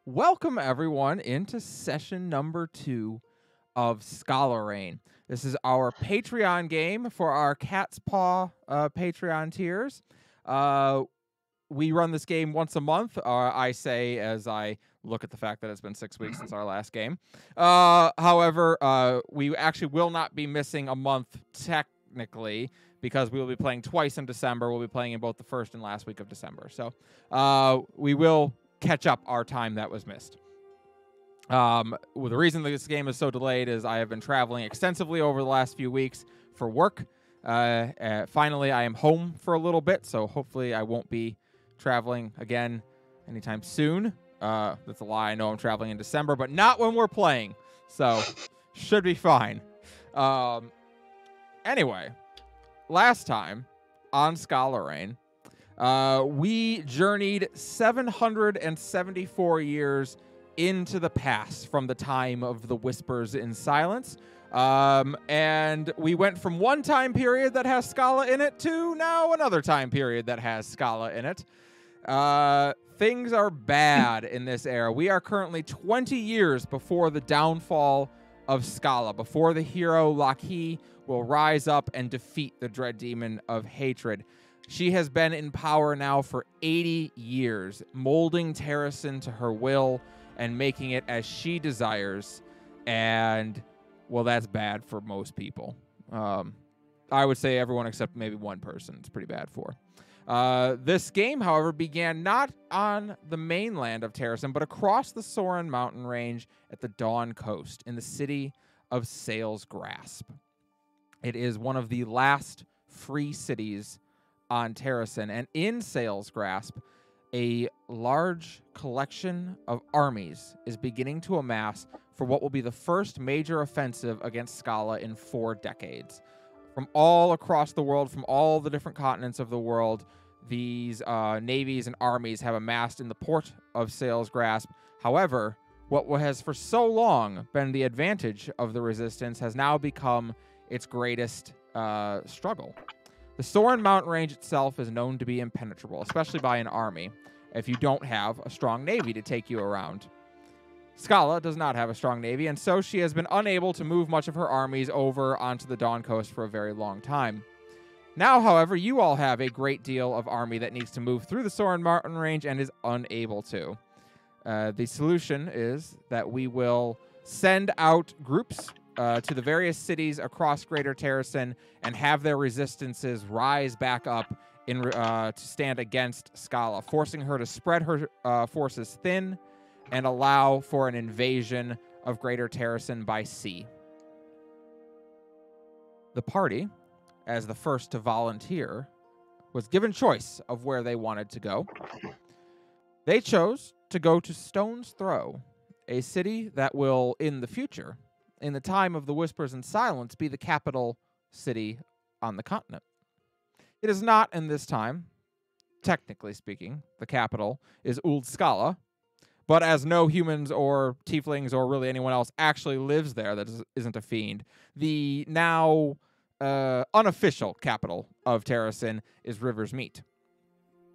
Welcome everyone into session number 2 of Skalareign. This is our Patreon game for our Cat's Paw Patreon tiers. We run this game once a month, I say as I look at the fact that it's been 6 weeks since our last game. However, we actually will not be missing a month technically because we will be playing twice in December. We'll be playing in both the first and last week of December. So we will catch up our time that was missed. Well, the reason that this game is so delayed is I have been traveling extensively over the last few weeks for work. Finally, I am home for a little bit, so hopefully I won't be traveling again anytime soon. That's a lie. I know I'm traveling in December, but not when we're playing, so should be fine. Anyway, last time on Skalareign, we journeyed 774 years into the past from the time of the Whispers in Silence. And we went from one time period that has Scala in it to now another time period that has Scala in it. Things are bad in this era. We are currently 20 years before the downfall of Scala, before the hero Laki will rise up and defeat the dread demon of hatred. She has been in power now for 80 years, molding Terrasen to her will and making it as she desires. And, well, that's bad for most people. I would say everyone except maybe one person it's pretty bad for. This game, however, began not on the mainland of Terrasen, but across the Soren mountain range at the Dawn Coast in the city of Sail's Grasp. It is one of the last free cities on Terrasen, and in Sail's Grasp, a large collection of armies is beginning to amass for what will be the first major offensive against Scala in 4 decades. From all across the world, from all the different continents of the world, these navies and armies have amassed in the port of Sail's Grasp. However, what has for so long been the advantage of the resistance has now become its greatest struggle. The Soren mountain range itself is known to be impenetrable, especially by an army, if you don't have a strong navy to take you around. Scala does not have a strong navy, and so she has been unable to move much of her armies over onto the Dawn Coast for a very long time. Now, however, you all have a great deal of army that needs to move through the Soren mountain range and is unable to. The solution is that we will send out groups to the various cities across Greater Terrasen and have their resistances rise back up to stand against Scala, forcing her to spread her forces thin and allow for an invasion of Greater Terrasen by sea. The party, as the first to volunteer, was given choice of where they wanted to go. They chose to go to Stone's Throw, a city that will, in the future, in the time of the Whispers in Silence, be the capital city on the continent. It is not in this time, technically speaking, the capital is Old Scala, but as no humans or tieflings or really anyone else actually lives there that isn't a fiend, the now unofficial capital of Terrasen is River's Meet,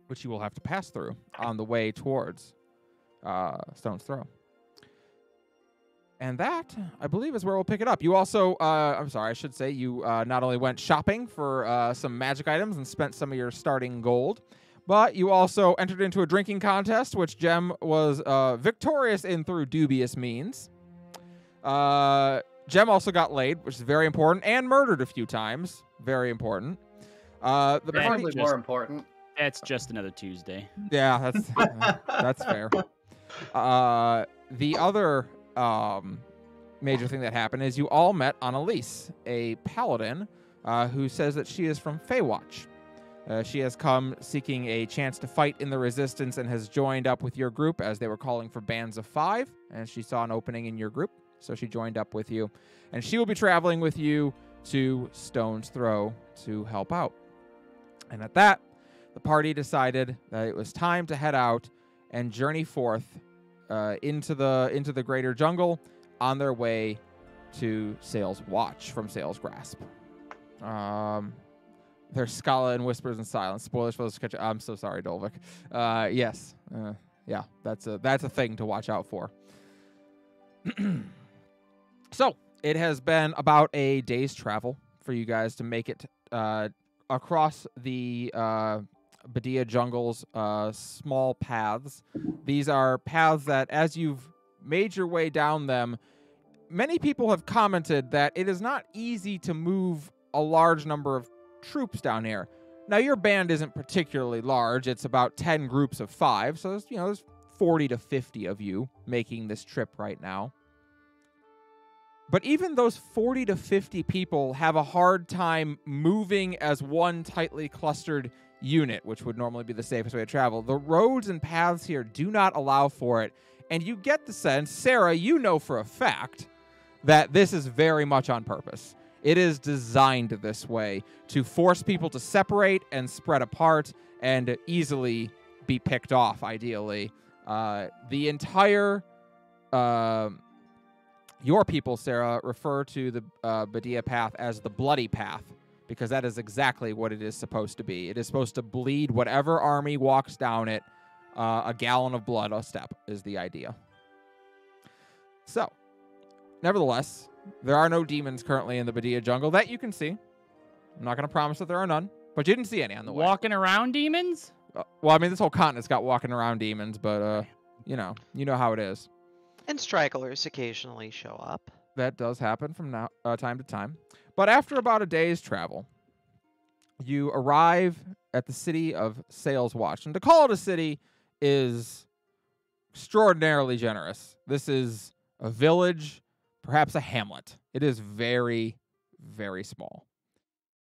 which you will have to pass through on the way towards Stone's Throw. And that, I believe, is where we'll pick it up. You also, I'm sorry, I should say, you not only went shopping for some magic items and spent some of your starting gold, but you also entered into a drinking contest, which Jem was victorious in through dubious means. Jem also got laid, which is very important, and murdered a few times. Very important. Probably more important. That's just another Tuesday. Yeah, that's fair. The other major thing that happened is you all met Annalise, a paladin who says that she is from Feywatch. She has come seeking a chance to fight in the resistance and has joined up with your group as they were calling for bands of 5, and she saw an opening in your group, so she joined up with you. And she will be traveling with you to Stone's Throw to help out. And at that, the party decided that it was time to head out and journey forth into the greater jungle on their way to Sail's Watch from Sail's Grasp. There's Scala and Whispers in Silence. Spoilers for those. I'm so sorry, Dolvik. Yes. Yeah, that's a thing to watch out for. So it has been about a day's travel for you guys to make it across the Badia jungle's small paths. These are paths that, as you've made your way down them, many people have commented that it is not easy to move a large number of troops down here. Now, your band isn't particularly large. It's about 10 groups of 5, so there's 40 to 50 of you making this trip right now. But even those 40 to 50 people have a hard time moving as one tightly clustered unit, which would normally be the safest way to travel. The roads and paths here do not allow for it, and you get the sense, Sarah, you know for a fact that this is very much on purpose. It is designed this way to force people to separate and spread apart and easily be picked off, ideally. The entire... your people, Sarah, refer to the Badia path as the bloody path, because that is exactly what it is supposed to be. It is supposed to bleed whatever army walks down it. A gallon of blood a step is the idea. So, nevertheless, there are no demons currently in the Badia jungle that you can see. I'm not going to promise that there are none, but you didn't see any on the way. Walking around demons? Well, I mean, this whole continent's got walking around demons, but, you know how it is. And stragglers occasionally show up. That does happen from time to time. But after about a day's travel, you arrive at the city of Sales Watch. And to call it a city is extraordinarily generous. This is a village, perhaps a hamlet. It is very, very small.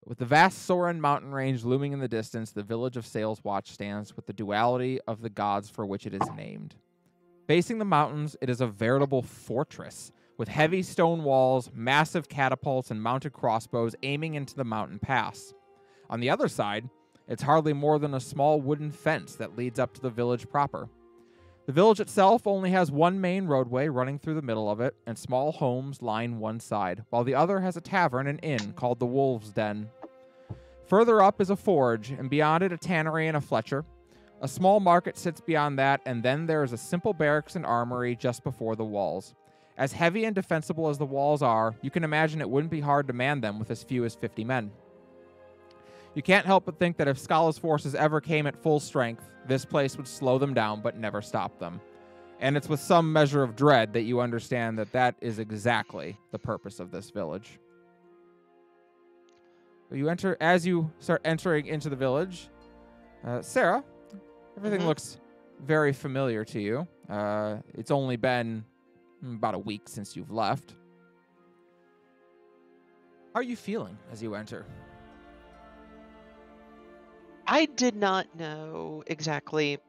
With the vast Soren mountain range looming in the distance, the village of Sales Watch stands with the duality of the gods for which it is named. Facing the mountains, it is a veritable fortress, with heavy stone walls, massive catapults, and mounted crossbows aiming into the mountain pass. On the other side, it's hardly more than a small wooden fence that leads up to the village proper. The village itself only has one main roadway running through the middle of it, and small homes line one side, while the other has a tavern and inn called the Wolf's Den. Further up is a forge, and beyond it a tannery and a fletcher. A small market sits beyond that, and then there is a simple barracks and armory just before the walls. As heavy and defensible as the walls are, you can imagine it wouldn't be hard to man them with as few as 50 men. You can't help but think that if Skala's forces ever came at full strength, this place would slow them down but never stop them. And it's with some measure of dread that you understand that that is exactly the purpose of this village. As you start entering into the village, Sarah, everything looks very familiar to you. It's only been about a week since you've left. How are you feeling as you enter? I did not know exactly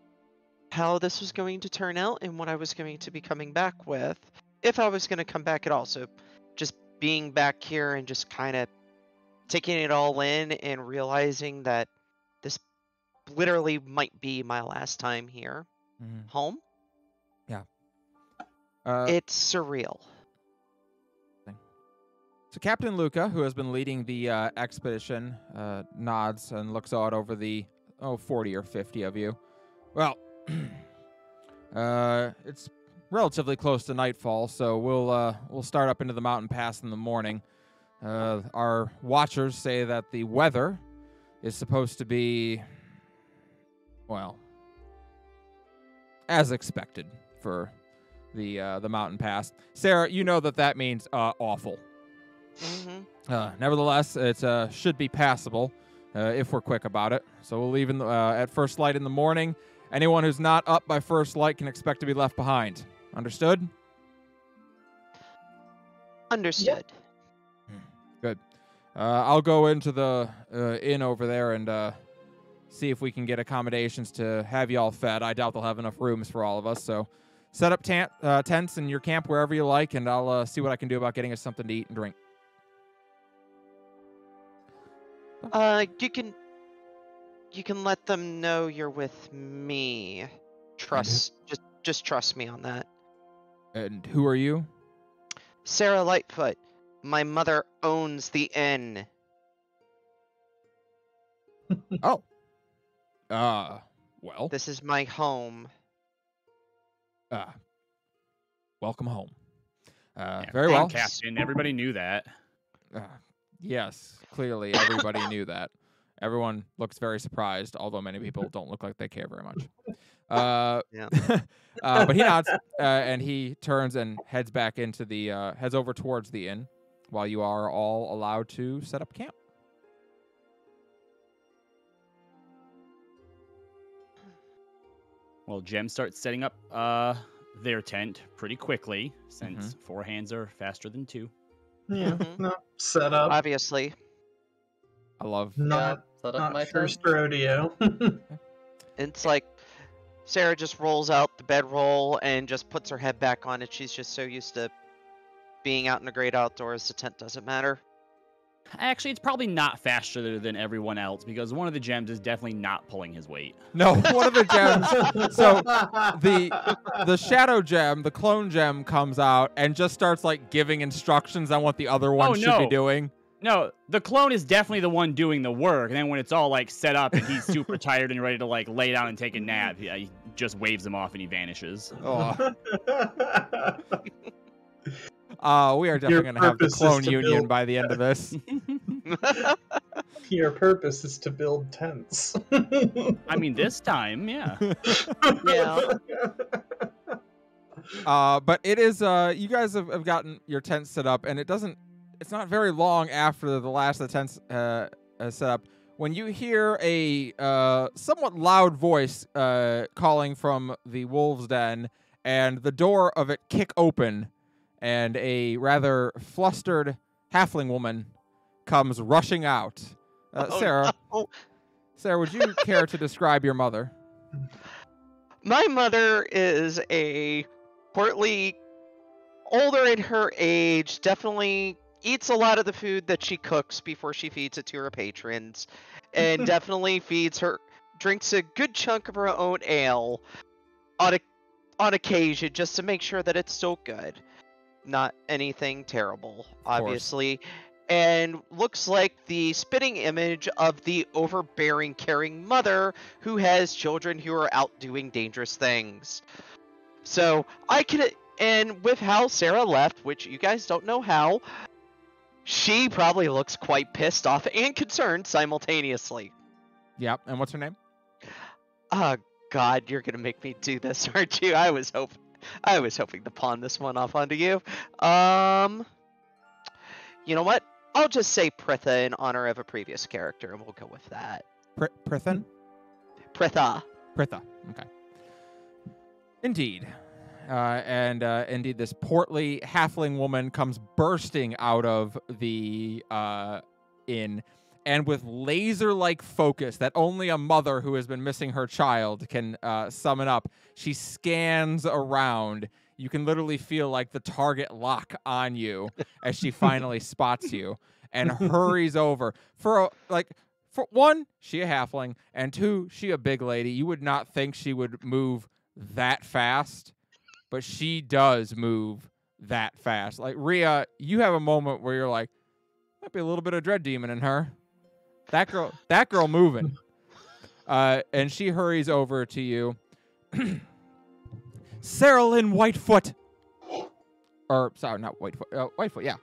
how this was going to turn out and what I was going to be coming back with, if I was going to come back at all. So just being back here and just kind of taking it all in and realizing that this literally might be my last time here. Home? Yeah. It's surreal. So Captain Luca, who has been leading the expedition, nods and looks out over the 40 or 50 of you. Well, it's relatively close to nightfall, so we'll start up into the mountain pass in the morning. Our watchers say that the weather is supposed to be, well, as expected for the mountain pass. Sarah, you know that means awful. Nevertheless, it should be passable if we're quick about it. So we'll leave at first light in the morning. Anyone who's not up by first light can expect to be left behind. Understood? Understood. Good. I'll go into the inn over there and see if we can get accommodations to have you all fed. I doubt they'll have enough rooms for all of us, so set up tents in your camp wherever you like, and I'll see what I can do about getting us something to eat and drink. You can let them know you're with me. Just trust me on that. And who are you? Sarah Lightfoot. My mother owns the inn. Oh. Well. This is my home. Welcome home. Yeah, Very well. Captain. Everybody knew that. Yes, clearly everybody knew that. Everyone looks very surprised, although many people don't look like they care very much. But he nods, and he turns and heads back into the heads over towards the inn, while you are all allowed to set up camp. Well, Jem starts setting up their tent pretty quickly, since 4 hands are faster than 2. Yeah, no, set up. Obviously. I love not my first rodeo. It's like Sarah just rolls out the bedroll and just puts her head back on it. She's just so used to being out in the great outdoors, the tent doesn't matter. Actually, it's probably not faster than everyone else, because one of the gems is definitely not pulling his weight. No, one of the gems. So the shadow gem, the clone gem, comes out and just starts like giving instructions on what the other one should be doing. No, the clone is definitely the one doing the work, and then when it's all like set up and he's super tired and ready to like lay down and take a nap, he just waves him off and he vanishes. Oh. We are definitely going to have the clone union by the end of this. Your purpose is to build tents. I mean, this time, yeah. Yeah. But it is, you guys have gotten your tents set up, and it's not very long after the last of the tents is set up when you hear a somewhat loud voice calling from the wolves' den, and the door of it kick open, and a rather flustered halfling woman comes rushing out. Sarah, no. Sarah, would you care to describe your mother? My mother is a portly, older in her age, definitely eats a lot of the food that she cooks before she feeds it to her patrons, and definitely drinks a good chunk of her own ale on occasion, just to make sure that it's still good. Not anything terrible, obviously. And looks like the spitting image of the overbearing, caring mother who has children who are out doing dangerous things. So, and with how Sarah left, which you guys don't know how, she probably looks quite pissed off and concerned simultaneously. Yep, and what's her name? Oh, God, you're gonna make me do this, aren't you? I was hoping to pawn this one off onto you. You know what? I'll just say Pritha in honor of a previous character, and we'll go with that. Prithan? Pritha. Pritha. Okay. Indeed. And indeed, this portly halfling woman comes bursting out of the inn, and with laser-like focus that only a mother who has been missing her child can summon up, she scans around. You can literally feel like the target lock on you as she finally spots you and hurries over. For one, she a halfling, and 2, she a big lady. You would not think she would move that fast, but she does move that fast. Like, Rhea, you have a moment where you're like, might be a little bit of dread demon in her. That girl moving. And she hurries over to you. Sarah Lynn Whitefoot. Or, sorry, not Whitefoot. Whitefoot, yeah.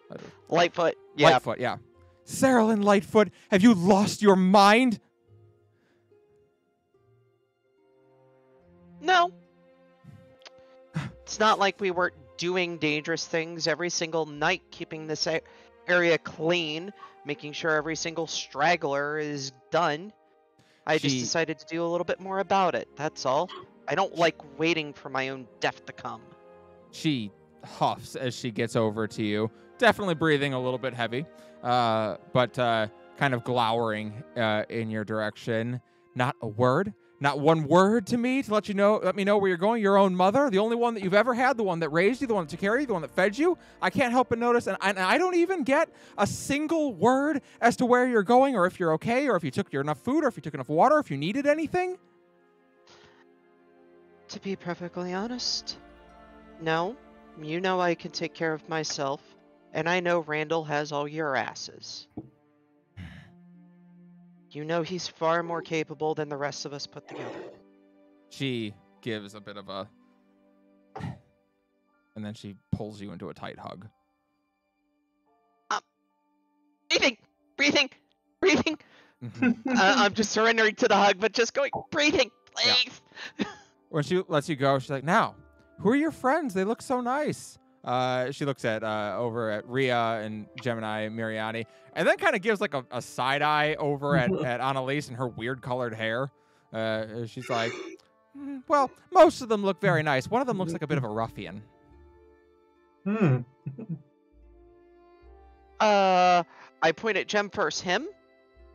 Lightfoot, yeah. Lightfoot, yeah. Sarah Lynn Lightfoot, have you lost your mind? No. It's not like we weren't doing dangerous things every single night, keeping this area clean, making sure every single straggler is done. I just decided to do a little bit more about it, that's all. I don't like waiting for my own death to come. She huffs as she gets over to you, definitely breathing a little bit heavy, but kind of glowering in your direction. Not a word, not one word to me to let me know where you're going. Your own mother, the only one that you've ever had, the one that raised you, the one that took care of you, the one that fed you. I can't help but notice, and I don't even get a single word as to where you're going, or if you're okay, or if you took enough food, or if you took enough water, or if you needed anything. To be perfectly honest, no. You know I can take care of myself, and I know Randall has all your asses. You know he's far more capable than the rest of us put together. She gives a bit of a and then she pulls you into a tight hug. Breathing. Mm-hmm. I'm just surrendering to the hug, but just going, breathing, please. Yeah. When she lets you go, she's like, now, who are your friends? They look so nice. She looks at over at Rhea and Gemini and Miriani, and then kind of gives like a side eye over at Annalise and her weird colored hair. She's like, well, most of them look very nice. One of them looks like a bit of a ruffian. I point at Gem first, him,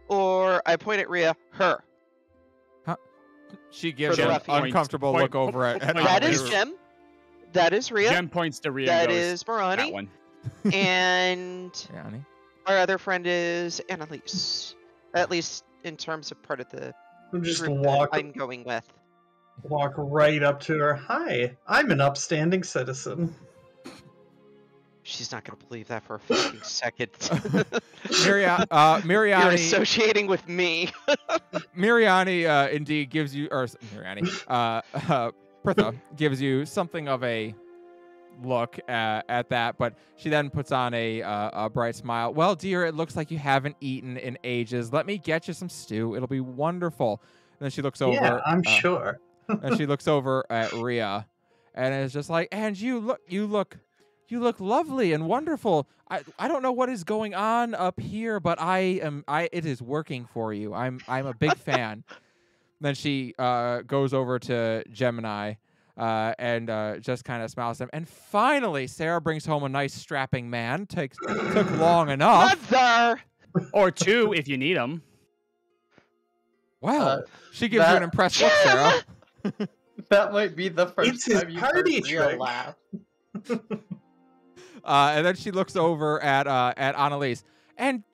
or I point at Rhea, her. Huh? She gives an uncomfortable look over at that is Gem. That is Rhea. Gem points to Rhea. That goes, is Marani. That one. And our other friend is Annalise. At least in terms of part of the Just group walk. that I'm going with. Walk right up to her. Hi, I'm an upstanding citizen. She's not going to believe that for a fucking second. Miriani. You're associating with me. Miriani indeed gives you, or Miriani, Pritha gives you something of a look at that, but she then puts on a bright smile. Well, dear, it looks like you haven't eaten in ages. Let me get you some stew. It'll be wonderful. And then she looks over. Yeah, I'm sure. And she looks over at Rhea, and it's just like, and you look lovely and wonderful. I don't know what is going on up here, but it is working for you. I'm a big fan. Then she goes over to Gemini and just kind of smiles at him. And finally, Sarah brings home a nice strapping man. Took long enough. Mother! Or two if you need them. Wow. She gives you an impressed look, Sarah. That might be the first It's time his you party heard Rhea trick. laugh. And then she looks over at Annalise. And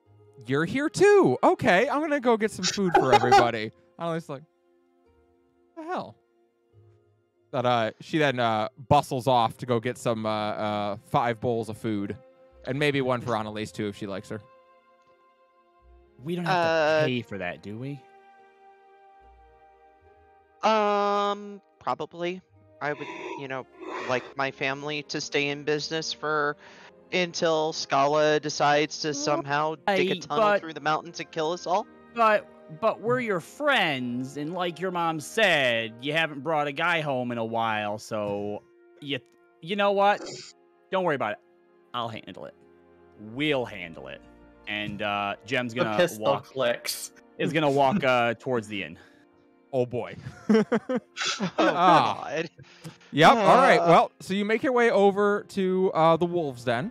you're here too. Okay, I'm going to go get some food for everybody. Annalise is like, what the hell? But she then bustles off to go get some 5 bowls of food. And maybe one for Annalise too if she likes her. We don't have to pay for that, do we? Probably. I would, like my family to stay in business until Scala decides to somehow dig a tunnel through the mountains and kill us all. But we're your friends, and like your mom said, you haven't brought a guy home in a while, so you know what? Don't worry about it. I'll handle it. We'll handle it. And Gem's gonna is gonna walk towards the inn. Oh boy. God. Yep. All right. Well, so you make your way over to the Wolves' Den.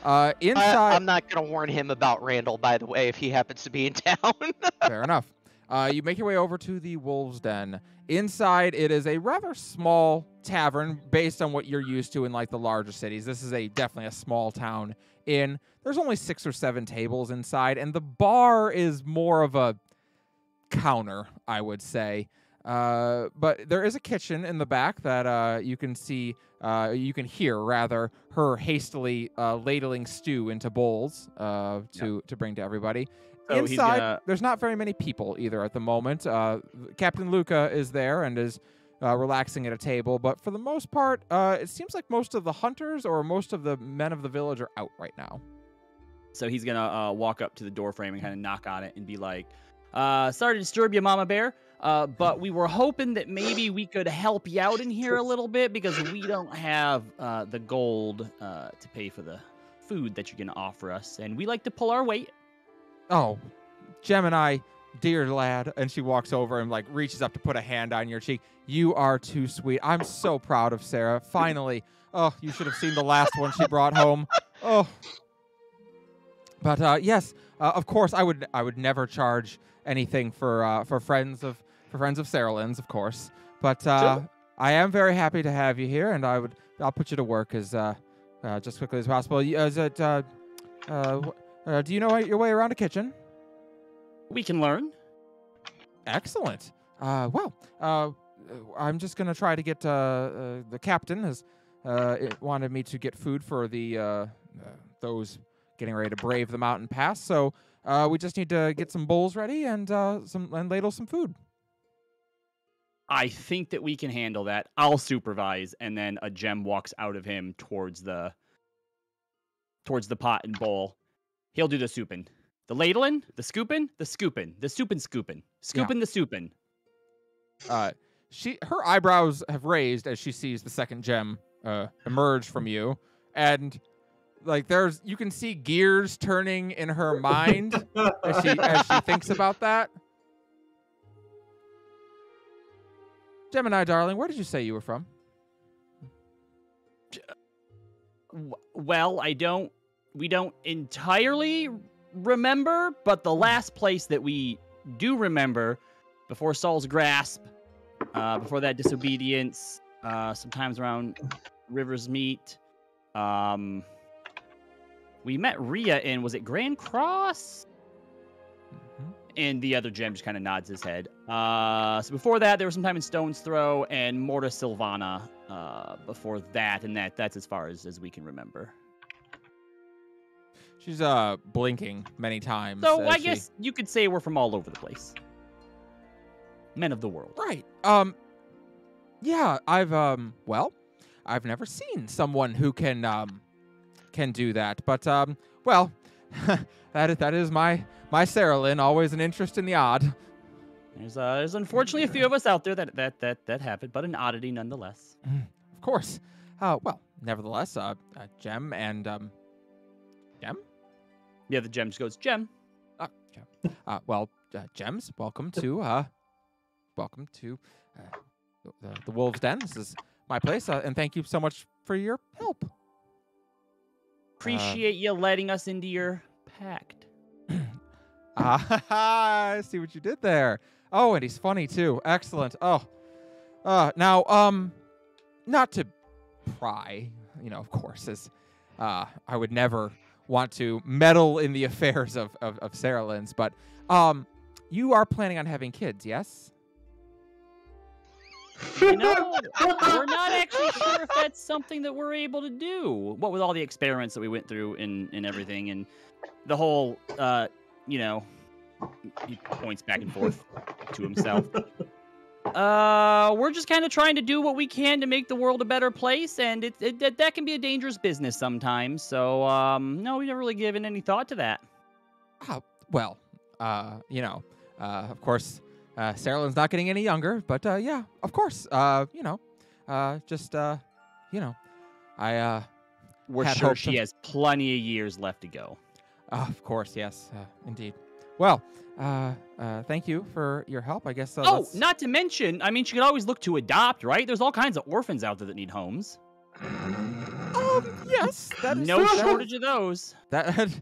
Inside, I'm not going to warn him about Randall, by the way, if he happens to be in town. Fair enough. You make your way over to the Wolves' Den. Inside, it is a rather small tavern based on what you're used to in like the larger cities. This is definitely a small town inn. There's only 6 or 7 tables inside, and the bar is more of a counter, I would say. But there is a kitchen in the back that you can see, you can hear rather, her hastily ladling stew into bowls to bring to everybody. So inside, there's not very many people either at the moment. Captain Luca is there and is relaxing at a table, but for the most part, it seems like most of the hunters or most of the men of the village are out right now. So he's gonna walk up to the door frame and kind of knock on it and be like, sorry to disturb you, Mama Bear, but we were hoping that maybe we could help you out in here a little bit because we don't have the gold to pay for the food that you're going to offer us, and we like to pull our weight. Oh, Gemini, dear lad. And she walks over and like reaches up to put a hand on your cheek. You are too sweet. I'm so proud of Sarah. Finally. Oh, you should have seen the last one she brought home. Oh. But yes, of course, I would never charge anything for friends of Sarah-Lynn's, of course. But I am very happy to have you here, and I'll put you to work as just quickly as possible. Is it? Do you know your way around a kitchen? We can learn. Excellent. Well, I'm just gonna try to get the captain has wanted me to get food for the those getting ready to brave the mountain pass. So we just need to get some bowls ready and ladle some food. I think that we can handle that. I'll supervise, and then a gem walks out of him towards the pot and bowl. He'll do the souping. The ladling, the scooping, the scooping, the souping, scooping, scooping, the souping. Her eyebrows have raised as she sees the second gem emerge from you, and like you can see gears turning in her mind as she thinks about that. Gemini, darling, where did you say you were from? Well, we don't entirely remember, but the last place that we do remember, before Saul's grasp, before that disobedience, sometimes around River's Meet, we met Rhea in, was it Grand Cross? Mm-hmm. And the other gem just kind of nods his head. So before that, there was some time in Stone's Throw and Morta Silvana before that, and that's as far as we can remember. She's blinking many times. So I guess you could say we're from all over the place. Men of the world. Right. Yeah, I've never seen someone who can do that. But well, that is my Saralyn, always an interest in the odd. There's unfortunately a few of us out there that have it, but an oddity nonetheless. Of course. Well, nevertheless, Gem and Gem? Yeah, the gem just goes, Gem. Gem. Well, Gems, welcome to the Wolves' Den. This is my place, and thank you so much for your help. Appreciate you letting us into your pact. I see what you did there. Oh, and he's funny too. Excellent. Oh, now, not to pry, of course, as I would never want to meddle in the affairs of Saralyn's, but you are planning on having kids, yes? We're not actually sure if that's something that we're able to do. What with all the experiments that we went through and everything, and the whole, he points back and forth to himself. We're just kind of trying to do what we can to make the world a better place, and that can be a dangerous business sometimes. So, no, we've never really given any thought to that. Oh, well, of course, Saralyn's not getting any younger, but yeah, of course, I we're sure she has plenty of years left to go. Of course, yes, indeed. Well, thank you for your help. I guess. Not to mention, I mean, she could always look to adopt, right? There's all kinds of orphans out there that need homes. Yes, that is no shortage of those. That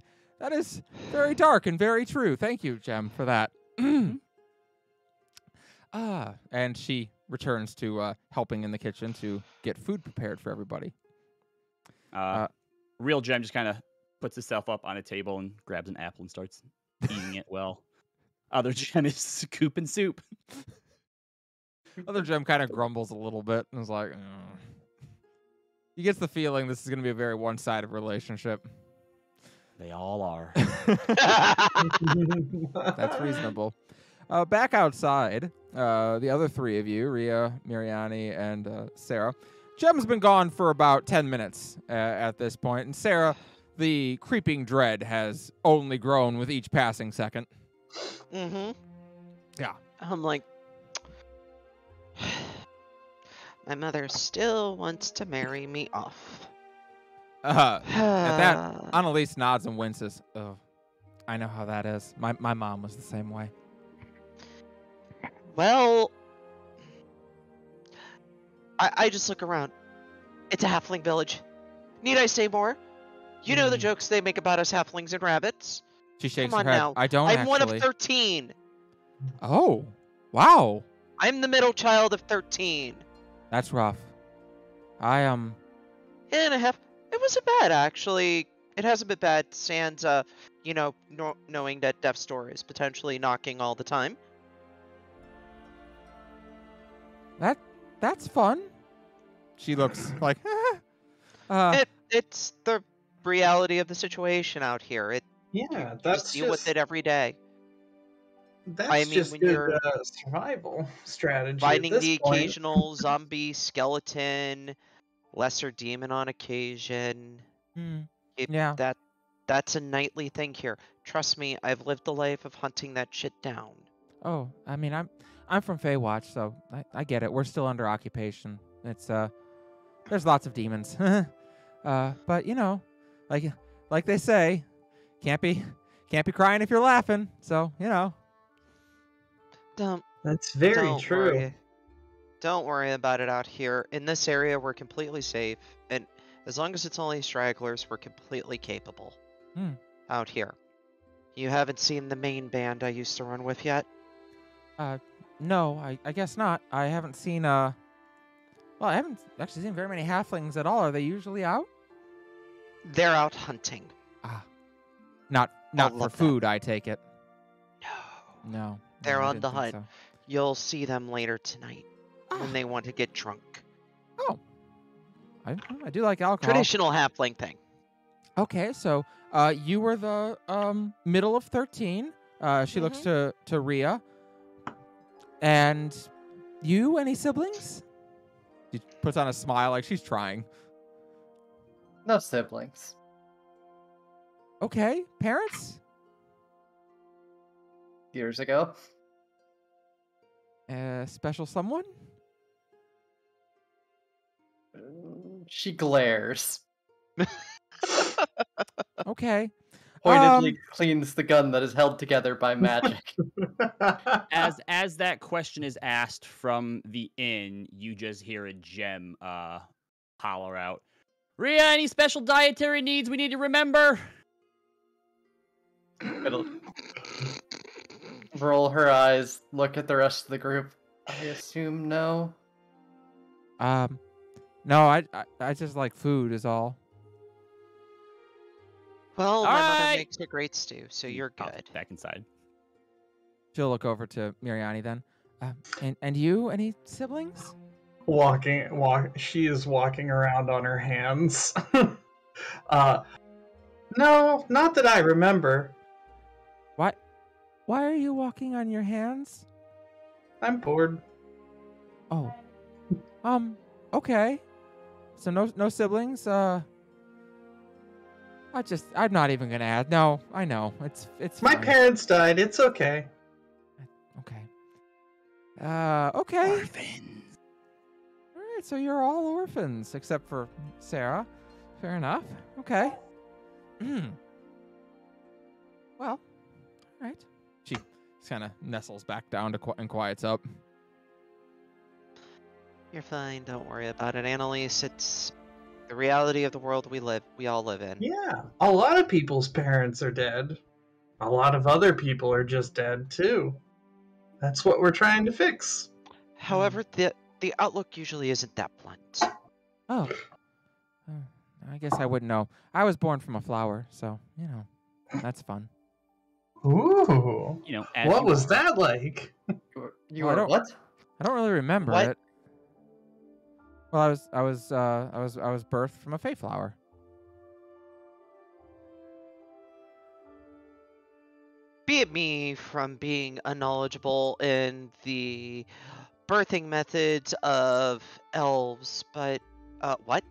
is very dark and very true. Thank you, Gem, for that. And she returns to helping in the kitchen to get food prepared for everybody. Real Gem just kind of puts himself up on a table and grabs an apple and starts eating it well. Other Gem is scooping soup. Other Gem kind of grumbles a little bit and is like, he gets the feeling this is going to be a very one-sided relationship. They all are. That's reasonable. Back outside, the other three of you, Rhea, Miriani, and Sarah. Gem's been gone for about 10 minutes at this point, and Sarah, the creeping dread has only grown with each passing second. Mm-hmm. Yeah. I'm like, my mother still wants to marry me off. At that, Annalise nods and winces. Oh, I know how that is. My mom was the same way. Well, I just look around. It's a halfling village. Need I say more? You know the jokes they make about us halflings and rabbits. She shakes Come on her head. now. I don't I'm actually. one of 13. Oh, wow. I'm the middle child of 13. That's rough. I And a half. It wasn't bad, actually. It hasn't been bad, sans, knowing that Death's Door is potentially knocking all the time. That's fun. She looks like, It's the reality of the situation out here. Yeah, Just deal with it every day. That's I mean, just when good you're survival strategy at finding this the point. occasional zombie, skeleton, lesser demon on occasion, Hmm. it, Yeah. that's a nightly thing here. Trust me, I've lived the life of hunting that shit down. Oh, I mean, I'm from Feywatch, so I get it. We're still under occupation. It's there's lots of demons. But you know, like they say, can't be crying if you're laughing. So you know. Don't That's very don't true. worry. Don't worry about it out here. In this area, we're completely safe, and as long as it's only stragglers, we're completely capable. Hmm. Out here. You haven't seen the main band I used to run with yet? No, I guess not. I haven't seen well, I haven't actually seen very many halflings at all. Are they usually out? They're out hunting. Ah, not All for of them. food. I take it. No. No, They're I on didn't the think hunt. so. You'll see them later tonight Ah, when they want to get drunk. oh, I do like alcohol. Traditional halfling thing. Okay, so you were the middle of 13. She looks to Rhea. And you, any siblings? She puts on a smile like she's trying. No siblings. Okay, parents? Years ago. Special someone? She glares. Okay. Pointedly cleans the gun that is held together by magic. As that question is asked from the inn, you just hear a gem holler out. Rhea, any special dietary needs we need to remember? It'll roll her eyes, look at the rest of the group. I assume no. No, I just like food is all. Well, my mother Alright. makes a great stew, so you're Pop good. back inside. She'll look over to Miriani then. And you, any siblings? She is walking around on her hands. No, not that I remember. Why are you walking on your hands? I'm bored. Oh. Okay. So no siblings? I'm not even gonna add. No, I know. It's My fine. parents died. It's okay. Okay. Okay. Orphans. All right, so you're all orphans except for Sarah. Fair enough. Okay. Well, all right. She kind of nestles back down and quiets up. You're fine. Don't worry about it, Annalise. It's the reality of the world we all live in. Yeah, a lot of people's parents are dead. A lot of other people are just dead too. That's what we're trying to fix. However, the outlook usually isn't that blunt. Oh. I guess I wouldn't know. I was born from a flower, so, you know, that's fun. Ooh. You know, as What you was that like? You I are don't- what? I don't really remember What? it. Well, I was birthed from a Feyflower. Be it me from being unknowledgeable in the birthing methods of elves, but what?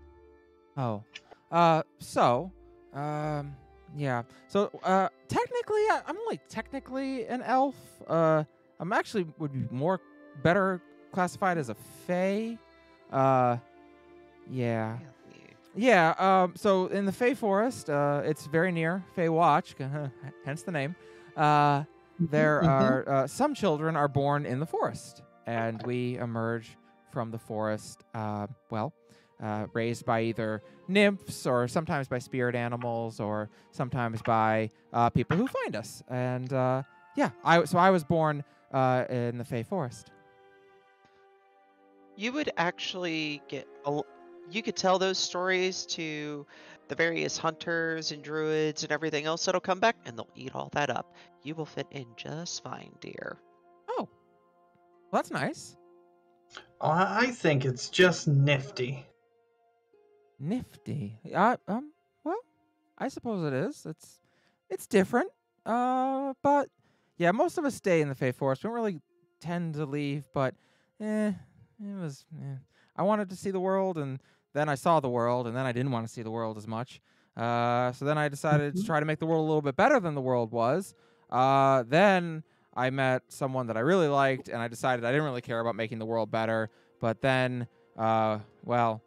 Oh. Yeah. So, technically, I'm like technically an elf. I'm actually would be better classified as a Fey. Yeah. Yeah, so in the Fey Forest, it's very near Feywatch, hence the name. There are some children are born in the forest, and we emerge from the forest, raised by either nymphs or sometimes by spirit animals or sometimes by people who find us. And I was born in the Fey Forest. You would actually you could tell those stories to the various hunters and druids and everything else that'll come back, and they'll eat all that up. You will fit in just fine, dear. Oh, well, that's nice. I think it's just nifty. Nifty. Well, I suppose it is. It's different. But Yeah, most of us stay in the Fae Forest. We don't really tend to leave, but it was. I wanted to see the world, and then I saw the world, and then I didn't want to see the world as much. So then I decided to try to make the world a little bit better than the world was. Then I met someone that I really liked, and I decided I didn't really care about making the world better. But then, well,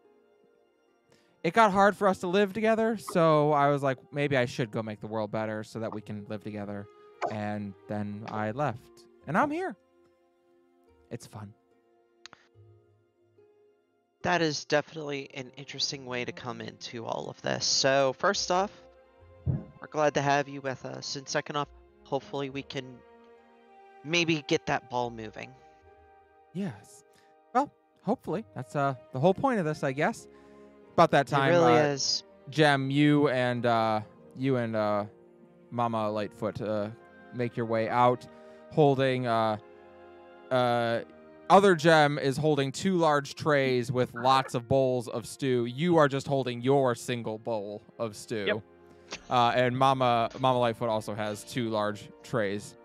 it got hard for us to live together, so I was like, maybe I should go make the world better so that we can live together. And then I left, and I'm here. It's fun. That is definitely an interesting way to come into all of this. So first off, we're glad to have you with us, and second off, hopefully we can maybe get that ball moving. Yes. Well, hopefully. That's the whole point of this, I guess. About that time, It really is. Jem, you and Mama Lightfoot make your way out, holding other Jem is holding 2 large trays with lots of bowls of stew. You are just holding your single bowl of stew. Yep. And Mama Lightfoot also has 2 large trays.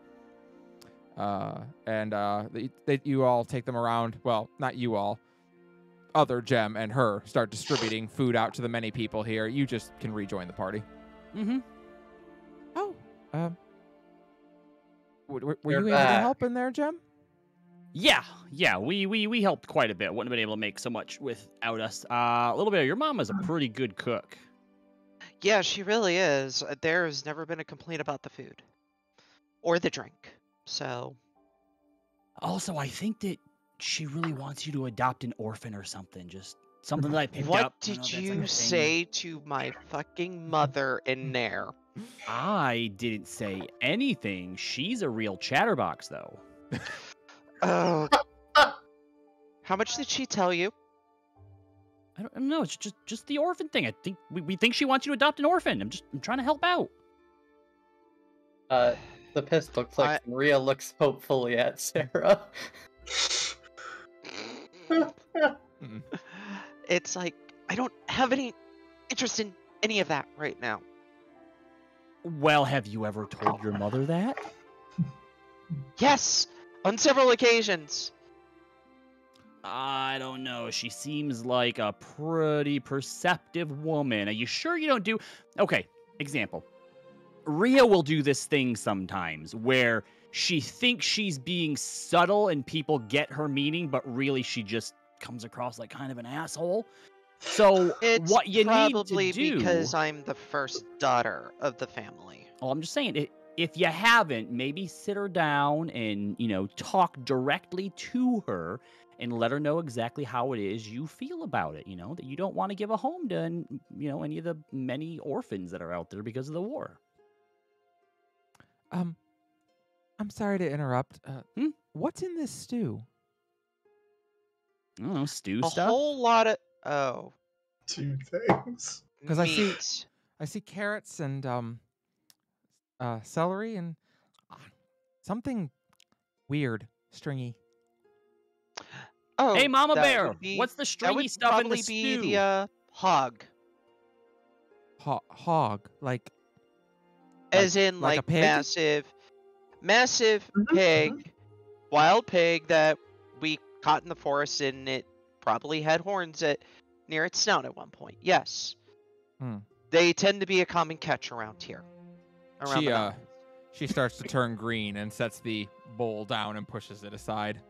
You all take them around. Well, not you all. Other Jem and her start distributing food out to the many people here. You just can rejoin the party. Mm-hmm. Oh, were You're you able to back. help in there, Jem? Yeah, we helped quite a bit. Wouldn't have been able to make so much without us. A little bit. Your mom is a pretty good cook. Yeah, she really is. There's never been a complaint about the food or the drink. So, Also, I think that she really wants you to adopt an orphan or something. Just something that I picked what up. I don't did know if that's like you a thing. say to my fucking mother in there? I didn't say anything. She's a real chatterbox, though. Oh. How much did she tell you? I don't know. It's just the orphan thing. I think we think she wants you to adopt an orphan. I'm trying to help out. The pistol clicks and Rhea looks hopefully at Sarah. It's like, I don't have any interest in any of that right now. Well, have you ever told your mother that? Yes, on several occasions. I don't know. She seems like a pretty perceptive woman. Are you sure you don't do... Okay, example. Rhea will do this thing sometimes where she thinks she's being subtle and people get her meaning, but really she just comes across like kind of an asshole. So It's what you need probably to do... because I'm the first daughter of the family. Well, I'm just saying, if you haven't, maybe sit her down and, talk directly to her and let her know exactly how it is you feel about it, that you don't want to give a home to, any of the many orphans that are out there because of the war. I'm sorry to interrupt. Hmm? What's in this stew? I don't know, stew A stuff? whole lot of... Oh. 2 things. 'Cause I see- meat. I see carrots and celery and something weird, stringy. Oh, Hey, Mama that Bear, would be- what's the that stringy would stuff in probably the be stew? the hog. Hog, like As in, like a like, pig? massive Mhm, pig, wild pig that we caught in the forest, and it probably had horns near its snout at one point. Yes. Hmm. They tend to be a common catch around here. Around She the mountains. she starts to turn green and sets the bowl down and pushes it aside.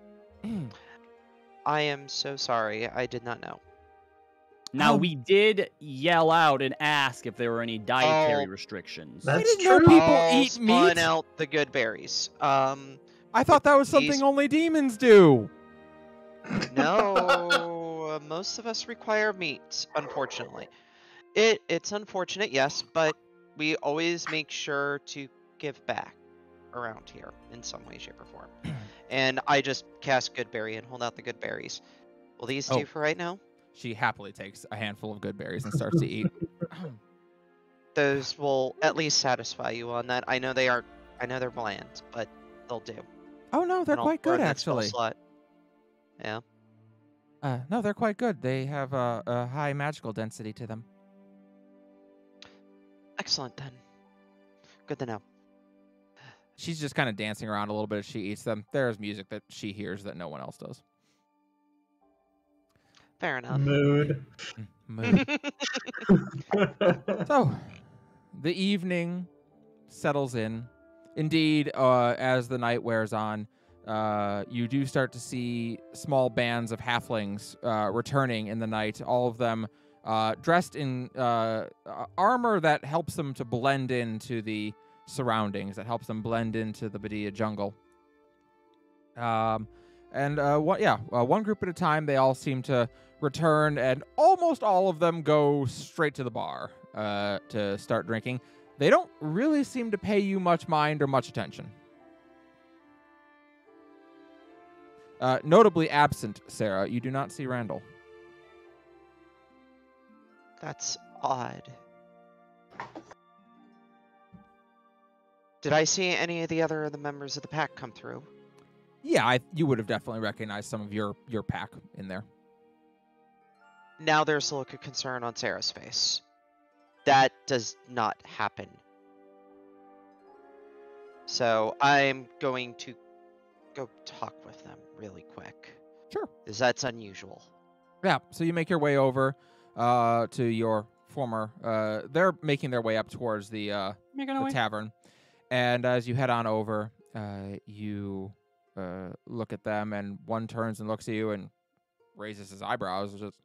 I am so sorry. I did not know. Now, Um, we did yell out and ask if there were any dietary Oh. restrictions. That's didn't know true. people I'll eat spawn meat? out the good berries. I thought that was something These- only demons do. No, most of us require meat, unfortunately. It's unfortunate, yes, but we always make sure to give back around here in some way, shape, or form. And I just cast good berry and hold out the good berries. Will these Oh. do for right now? She happily takes a handful of good berries and starts to eat. Those will at least satisfy you on that. I know they're bland, but they'll do. Oh no, they're And I'll quite burn good that spell actually. slot. Yeah. No, they're quite good. They have a high magical density to them. Excellent then. Good to know. she's just kind of dancing around a little bit as she eats them. There's music that she hears that no one else does. Fair enough. Mood. Mood. So, the evening settles in. Indeed, as the night wears on, you do start to see small bands of halflings returning in the night, all of them dressed in armor that helps them to blend into the surroundings, that helps them blend into the Badia jungle. One group at a time, they all seem to return, and almost all of them go straight to the bar to start drinking. They don't really seem to pay you much mind or much attention. Notably absent, Sarah, you do not see Randall. That's odd. Did I see any of the members of the pack come through? Yeah, you would have definitely recognized some of your pack in there. Now there's a look of concern on Sarah's face. That does not happen. So I'm going to go talk with them really quick. Sure. Because that's unusual. Yeah, so you make your way over to your former... they're making their way up towards the tavern. And as you head on over, you look at them, and one turns and looks at you and raises his eyebrows. Just,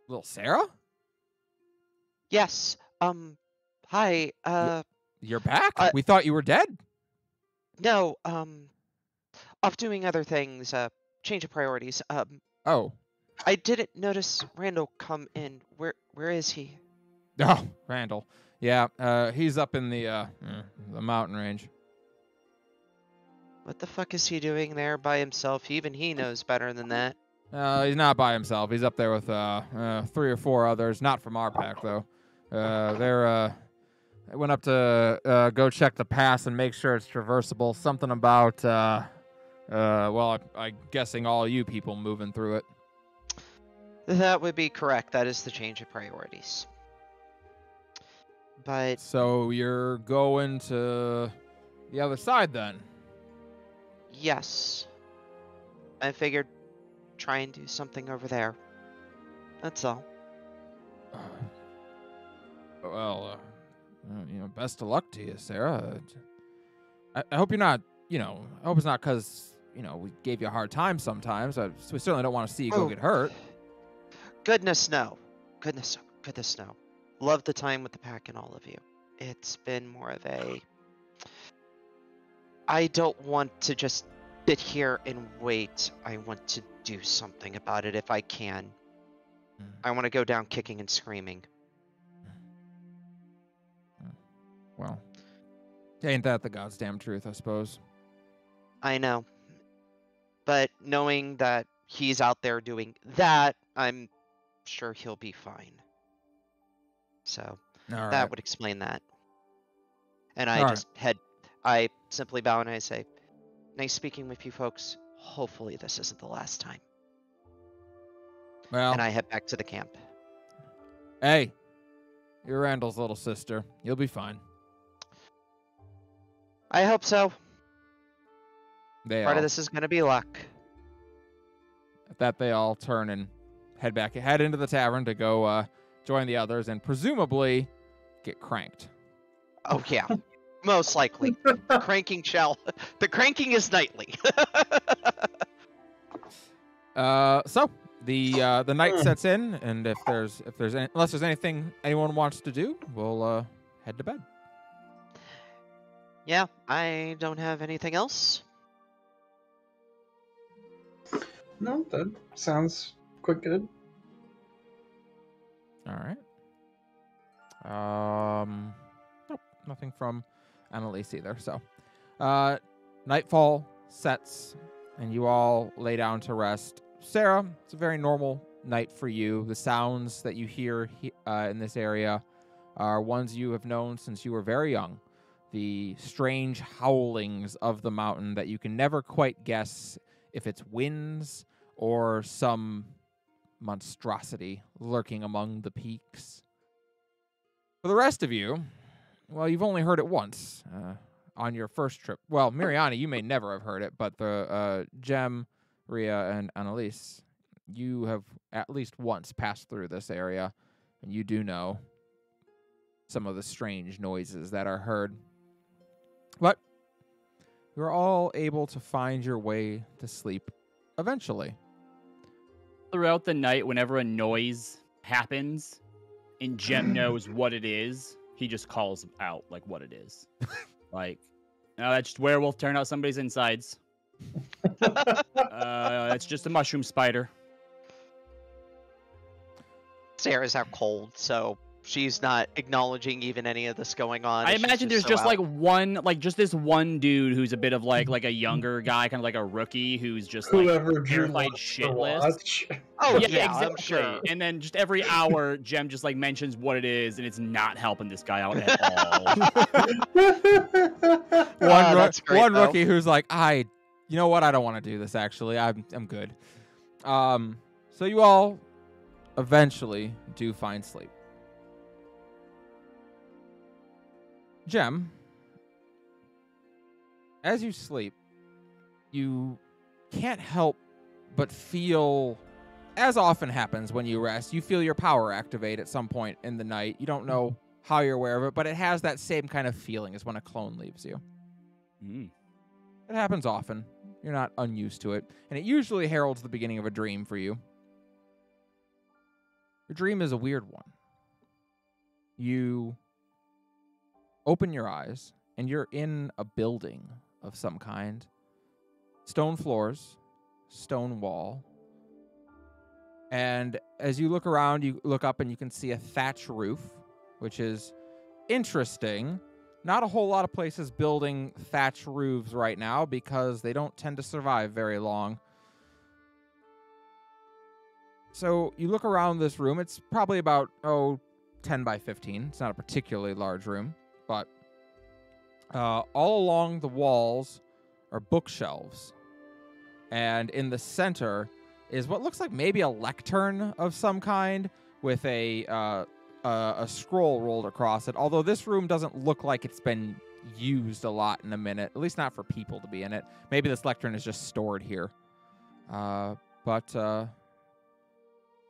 little Sarah? Yes. Hi. You're back? We thought you were dead. No. Off doing other things. Change of priorities. Oh. I didn't notice Randall come in. Where is he? Oh, Randall. Yeah, he's up in the mountain range. What the fuck is he doing there by himself? Even he knows better than that. He's not by himself. He's up there with 3 or 4 others, not from our pack though. I went up to go check the pass and make sure it's traversable. Something about I'm guessing all you people moving through it. That would be correct. That is the change of priorities. But so you're going to the other side then? Yes. I figured try and do something over there. That's all. Best of luck to you, Sarah. I hope you're not, I hope it's not because, we gave you a hard time sometimes. We certainly don't want to see you go get hurt. Goodness no. Goodness no. Love the time with the pack and all of you. It's been more of a... I don't want to just sit here and wait. I want to do something about it if I can. I want to go down kicking and screaming. Well, ain't that the God's damn truth, I suppose. I know. But knowing that he's out there doing that, I'm sure he'll be fine. So that would explain that. And I simply bow and I say, nice speaking with you folks. Hopefully this isn't the last time. Well, and I head back to the camp. Hey, you're Randall's little sister. You'll be fine. I hope so. Part of this is going to be luck. At that, they all turn and head into the tavern to go join the others and presumably get cranked. Oh yeah, most likely. The cranking is nightly. So the night sets in, and unless there's anything anyone wants to do, we'll head to bed. Yeah, I don't have anything else. No, that sounds quite good. All right. Nope, nothing from Annalise either. So, nightfall sets, and you all lay down to rest. Sarah, it's a very normal night for you. The sounds that you hear in this area are ones you have known since you were very young. The strange howlings of the mountain that you can never quite guess if it's winds or some monstrosity lurking among the peaks. For the rest of you, well, you've only heard it once. on your first trip. Well, Mariana, you may never have heard it, but the Jem, Rhea, and Annalise, you have at least once passed through this area, and you do know some of the strange noises that are heard. But you're all able to find your way to sleep eventually. Throughout the night, whenever a noise happens and Jem knows what it is, he just calls out like what it is. Like, no, that's just werewolf tearing out somebody's insides. It's just a mushroom spider. Sarah's out cold, so she's not acknowledging even any of this going on. I She's imagine there's so just out. like one, like just this one dude who's a bit of like a younger guy, kind of like a rookie who's just like Whoever drew terrified Monster shitless. Watch. Oh yeah, exactly. I'm sure. And then just every hour, Jem just like mentions what it is, and it's not helping this guy out at all. That's great, one though. rookie who's like, you know what? I don't want to do this. Actually, I'm good. So you all eventually do find sleep. Jem, as you sleep, you can't help but feel, as often happens when you rest, you feel your power activate at some point in the night. You don't know how you're aware of it, but it has that same kind of feeling as when a clone leaves you. Mm. It happens often. You're not unused to it, and it usually heralds the beginning of a dream for you. Your dream is a weird one. You open your eyes, and you're in a building of some kind. Stone floors, stone wall. And as you look around, you look up and you can see a thatch roof, which is interesting. Not a whole lot of places building thatch roofs right now because they don't tend to survive very long. So you look around this room. It's probably about, 10 by 15. It's not a particularly large room. But all along the walls are bookshelves. And in the center is what looks like maybe a lectern of some kind with a scroll rolled across it. Although this room doesn't look like it's been used a lot in a minute, at least not for people to be in it. Maybe this lectern is just stored here. But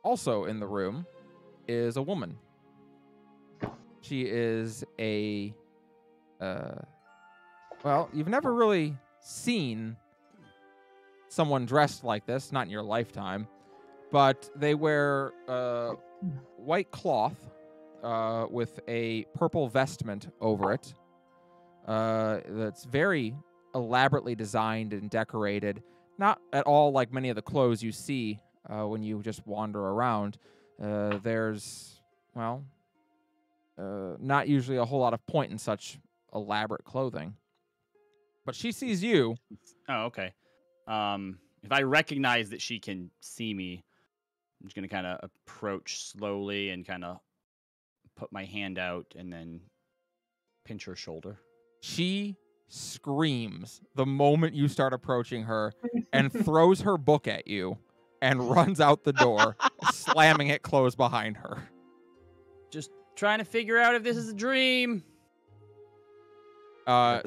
also in the room is a woman. She is a... well, you've never really seen someone dressed like this, not in your lifetime, but they wear white cloth with a purple vestment over it. That's very elaborately designed and decorated, not at all like many of the clothes you see when you just wander around. There's, well, not usually a whole lot of point in such elaborate clothing. But she sees you. Oh, okay. If I recognize that she can see me, I'm just going to kind of approach slowly and kind of put my hand out and then pinch her shoulder. She screams the moment you start approaching her and throws her book at you and runs out the door, slamming it closed behind her. Just trying to figure out if this is a dream. Yeah,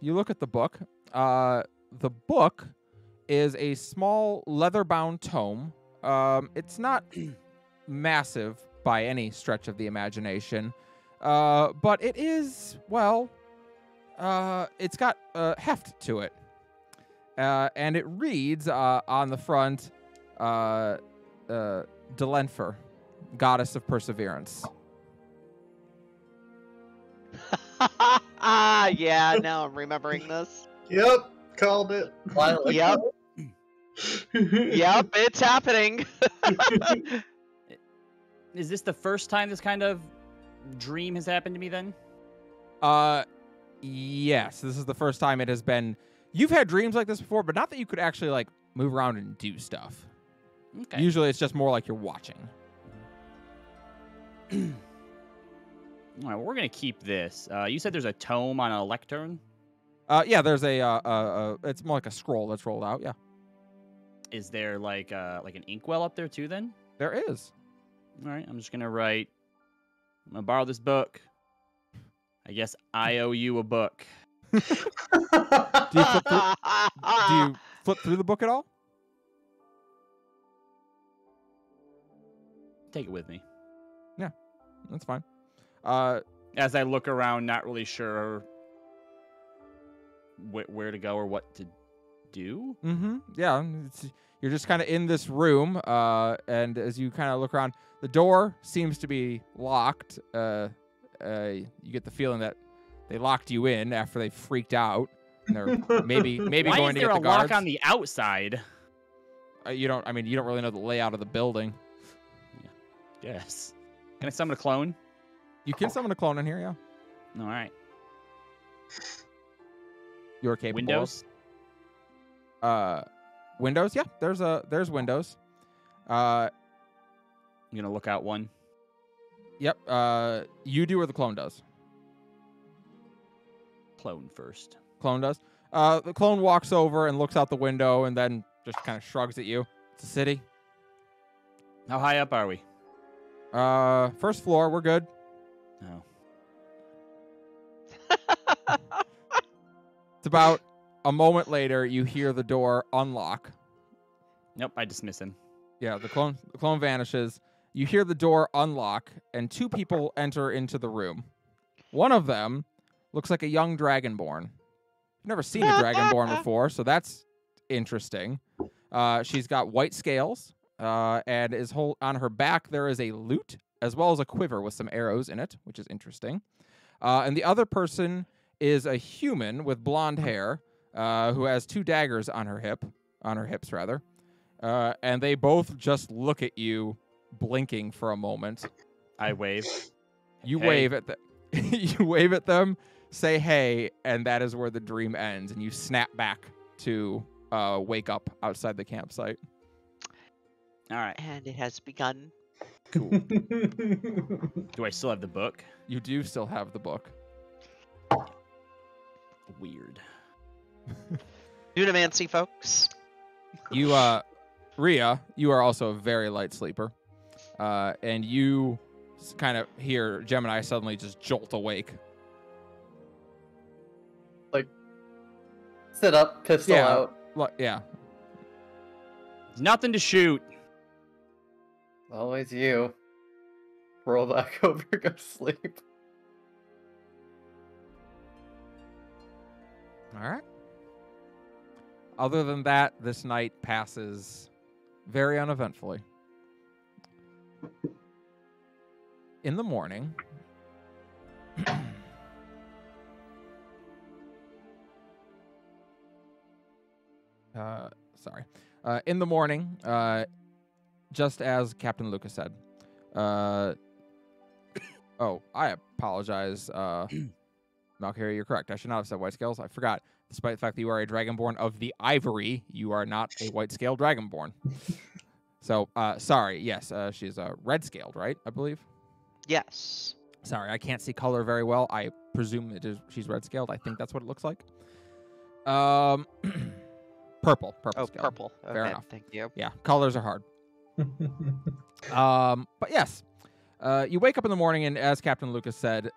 you look at the book. The book is a small leather-bound tome. It's not massive by any stretch of the imagination, but it is, well, it's got heft to it. And it reads on the front, Delenfer, Goddess of Perseverance. Yeah, now I'm remembering this. Yep, called it. Yep. Yep, it's happening. Is this the first time this kind of dream has happened to me then? Yes, this is the first time it has been. You've had dreams like this before, but not that you could actually like move around and do stuff. Okay. Usually it's just more like you're watching. All right, well, we're going to keep this. You said there's a tome on a lectern? Yeah, there's it's more like a scroll that's rolled out, yeah. Is there like an inkwell up there too then? There is. All right, I'm just going to write, I'm going to borrow this book. I guess I owe you a book. Do you flip through? Do you flip through the book at all? Take it with me. That's fine. As I look around, not really sure where to go or what to do. Yeah, you're just kind of in this room, and as you kind of look around, the door seems to be locked. You get the feeling that they locked you in after they freaked out. And they're maybe Why going is to there get a the lock guards. on the outside? You don't really know the layout of the building. Yes. Can I summon a clone? You can summon a clone in here, yeah. All right. You're capable. Windows? Windows, yeah. There's Windows. I'm gonna look out one. Yep. You do or the clone does? Clone first. Clone does. The clone walks over and looks out the window and then just kind of shrugs at you. It's a city. How high up are we? First floor, we're good. Oh. It's about a moment later, you hear the door unlock. Nope, I dismiss him. Yeah, the clone vanishes. You hear the door unlock, and two people enter into the room. One of them looks like a young dragonborn. I've never seen a dragonborn before, so that's interesting. She's got white scales, and on her back there is a lute, as well as a quiver with some arrows in it, which is interesting. And the other person is a human with blonde hair, who has two daggers on her hips rather. And they both just look at you, blinking for a moment. I wave. You Hey. wave at them. You wave at them, say hey, and that is where the dream ends. And you snap back to wake up outside the campsite. All right. And it has begun. Cool. Do I still have the book? You do still have the book. Weird. Dunamancy, folks. You, Rhea, you are also a very light sleeper. And you kind of hear Gemini suddenly just jolt awake. Sit up, pistol Yeah. out. Yeah. There's nothing to shoot. Always you. Roll back over, go to sleep. All right. Other than that, this night passes very uneventfully. In the morning, in the morning, just as Captain Lucas said, oh, I apologize, Malkyria, you're correct. I should not have said white scales. I forgot. Despite the fact that you are a dragonborn of the Ivory, you are not a white-scaled dragonborn. So, sorry. Yes, she's red-scaled, right? I believe. Yes. Sorry, I can't see color very well. I presume she's red-scaled. I think that's what it looks like. Purple Oh, scale. purple. Fair Okay, enough. thank you. Yeah, colors are hard. But yes, you wake up in the morning, and as Captain Lucas said,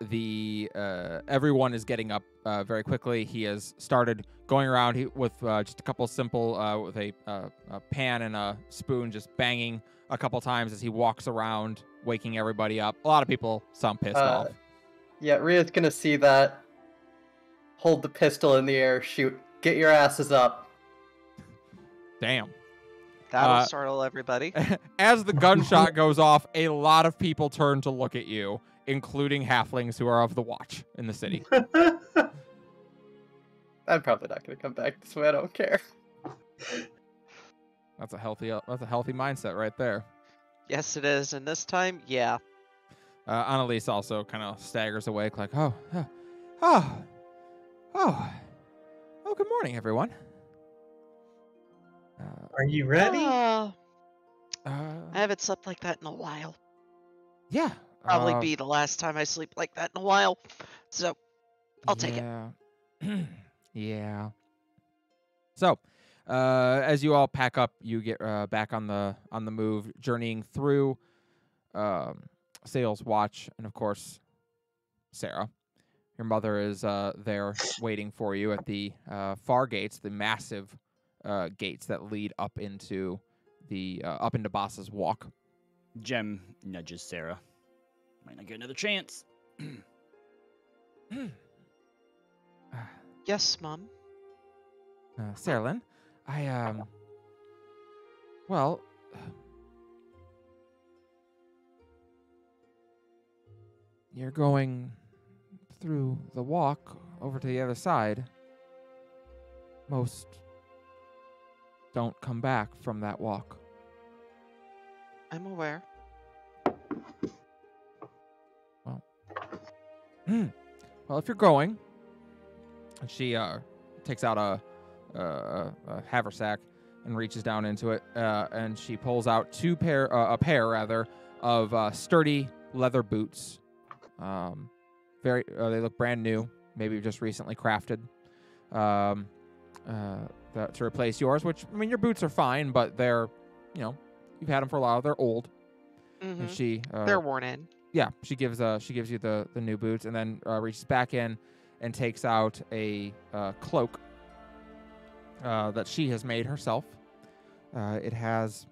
everyone is getting up very quickly. He has started going around with just a couple simple with a pan and a spoon, just banging a couple times as he walks around, waking everybody up. A lot of people sound pissed off. Yeah, Rhea's gonna see that. Hold the pistol in the air, shoot. Get your asses up. Damn. That'll startle everybody. As the gunshot goes off, a lot of people turn to look at you, including halflings who are of the watch in the city. I'm probably not gonna come back this way. I don't care. That's a healthy mindset right there. Yes, it is. And this time, yeah. Annalise also kind of staggers awake, like, oh, good morning, everyone. Are you ready? I haven't slept like that in a while. Yeah. Probably be the last time I sleep like that in a while. So, I'll take it. Yeah. So, as you all pack up, you get back on the move, journeying through Sale's watch, and of course, Sarah. Your mother is there waiting for you at the far gates, the massive gates that lead up into Boss's Walk. Jem nudges Sarah. Might not get another chance. Yes, Mom. Sarah Lynn, well, you're going through the walk over to the other side. Most don't come back from that walk. I'm aware. Well, if you're going, and she takes out a haversack and reaches down into it, and she pulls out a pair of sturdy leather boots. They look brand new, maybe just recently crafted, to replace yours. Which, I mean, your boots are fine, but they're, you've had them for a while. They're old, Mm-hmm. and They're worn in. yeah, she gives you the new boots, and then reaches back in and takes out a cloak that she has made herself. It has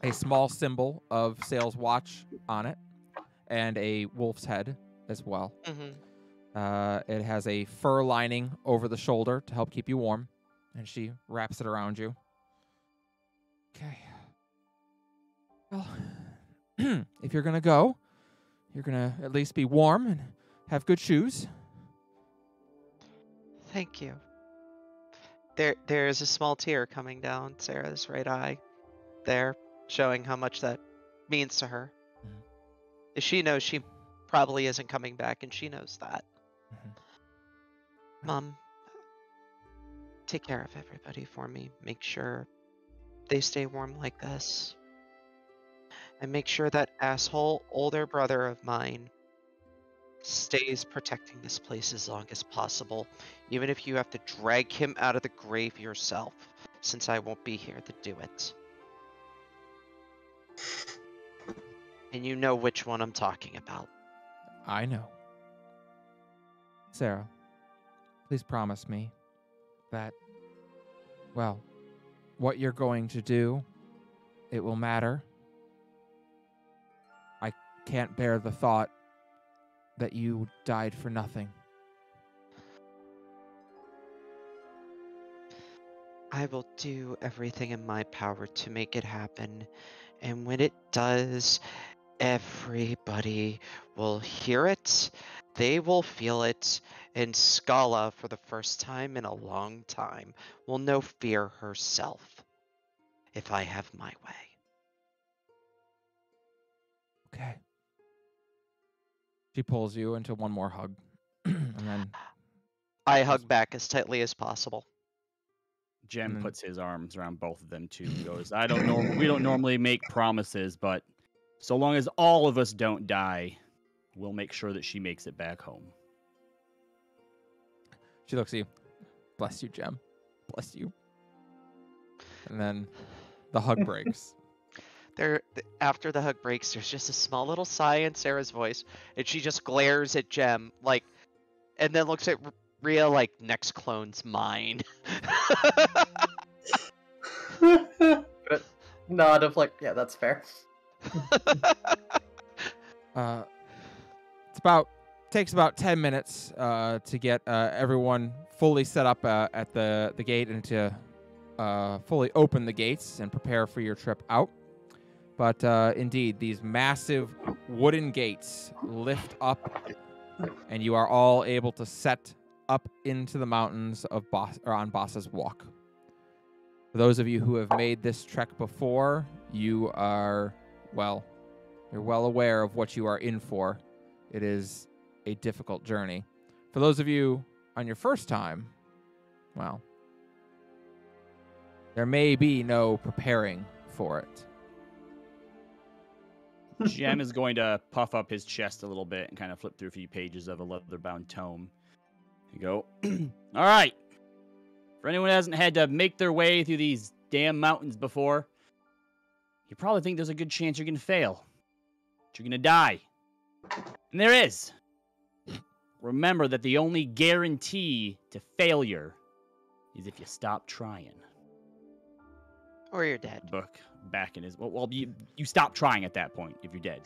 a small symbol of Sail's watch on it, and a wolf's head as well. Mm-hmm. It has a fur lining over the shoulder to help keep you warm, and she wraps it around you. Okay. Well, if you're gonna go, you're gonna at least be warm and have good shoes. Thank you. There is a small tear coming down Sarah's right eye there, showing how much that means to her. Mhm. She knows she probably isn't coming back, and she knows that. Mhm. Mom, take care of everybody for me. Make sure they stay warm like this. And make sure that asshole older brother of mine stays protecting this place as long as possible, even if you have to drag him out of the grave yourself, since I won't be here to do it. And you know which one I'm talking about. I know. Sarah, please promise me that, well, what you're going to do, it will matter. I can't bear the thought that you died for nothing. I will do everything in my power to make it happen. And when it does, everybody will hear it, they will feel it, and Skala, for the first time in a long time, will know fear herself, if I have my way. Okay. She pulls you into one more hug, and then I hug back as tightly as possible. Jem Mhm. puts his arms around both of them too and goes, we don't normally make promises, but so long as all of us don't die, we'll make sure that she makes it back home. she looks at you. Bless you, Jem. Bless you. And then the hug breaks. After the hug breaks, there's just a small little sigh in Sarah's voice, and she just glares at Jem, and then looks at Rhea like, next clone's mine. But nod of like, yeah, that's fair. Takes about 10 minutes to get everyone fully set up at the gate and to fully open the gates and prepare for your trip out. But indeed, these massive wooden gates lift up, and you are all able to set up into the mountains of on Boss's Walk. For those of you who have made this trek before, you are, you're well aware of what you are in for. It is a difficult journey. For those of you on your first time, there may be no preparing for it. Jem is going to puff up his chest a little bit and kind of flip through a few pages of a leather-bound tome. You go, all right. For anyone who hasn't had to make their way through these damn mountains before, you probably think there's a good chance you're going to fail. That you're going to die. And there is. remember that the only guarantee to failure is if you stop trying. Or you're dead. Book back in his... Well, you stop trying at that point if you're dead.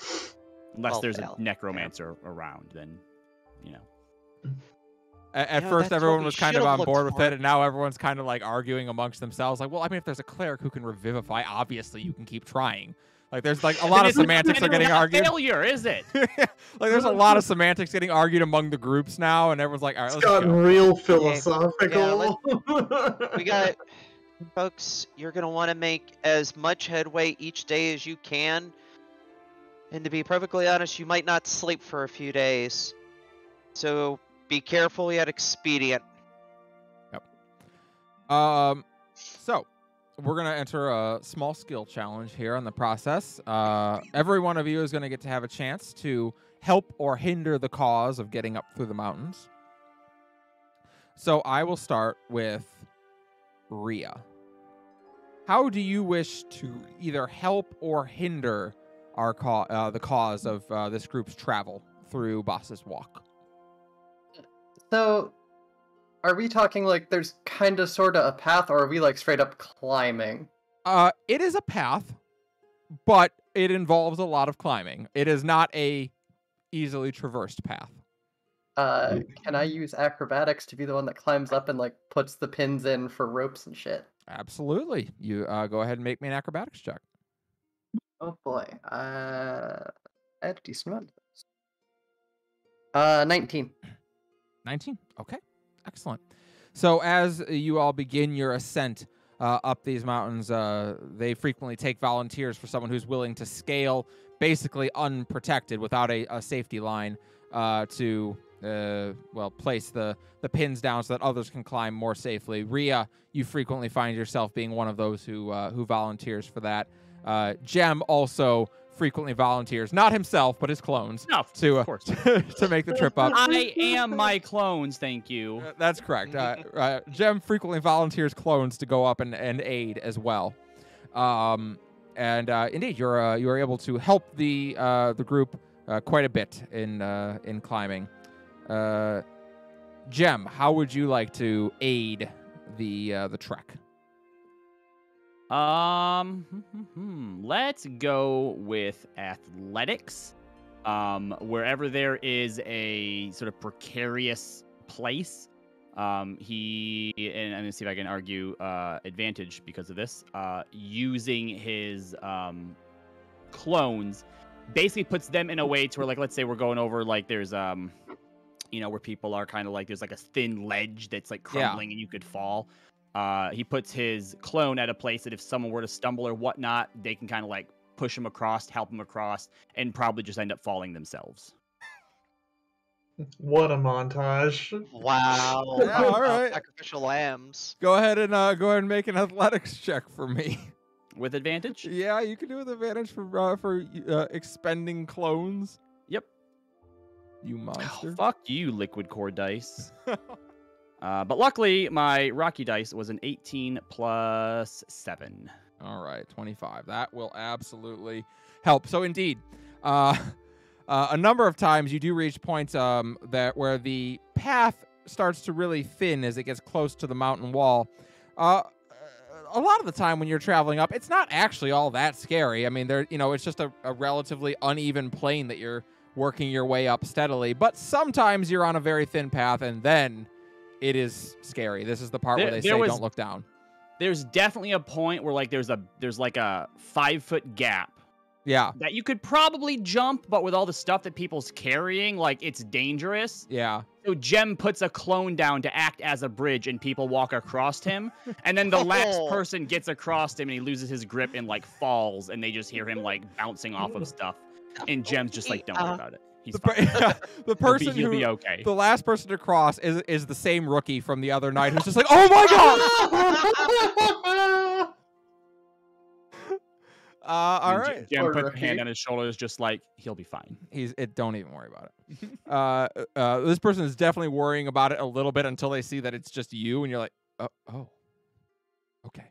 Unless Well, there's fail. a necromancer around, then, you know. At You know, first, that's what everyone we was kind should of have on board looked with for. it, and now everyone's kind of like arguing amongst themselves. Like, well, I mean, if there's a cleric who can revivify, obviously you can keep trying. Like, there's like a lot of semantics are It's getting not argued. failure, is it? Like, there's a lot of semantics getting argued among the groups now, and everyone's like, all right, It's let's gotten go. real philosophical. We got, folks, you're going to want to make as much headway each day as you can. And to be perfectly honest, you might not sleep for a few days. So be careful yet expedient. So we're gonna enter a small skill challenge here on the process. Every one of you is gonna get to have a chance to help or hinder the cause of getting up through the mountains. So I will start with Rhea. How do you wish to either help or hinder our the cause of this group's travel through Boss's Walk? So, are we talking like there's kind of sort of a path, or are we like straight up climbing? It is a path, but it involves a lot of climbing. It is not a easily traversed path. Can I use acrobatics to be the one that climbs up and like puts the pins in for ropes and shit? Absolutely. You go ahead and make me an acrobatics check. Oh boy. I had a decent amount of those. 19. 19. Okay. Excellent. So as you all begin your ascent up these mountains, they frequently take volunteers for someone who's willing to scale basically unprotected without a safety line to place the pins down so that others can climb more safely. Rhea, you frequently find yourself being one of those who volunteers for that. Jem also frequently volunteers, not himself, but his clones, No, to of course. to make the trip up. I am my clones, thank you. That's correct. Jem frequently volunteers clones to go up and aid as well. Indeed, you are able to help the group quite a bit in climbing. Jem, how would you like to aid the trek? Let's go with athletics. Wherever there is a sort of precarious place, and I'm gonna see if I can argue advantage because of this. Using his clones basically puts them in a way to where, like, let's say we're going over, like, there's where people are kind of like, there's like a thin ledge that's like crumbling and you could fall. He puts his clone at a place that if someone were to stumble or whatnot, they can kind of like push him across, help him across, and probably just end up falling themselves. What a montage. Wow. Yeah, all right. Sacrificial lambs. Go ahead and make an athletics check for me. With advantage? Yeah, you can do with advantage for expending clones. Yep. You monster. Fuck you, liquid core dice. But luckily, my Rocky dice was an 18 plus 7. All right, 25. That will absolutely help. So indeed, a number of times you do reach points where the path starts to really thin as it gets close to the mountain wall. A lot of the time when you're traveling up, it's not actually all that scary. I mean, it's just a relatively uneven plane that you're working your way up steadily. But sometimes you're on a very thin path, and then it is scary. This is the part where they say don't look down. There's definitely a point where like there's like a 5-foot gap. Yeah. That you could probably jump, but with all the stuff that people's carrying, like, it's dangerous. Yeah. So Jem puts a clone down to act as a bridge, and people walk across him. And then the last person gets across him, and he loses his grip and like falls, and they just hear him like bouncing off of stuff. And Jem's just like, don't worry about it. He's fine. The person he'll be okay. The last person to cross is the same rookie from the other night who's just like, oh my god. All right. Jem puts a hand on his shoulders, just like, he'll be fine. Don't even worry about it. This person is definitely worrying about it a little bit until they see that it's just you, and you're like, oh, okay.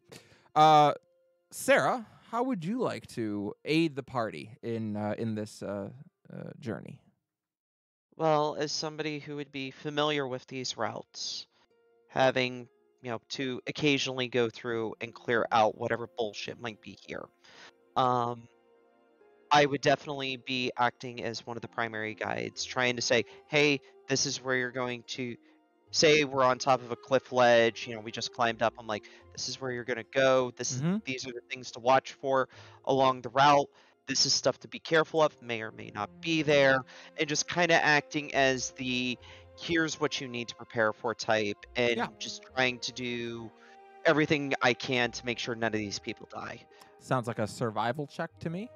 Sarah, how would you like to aid the party in this journey? Well, as somebody who would be familiar with these routes, having, to occasionally go through and clear out whatever bullshit might be here, um, I would definitely be acting as one of the primary guides, trying to say, hey, this is where you're going to say we're on top of a cliff ledge, we just climbed up. I'm like, this is where you're gonna go. These are the things to watch for along the route. This is stuff to be careful of, may or may not be there, and just kind of acting as the here's what you need to prepare for type, and Yeah. just trying to do everything I can to make sure none of these people die. Sounds like a survival check to me.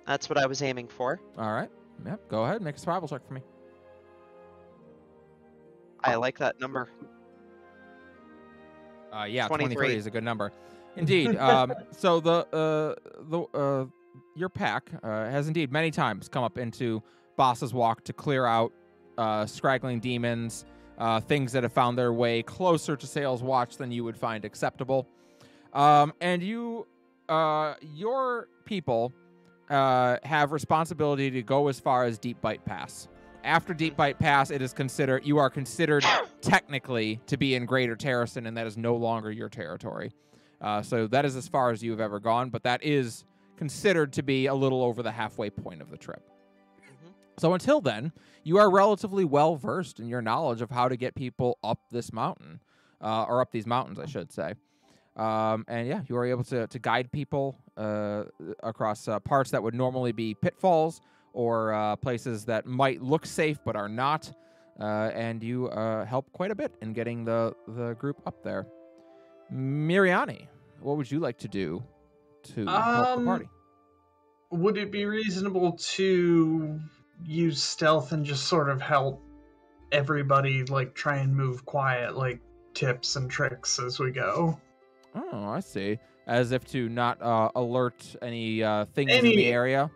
That's what I was aiming for. All right. Yep. Go ahead. Make a survival check for me. I like that number. Yeah, 23. 23 is a good number. Indeed. So your pack has indeed many times come up into Boss's Walk to clear out scraggling demons, things that have found their way closer to Sales Watch than you would find acceptable. And your people have responsibility to go as far as Deep Bite Pass. After Deep Bite Pass, you are considered technically to be in Greater Terracin, and that is no longer your territory. So that is as far as you have ever gone, but that is considered to be a little over the halfway point of the trip. So until then, you are relatively well versed in your knowledge of how to get people up this mountain, or up these mountains, I should say. And yeah, you are able to guide people across parts that would normally be pitfalls, or places that might look safe but are not, and you help quite a bit in getting the group up there. Miriani, what would you like to do to help the party? Would it be reasonable to use stealth and just sort of help everybody, like, try and move quiet, like tips and tricks as we go? Oh, I see. As if to not alert any things in the area?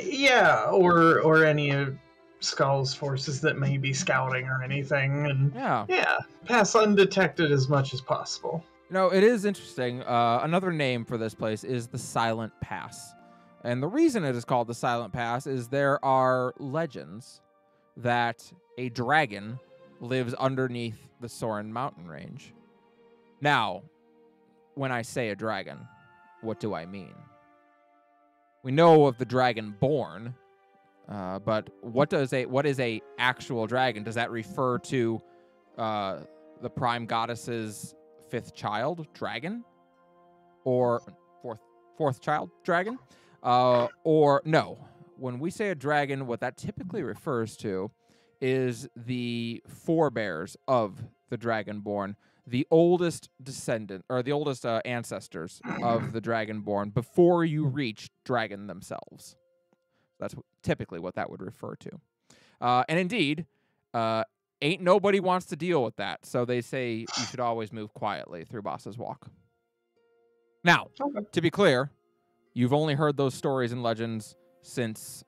Yeah, or any of Skull's forces that may be scouting or anything, and yeah, pass undetected as much as possible. It is interesting. Another name for this place is the Silent Pass. And the reason it is called the Silent Pass is there are legends that a dragon lives underneath the Soren mountain range. Now, when I say a dragon, what do I mean? We know of the Dragonborn, but what is a actual dragon? Does that refer to the Prime Goddess's fifth child, dragon, or fourth child, dragon, or no? When we say a dragon, what that typically refers to is the forebears of the Dragonborn, the oldest descendant, or the oldest ancestors of the Dragonborn before you reach dragon themselves. That's typically what that would refer to. And indeed, ain't nobody wants to deal with that, so they say you should always move quietly through Boss's Walk. Now, to be clear, you've only heard those stories and legends since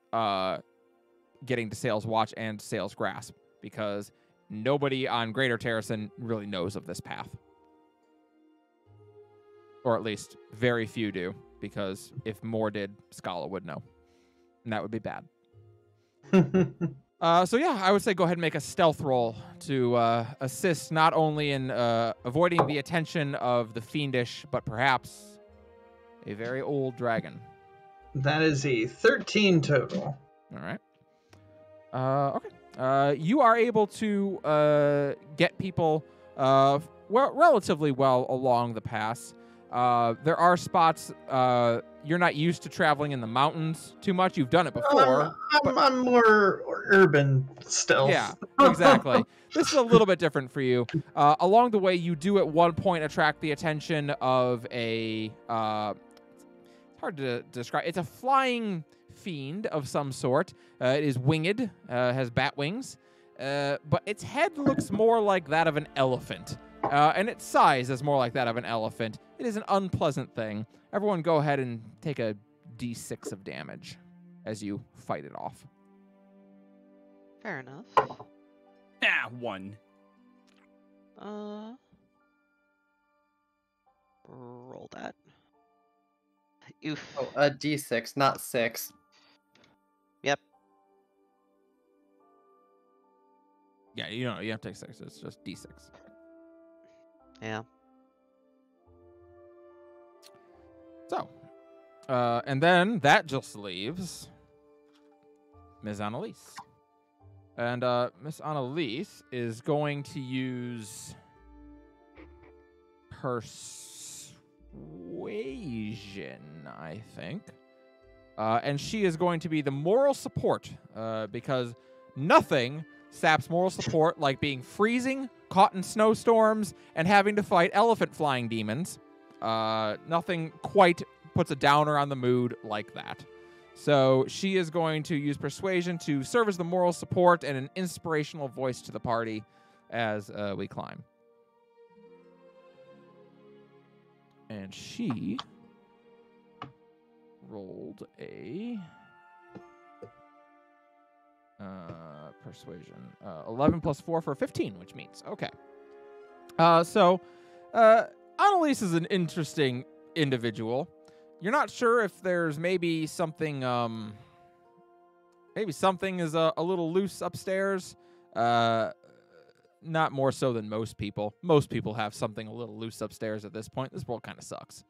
getting to Sales Watch and Sales Grasp, because nobody on Greater Terracin really knows of this path. Or at least very few do, because if more did, Skala would know. And that would be bad. So yeah, I would say go ahead and make a stealth roll to assist not only in avoiding the attention of the fiendish, but perhaps a very old dragon. That is a 13 total. All right. Okay. You are able to get people relatively well along the pass. There are spots you're not used to traveling in the mountains too much. You've done it before. I'm more urban stealth. Yeah, exactly. This is a little bit different for you. Along the way, you do at one point attract the attention of a... it's hard to describe. It's a flying fiend of some sort. It is winged, has bat wings, but its head looks more like that of an elephant, and its size is more like that of an elephant. It is an unpleasant thing. Everyone go ahead and take a d6 of damage as you fight it off. Fair enough. 1. Roll that. Oof. Oh, a d6, not 6. Yep. Yeah, you don't have to take 6. It's just D6. Yeah. So, and then that just leaves Ms. Annalise. And Miss Annalise is going to use persuasion, I think. And she is going to be the moral support, because nothing saps moral support like being freezing, caught in snowstorms, and having to fight elephant flying demons. Nothing quite puts a downer on the mood like that. So she is going to use persuasion to serve as the moral support and an inspirational voice to the party as we climb. And she rolled a persuasion 11 plus 4 for 15, which means okay. So Annalise is an interesting individual. You're not sure if there's maybe something is a little loose upstairs. Not more so than most people. Most people have something a little loose upstairs at this point. This world kind of sucks.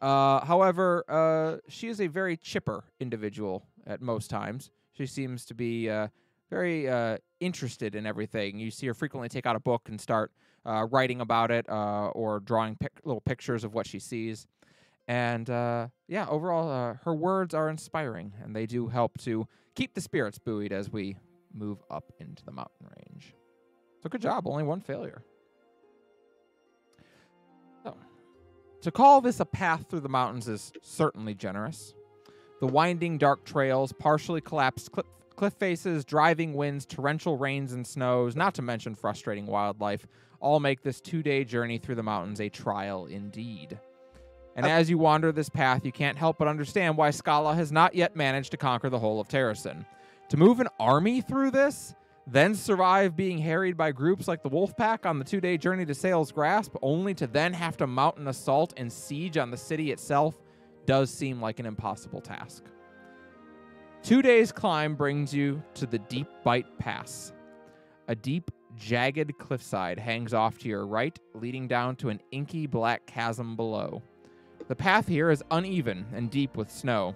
However, she is a very chipper individual at most times. She seems to be very interested in everything. You see her frequently take out a book and start writing about it or drawing little pictures of what she sees. And yeah, overall, her words are inspiring, and they do help to keep the spirits buoyed as we move up into the mountain range. So good job, only one failure. So, to call this a path through the mountains is certainly generous. The winding, dark trails, partially collapsed cliff faces, driving winds, torrential rains and snows, not to mention frustrating wildlife, all make this 2-day journey through the mountains a trial indeed. And as you wander this path, you can't help but understand why Skala has not yet managed to conquer the whole of Terrasen. To move an army through this, then survive being harried by groups like the Wolfpack on the 2-day journey to Sail's Grasp, only to then have to mount an assault and siege on the city itself, does seem like an impossible task. 2 days' climb brings you to the Deep Bite Pass. A deep, jagged cliffside hangs off to your right, leading down to an inky black chasm below. The path here is uneven and deep with snow.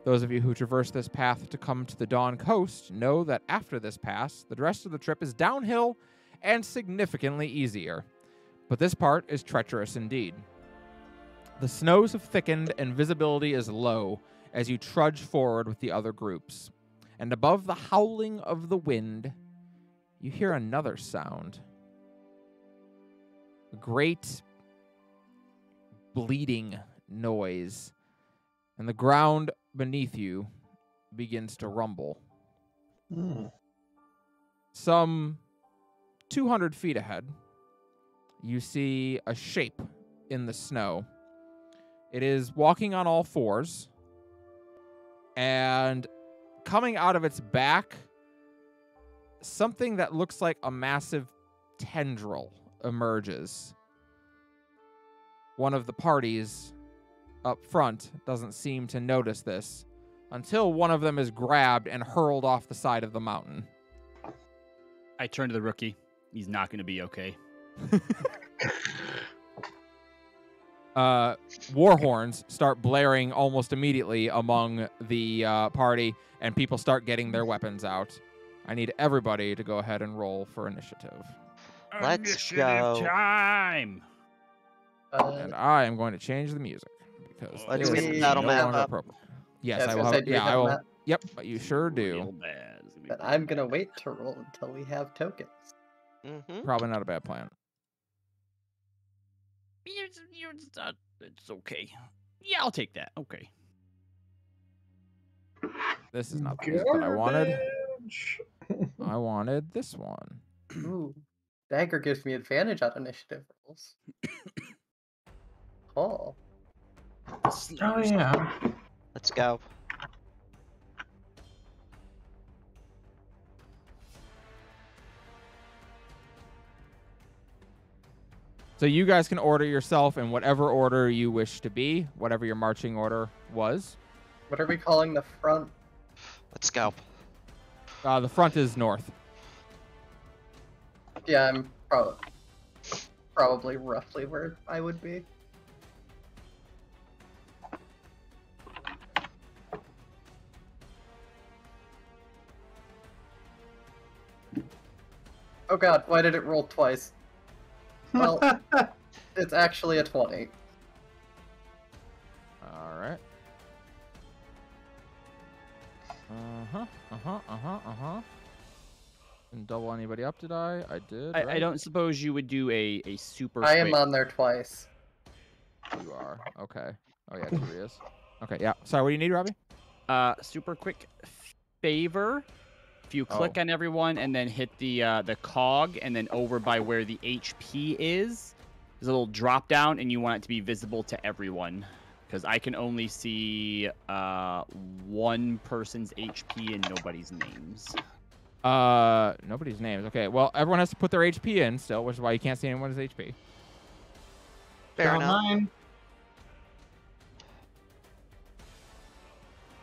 Those of you who traverse this path to come to the Dawn Coast know that after this pass, the rest of the trip is downhill and significantly easier. But this part is treacherous indeed. The snows have thickened and visibility is low as you trudge forward with the other groups. And above the howling of the wind, you hear another sound. A great bleeding noise, and the ground beneath you begins to rumble. Some 200 feet ahead, you see a shape in the snow. It is walking on all fours, and coming out of its back, something that looks like a massive tendril emerges. One of the parties up front doesn't seem to notice this until one of them is grabbed and hurled off the side of the mountain. I turn to the rookie. He's not going to be okay. War horns start blaring almost immediately among the party, and people start getting their weapons out. I need everybody to go ahead and roll for initiative. Let's Initiative go. time. And I am going to change the music because Let's it get is the no battle map longer up. appropriate. Yes, Yeah, I was I will. gonna say, do you Yeah, I have a will. map? Yep, you sure Real do. bad. It's gonna be But I'm gonna wait to roll until we have tokens. Mm-hmm. Probably not a bad plan. It's okay. Yeah, I'll take that. Okay. This is not the music that I wanted. Garbage. I wanted this one. Ooh, dagger gives me advantage on initiative rolls. Oh, Oh yeah. Let's go. So you guys can order yourself in whatever order you wish to be, whatever your marching order was. what are we calling the front? Let's go. The front is north. Yeah, I'm probably roughly where I would be. Oh god, why did it roll twice? Well, it's actually a 20. All right. Didn't double anybody up, did I? I did. I right? don't suppose you would do a super. I am quick- on there twice. You are. Okay. Oh, yeah, Curious. Okay, yeah. Sorry, what do you need, Robbie? Super quick favor. If you click Oh. on everyone and then hit the cog, and then over by where the HP is, there's a little drop down, and you want it to be visible to everyone. Because I can only see one person's HP and nobody's names. Nobody's names. Okay, well, everyone has to put their HP in still, which is why you can't see anyone's HP. Fair Got enough. mine.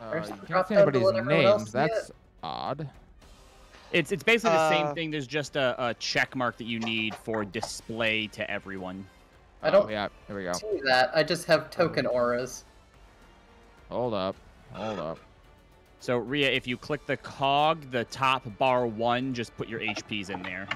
Where's You the can't drop see down to anybody's let everyone else names. see That's odd. It's basically the same Uh, thing. There's just a check mark that you need for display to everyone. I don't Yeah, here we go. see that. I just have token auras. Hold up. Hold up. So Rhea, if you click the cog, the top bar 1, just put your HPs in there.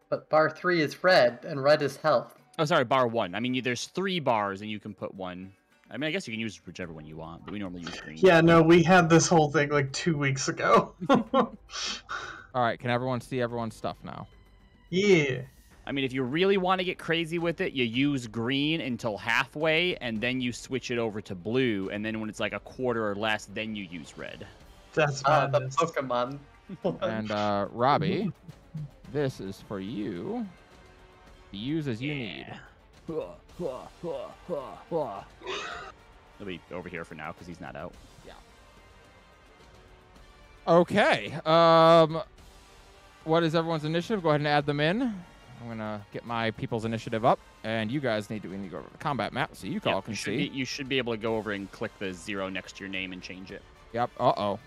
But bar 3 is red, and red is health. Oh, sorry, bar 1. I mean, there's 3 bars, and you can put 1. I mean, I guess you can use whichever one you want, but we normally use green. Yeah, no, we had this whole thing like 2 weeks ago. All right, can everyone see everyone's stuff now? Yeah. I mean, if you really want to get crazy with it, you use green until halfway, and then you switch it over to blue, and then when it's like a quarter or less, then you use red. That's The madness. Pokemon. And Robbie, this is for you to use as you need. He'll be over here for now because he's not out. Okay. What is everyone's initiative? Go ahead and add them in. I'm gonna get my people's initiative up, and you guys we need to go over the combat map so you all can see. You should be able to go over and click the 0 next to your name and change it. Yep. Uh-oh.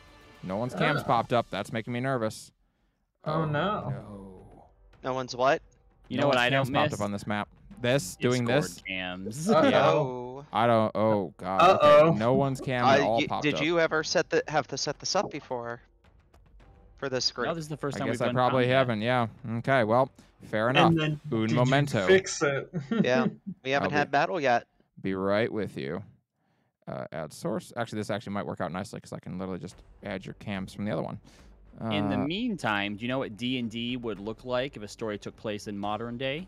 No one's cams popped up. That's making me nervous. Oh, no. No. No one's what? You No know what one's I cams don't popped miss? up on this map. Doing this. Discord cams. Yeah. Oh. I don't. Oh God. Uh-oh. Okay. No one's cam at all popped Did up. you ever have to set this up before? For this group? No, this is the first I time guess we've I done probably combat. haven't. Yeah. Okay. Well, fair enough. And then Un did momento. you fix it? Yeah, we haven't I'll had battle yet. Be right with you. Add source. Actually, this actually might work out nicely because I can literally just add your cams from the other one. In the meantime, do you know what D&D would look like if a story took place in modern day?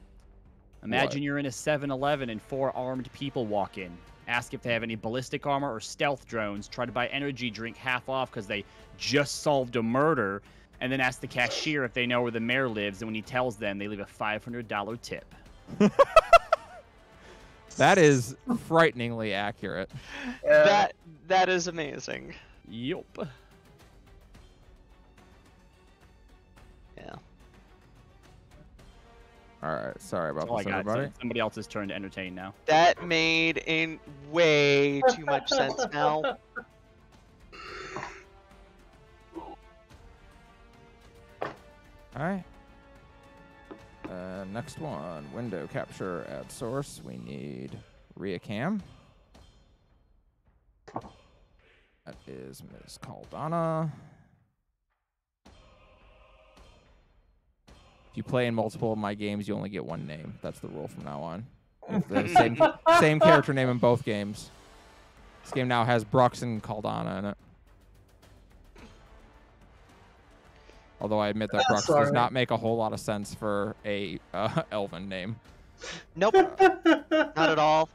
Imagine you're in a 7-Eleven and 4 armed people walk in. Ask if they have any ballistic armor or stealth drones. Try to buy energy drink half off because they just solved a murder. And then ask the cashier if they know where the mayor lives. And when he tells them, they leave a $500 tip. That is frighteningly accurate. That is amazing. Yup. Yeah. All right. Sorry about That's all I this, got. everybody. So somebody else's turn to entertain now. That made in way too much sense now. All right. Next one, window capture, add source. We need Rhea Cam. That is Ms. Caldana. If you play in multiple of my games, you only get one name. That's the rule from now on. It's the same character name in both games. This game now has Brux and Caldana in it. Although I admit that Brux does not make a whole lot of sense for a elven name. Nope, not at all.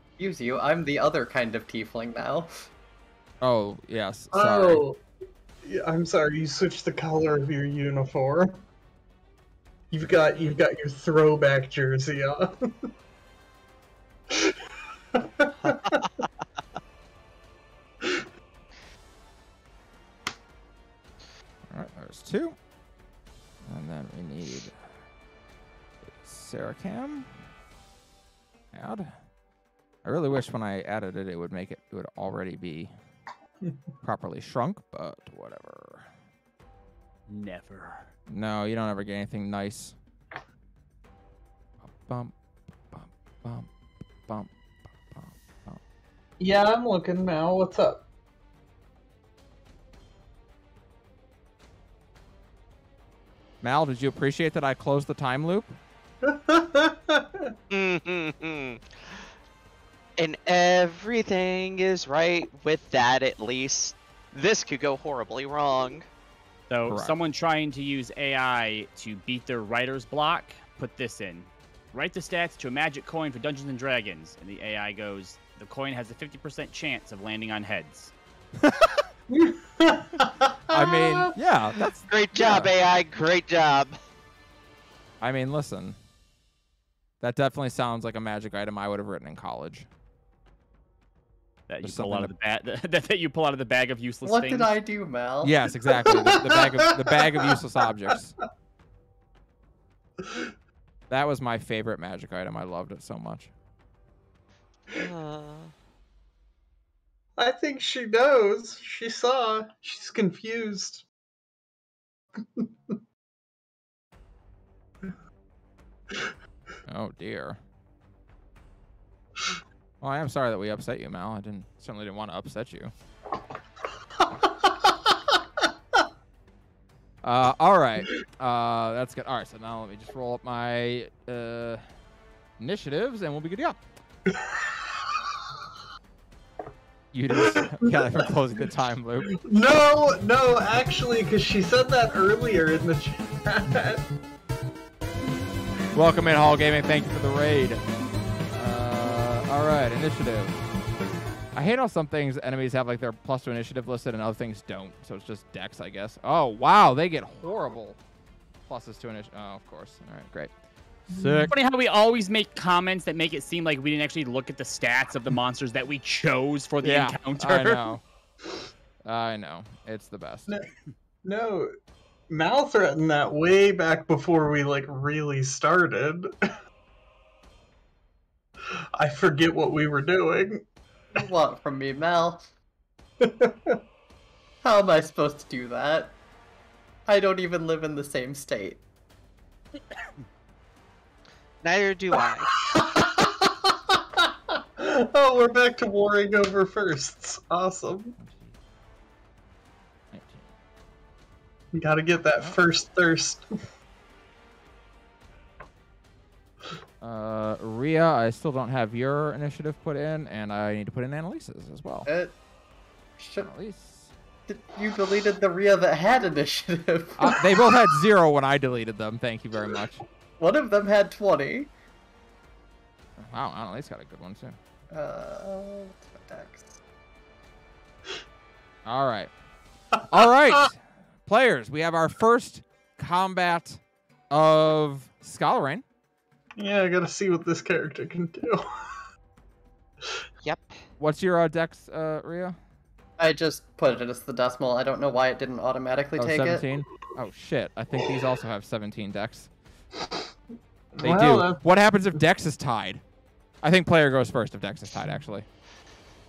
Excuse you, I'm the other kind of tiefling now. Oh, yes. Sorry. Oh, yeah, I'm sorry. You switched the color of your uniform. You've got your throwback jersey on. All right, there's 2. And then we need Sarah Cam. Add. I really wish when I added it, it would already be properly shrunk, but whatever. Never. No, you don't ever get anything nice. Bump, bump, bump, bump, bump, bump. Yeah, I'm looking, Mal. What's up? Mal, did you appreciate that I closed the time loop? And everything is right with that, at least. This could go horribly wrong. So Correct. someone trying to use AI to beat their writer's block, put this in. Write the stats to a magic coin for Dungeons and Dragons. And the AI goes, the coin has a 50% chance of landing on heads. I mean, yeah, that's Great job, AI. Great job. I mean, listen. That definitely sounds like a magic item I would have written in college. That you There's pull out of something the bag. That you pull out of the bag of useless What things. did I do, Mal? Yes, exactly. The bag of useless objects. That was my favorite magic item. I loved it so much. I think she knows. She saw. She's confused. Oh dear. Well, I am sorry that we upset you, Mal. I certainly didn't want to upset you. All right. That's good. All right, so now let me just roll up my initiatives, and we'll be good to go. You just got from closing the time loop. No, actually, because she said that earlier in the chat. Welcome in, Hall Gaming. Thank you for the raid. All right, initiative. I hate how some things enemies have like their +2 initiative listed and other things don't. So it's just dex, I guess. Oh, wow. They get horrible pluses to initiative. Oh, of course. All right, great. Sick. Funny how we always make comments that make it seem like we didn't actually look at the stats of the monsters that we chose for the encounter. I know. I know. It's the best. No, Mal threatened that way back before we like really started. I forget what we were doing. You want from me, Mal? How am I supposed to do that? I don't even live in the same state. Neither do I. Oh, we're back to warring over firsts. Awesome. 19. We gotta get that first thirst. Rhea, I still don't have your initiative put in, and I need to put in Annalise's as well. Annalise. You deleted the Rhea that had initiative. They both had 0 when I deleted them. Thank you very much. One of them had 20. Wow, Annalise got a good one, too. What's my dex? All right. All right. Players, we have our first combat of Skalareign. Yeah, I gotta see what this character can do. Yep. What's your dex, Rhea? I just put it as the decimal. I don't know why it didn't automatically take 17? it. Oh, shit. I think these also have 17 dex. They Well, do. What happens if dex is tied? I think player goes first if dex is tied, actually.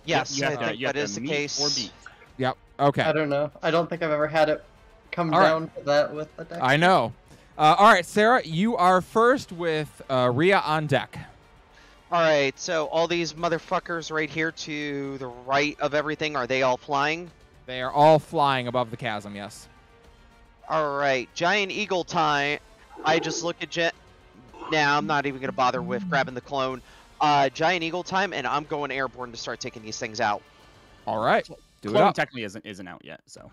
Yes, You I have to- think you have that to is the meet case. Or beat. Yep. Okay. I don't know. I don't think I've ever had it come All right. down to that with the dex. I know. All right, Sarah, you are first with Rhea on deck. Alright, so all these motherfuckers right here to the right of everything, are they all flying? They are all flying above the chasm, yes. Alright, Giant Eagle time. I just look at Nah, I'm not even going to bother with grabbing the clone. Giant Eagle time, and I'm going airborne to start taking these things out. All right. Do it Clone up. technically isn't out yet, so.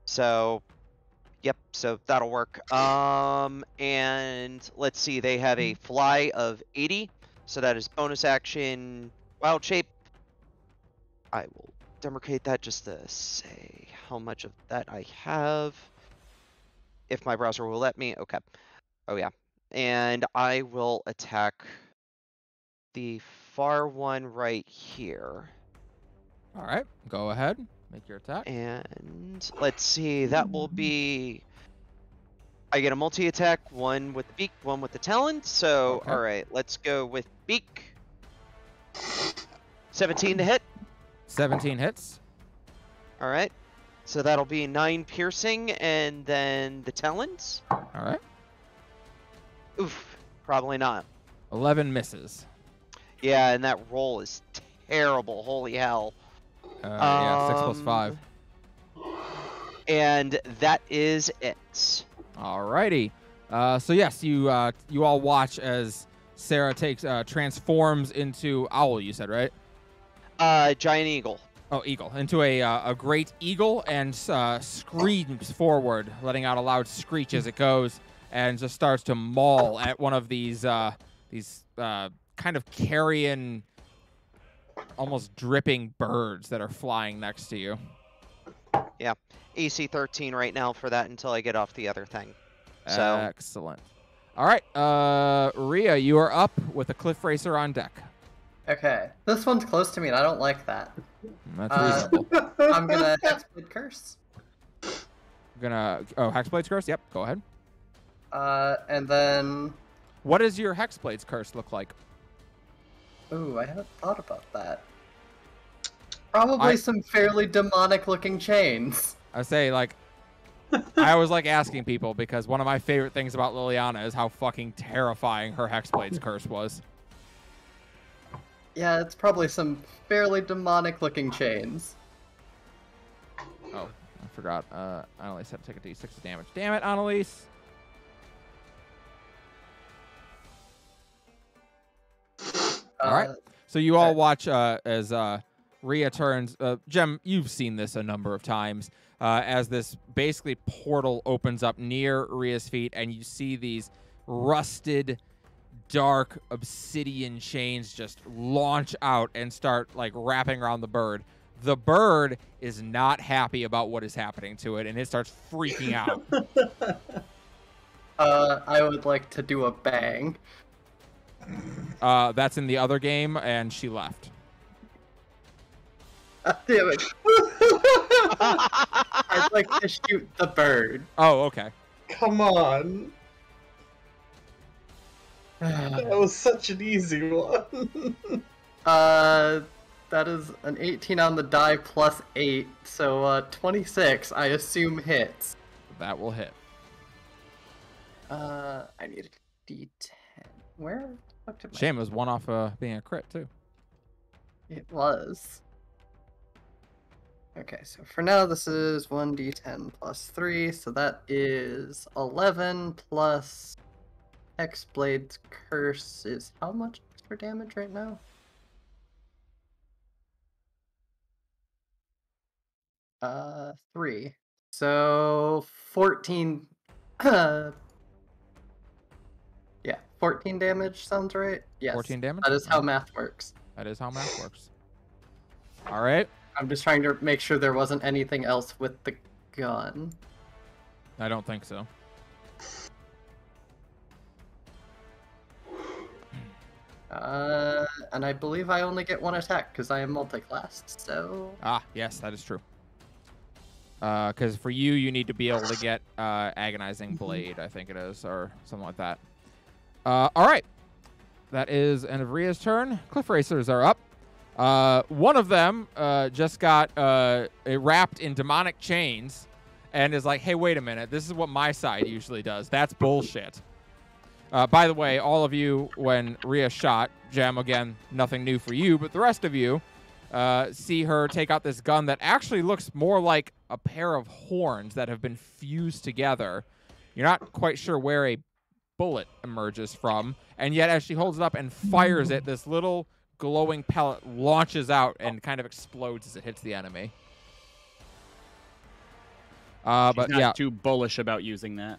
So, yep, so that'll work. And let's see, they have a fly of 80, so that is bonus action, wild shape. I will demarcate that just to say how much of that I have. If my browser will let me, okay. Oh yeah, and I will attack the far one right here. All right. Go ahead. Make your attack. And let's see, that will be... I get a multi-attack, one with the beak, one with the talon. So, Okay. alright, let's go with beak. 17 to hit. 17 hits. Alright. So that'll be 9 piercing, and then the talons. All right. Oof, probably not. 11 misses. Yeah, and that roll is terrible. Holy hell. Yeah, 6 plus 5. And that is it. Alrighty. So yes, you all watch as Sarah transforms into owl. You said, right? Giant eagle. Oh, eagle. Into a great eagle, and screams forward, letting out a loud screech as it goes, and just starts to maul at one of these kind of carrion, almost dripping birds that are flying next to you. Yeah, AC 13 right now for that until I get off the other thing. So Excellent. All right, Rhea, you are up with a cliff racer on deck. Okay, this one's close to me, and I don't like that. That's reasonable. I'm gonna Hexblade Curse. Hexblade's Curse? Yep, go ahead. And then... What does your Hexblade's Curse look like? Ooh, I haven't thought about that. Probably some fairly demonic-looking chains. I say, like, I always like asking people, because one of my favorite things about Liliana is how fucking terrifying her Hexblade's Curse was. Yeah, it's probably some fairly demonic-looking chains. Oh, I forgot. Annalise had to take a d6 of damage. Damn it, Annalise! All right. So you all watch as Rhea turns. Jem, you've seen this a number of times. As this basically portal opens up near Rhea's feet, and you see these rusted, dark obsidian chains just launch out and start like wrapping around the bird. The bird is not happy about what is happening to it, and it starts freaking out. I would like to do a bang. That's in the other game, and she left. Damn it. I'd like to shoot the bird. Oh, okay. Come on. That was such an easy one. That is an 18 on the die plus 8, so 26, I assume hits. That will hit. I need a d10. Where? Shame it was one off being a crit, too. It was. Okay, so for now this is 1d10 plus 3, so that is 11 plus Hexblade's Curse is how much extra damage right now? Three. So 14 yeah, 14 damage sounds right? Yes. 14 damage? That is how math works. That is how math works. All right. I'm just trying to make sure there wasn't anything else with the gun. I don't think so. And I believe I only get one attack because I am multi-classed, so... Ah, yes, that is true. Because for you, you need to be able to get Agonizing Blade, I think it is, or something like that. All right. That is end of Rhea's turn. Cliff Racers are up. One of them just got wrapped in demonic chains and is like, hey, wait a minute. This is what my side usually does. That's bullshit. By the way, all of you, when Rhea shot, Jem, again, nothing new for you, but the rest of you see her take out this gun that actually looks more like a pair of horns that have been fused together. You're not quite sure where a bullet emerges from, and yet as she holds it up and fires it, this little glowing pellet launches out and kind of explodes as it hits the enemy. But not yeah, too bullish about using that.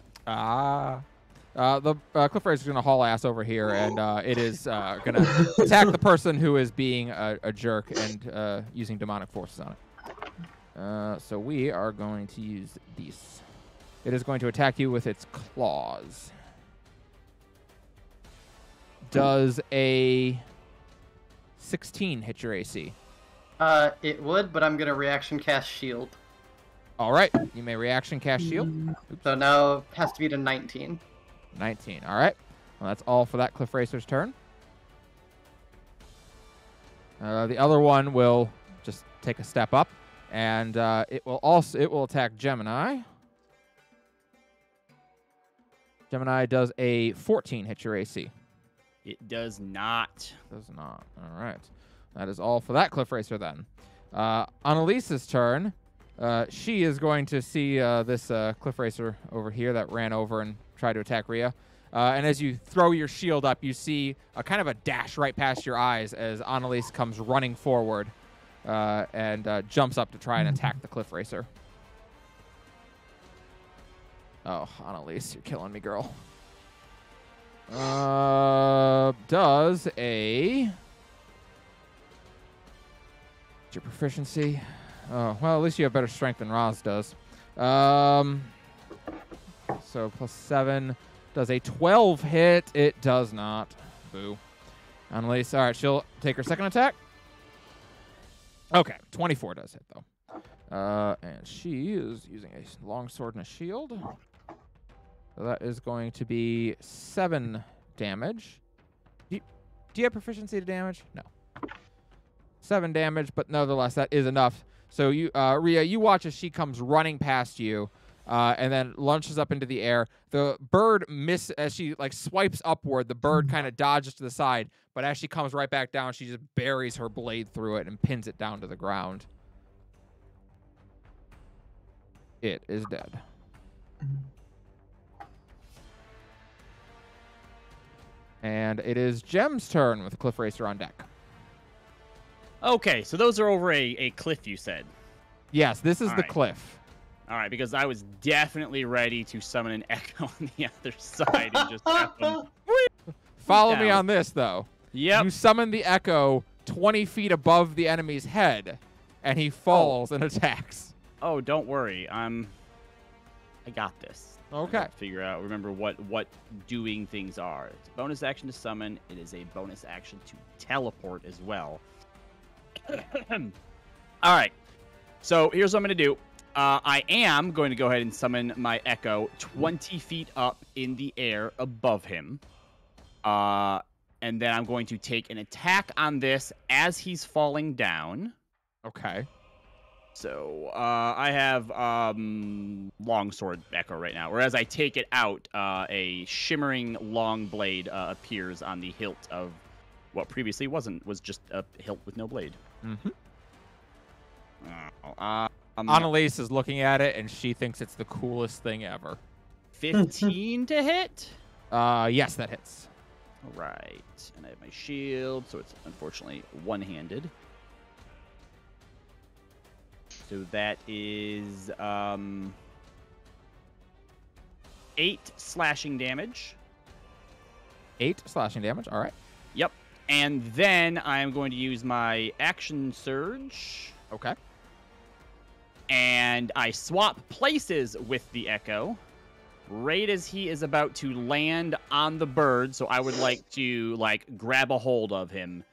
the Cliff Racer is going to haul ass over here, and it is going to attack the person who is being a jerk and using demonic forces on it. So we are going to use these. It is going to attack you with its claws. Does a 16 hit your AC? It would, but I'm gonna reaction cast shield. All right, you may reaction cast shield. Oops. So now it has to be to 19. 19. All right. Well, that's all for that Cliff Racer's turn. The other one will just take a step up And it will attack Gemini. Gemini does a 14 hit your AC. It does not. Does not. All right. That is all for that Cliff Racer then. Annalise's turn. She is going to see this Cliff Racer over here that ran over and tried to attack Rhea. And as you throw your shield up, you see a kind of a dash right past your eyes as Annalise comes running forward and jumps up to try and attack the Cliff Racer. Oh, Annalise, you're killing me, girl. Does a... What's your proficiency? Oh, well, at least you have better strength than Roz does. So plus 7 does a 12 hit. It does not. Boo. Annalise, all right, she'll take her second attack. Okay, 24 does hit, though. And she is using a longsword and a shield. So that is going to be 7 damage. Do you have proficiency to damage? No. 7 damage, but nevertheless, that is enough. So you, Rhea, you watch as she comes running past you, and then launches up into the air. The bird as she like swipes upward. The bird kind of dodges to the side, but as she comes right back down, she just buries her blade through it and pins it down to the ground. It is dead. And it is Jem's turn with Cliff Racer on deck. Okay, so those are over a cliff, you said. Yes, this is All the right. cliff. All right, because I was definitely ready to summon an echo on the other side and just have them. Follow me down. on this, though. Yep. You summon the echo 20 feet above the enemy's head, and he falls and attacks. Oh, don't worry. I got this. Okay. Remember what doing things are. It's a bonus action to summon. It is a bonus action to teleport as well. All right. So here's what I'm going to do. I am going to go ahead and summon my Echo 20 feet up in the air above him. And then I'm going to take an attack on this as he's falling down. Okay. So I have longsword Echo right now. Whereas I take it out, a shimmering long blade appears on the hilt of what previously was just a hilt with no blade. Mm-hmm. Uh, Annalise is looking at it, and she thinks it's the coolest thing ever. 15 to hit. Yes, that hits. All right, and I have my shield, so it's unfortunately one-handed. So that is 8 slashing damage. 8 slashing damage. All right. Yep. And then I'm going to use my action surge. Okay. And I swap places with the Echo right as he is about to land on the bird. So I would like to grab a hold of him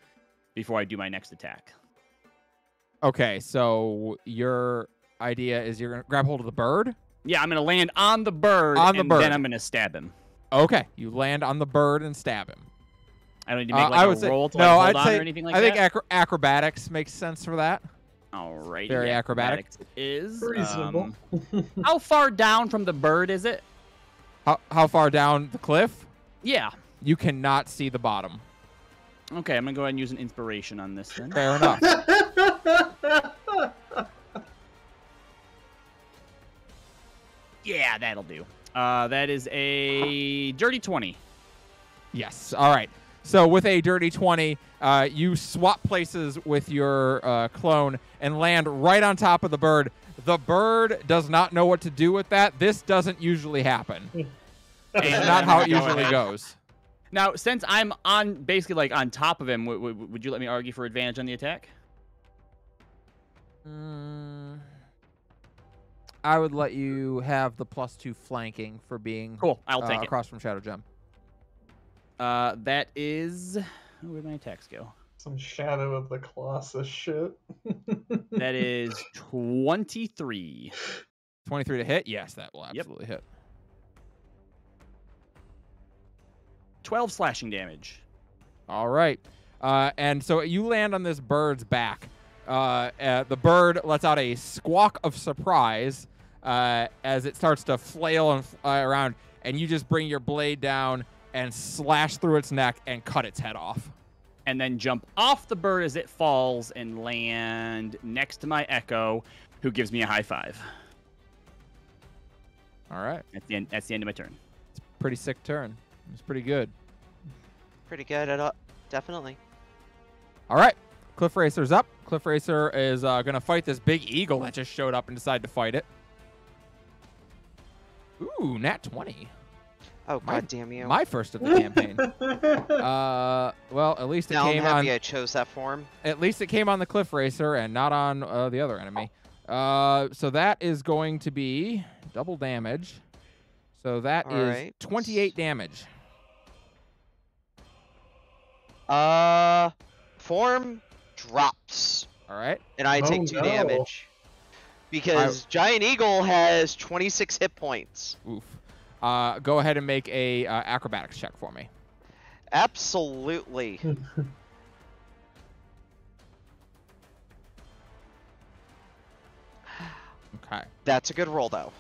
before I do my next attack. Okay, so your idea is you're going to grab hold of the bird? Yeah, I'm going to land on the bird, then I'm going to stab him. Okay, you land on the bird and stab him. I don't need to make a roll to hold on or anything like that? I think acrobatics makes sense for that. All right. Very acrobatic. It is. Reasonable. How far down from the bird is it? How far down the cliff? Yeah. You cannot see the bottom. Okay, I'm going to go ahead and use an inspiration on this then. Fair enough. Yeah, that'll do. That is a dirty 20. Yes. All right. So with a dirty 20, you swap places with your clone and land right on top of the bird. The bird does not know what to do with that. This doesn't usually happen. It's not how it usually goes. Now, since I'm basically on top of him, would you let me argue for advantage on the attack? I would let you have the +2 flanking for being Cool. I'll take it. across from Shadow Gem. That is... Where'd my attacks go? Some Shadow of the Colossus shit. That is 23. 23 to hit? Yes, that will absolutely hit. 12 slashing damage. All right. And so you land on this bird's back, The bird lets out a squawk of surprise as it starts to flail and around, and you just bring your blade down and slash through its neck and cut its head off. And then jump off the bird as it falls and land next to my Echo, who gives me a high five. All right. That's the end of my turn. It's a pretty sick turn. It's pretty good. Pretty good at definitely. All right. Cliff Racer's up. Cliff Racer is going to fight this big eagle that just showed up and decided to fight it. Ooh, nat 20. Oh, god damn you. My first of the campaign. Well, at least it Now came I'm happy on. I chose that form. At least it came on the Cliff Racer and not on the other enemy. So that is going to be double damage. So that All is right. 28 damage. Form drops. All right. And I take 2 damage. Because Giant Eagle has 26 hit points. Oof. Go ahead and make a acrobatics check for me. Absolutely. Okay. That's a good roll, though.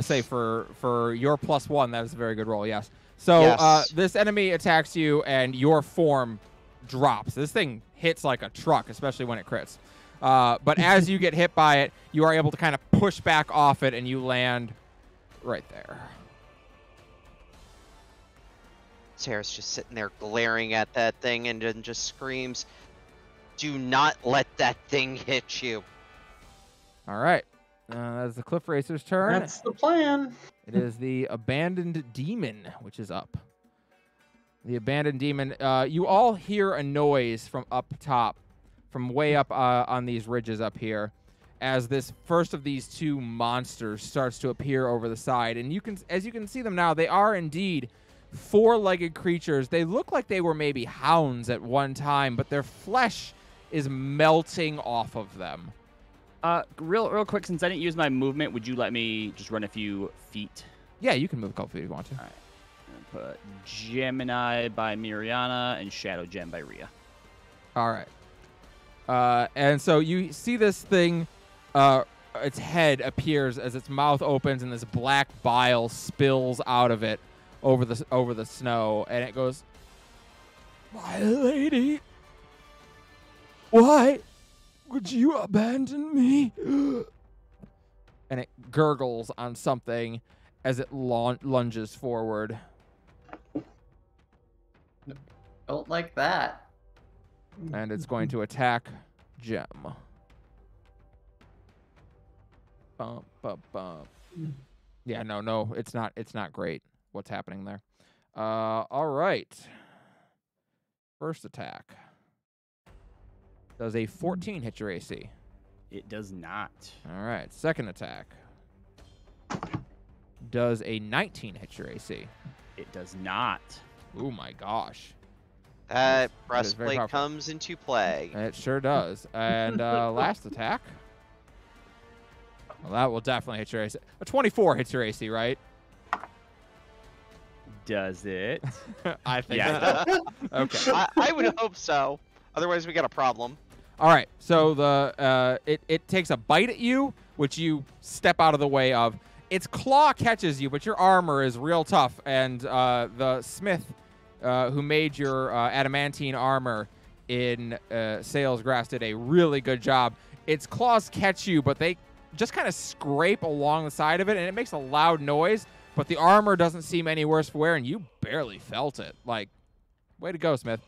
Say for your +1, that is a very good roll. Yes. So Yes. this enemy attacks you, and your form drops. This thing hits like a truck, especially when it crits. But as you get hit by it, you are able to kind of push back off it, and you land right there. Sarah's just sitting there glaring at that thing and then just screams, "Do not let that thing hit you." All right. That's the Cliff Racer's turn. That's the plan. It is the Abandoned Demon, which is up. The Abandoned Demon. You all hear a noise from up top, from way up on these ridges up here, as this first of these two monsters starts to appear over the side. And as you can see them now, they are indeed four-legged creatures. They look like they were maybe hounds at one time, but their flesh is melting off of them. Real quick, since I didn't use my movement, would you let me just run a few feet? Yeah, you can move a couple feet if you want to. All right. I'm gonna put Gemini by Miriana and Shadow Gem by Rhea. All right. And so you see this thing, its head appears as its mouth opens and this black bile spills out of it over the snow, and it goes, "My lady, why would you abandon me?" And it gurgles on something as it lunges forward. Don't like that. And it's going to attack Gem. Bump, bump, bump. Yeah, no, it's not great what's happening there. All right. First attack. Does a 14 hit your AC? It does not. All right. Second attack. Does a 19 hit your AC? It does not. Oh my gosh. That That is very breastplate powerful. comes into play. It sure does. And last attack. Well, that will definitely hit your AC. A 24 hits your AC, right? Does it? I think Yeah, so. Okay. I would hope so. Otherwise, we got a problem. All right. So it takes a bite at you, which you step out of the way of. Its claw catches you, but your armor is real tough, and the smith who made your adamantine armor in Sales Grass did a really good job. Its claws catch you, but they just kind of scrape along the side of it, and it makes a loud noise, but the armor doesn't seem any worse for wear, and you barely felt it. Like, way to go, Smith.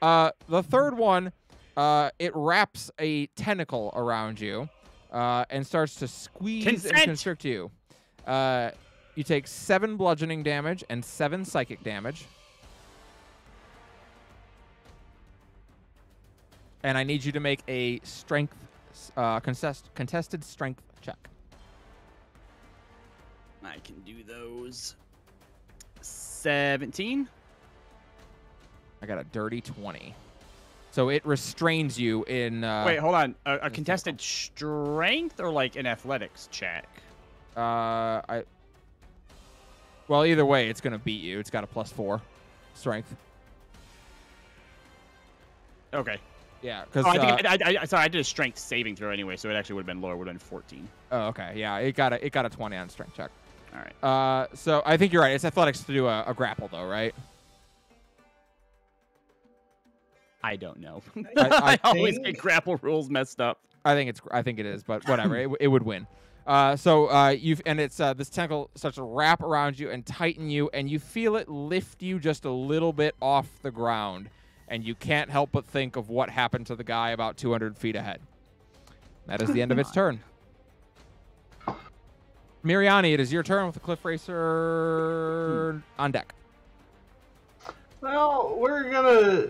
The third one, it wraps a tentacle around you and starts to squeeze and constrict you. You take 7 bludgeoning damage and 7 psychic damage. And I need you to make a strength, contested strength check. I can do those. 17. I got a dirty 20. So it restrains you in... Wait, hold on. A contested strength or like an athletics check? Well, either way, it's going to beat you. It's got a +4 strength. Okay. Yeah, because Oh, I did a strength saving throw anyway, so it actually would have been lower. Would have been 14. oh, okay, yeah, it got a 20 on strength check. All right. So I think you're right. It's athletics to do a grapple, though, right? I don't know. I I always think- get grapple rules messed up. I think it is, but whatever. it would win. So it's this tentacle starts to wrap around you and tighten you, and you feel it lift you just a little bit off the ground, and you can't help but think of what happened to the guy about 200 feet ahead. That is the end of its turn. Miriani, it is your turn with the Cliff Racer on deck. Well, we're gonna.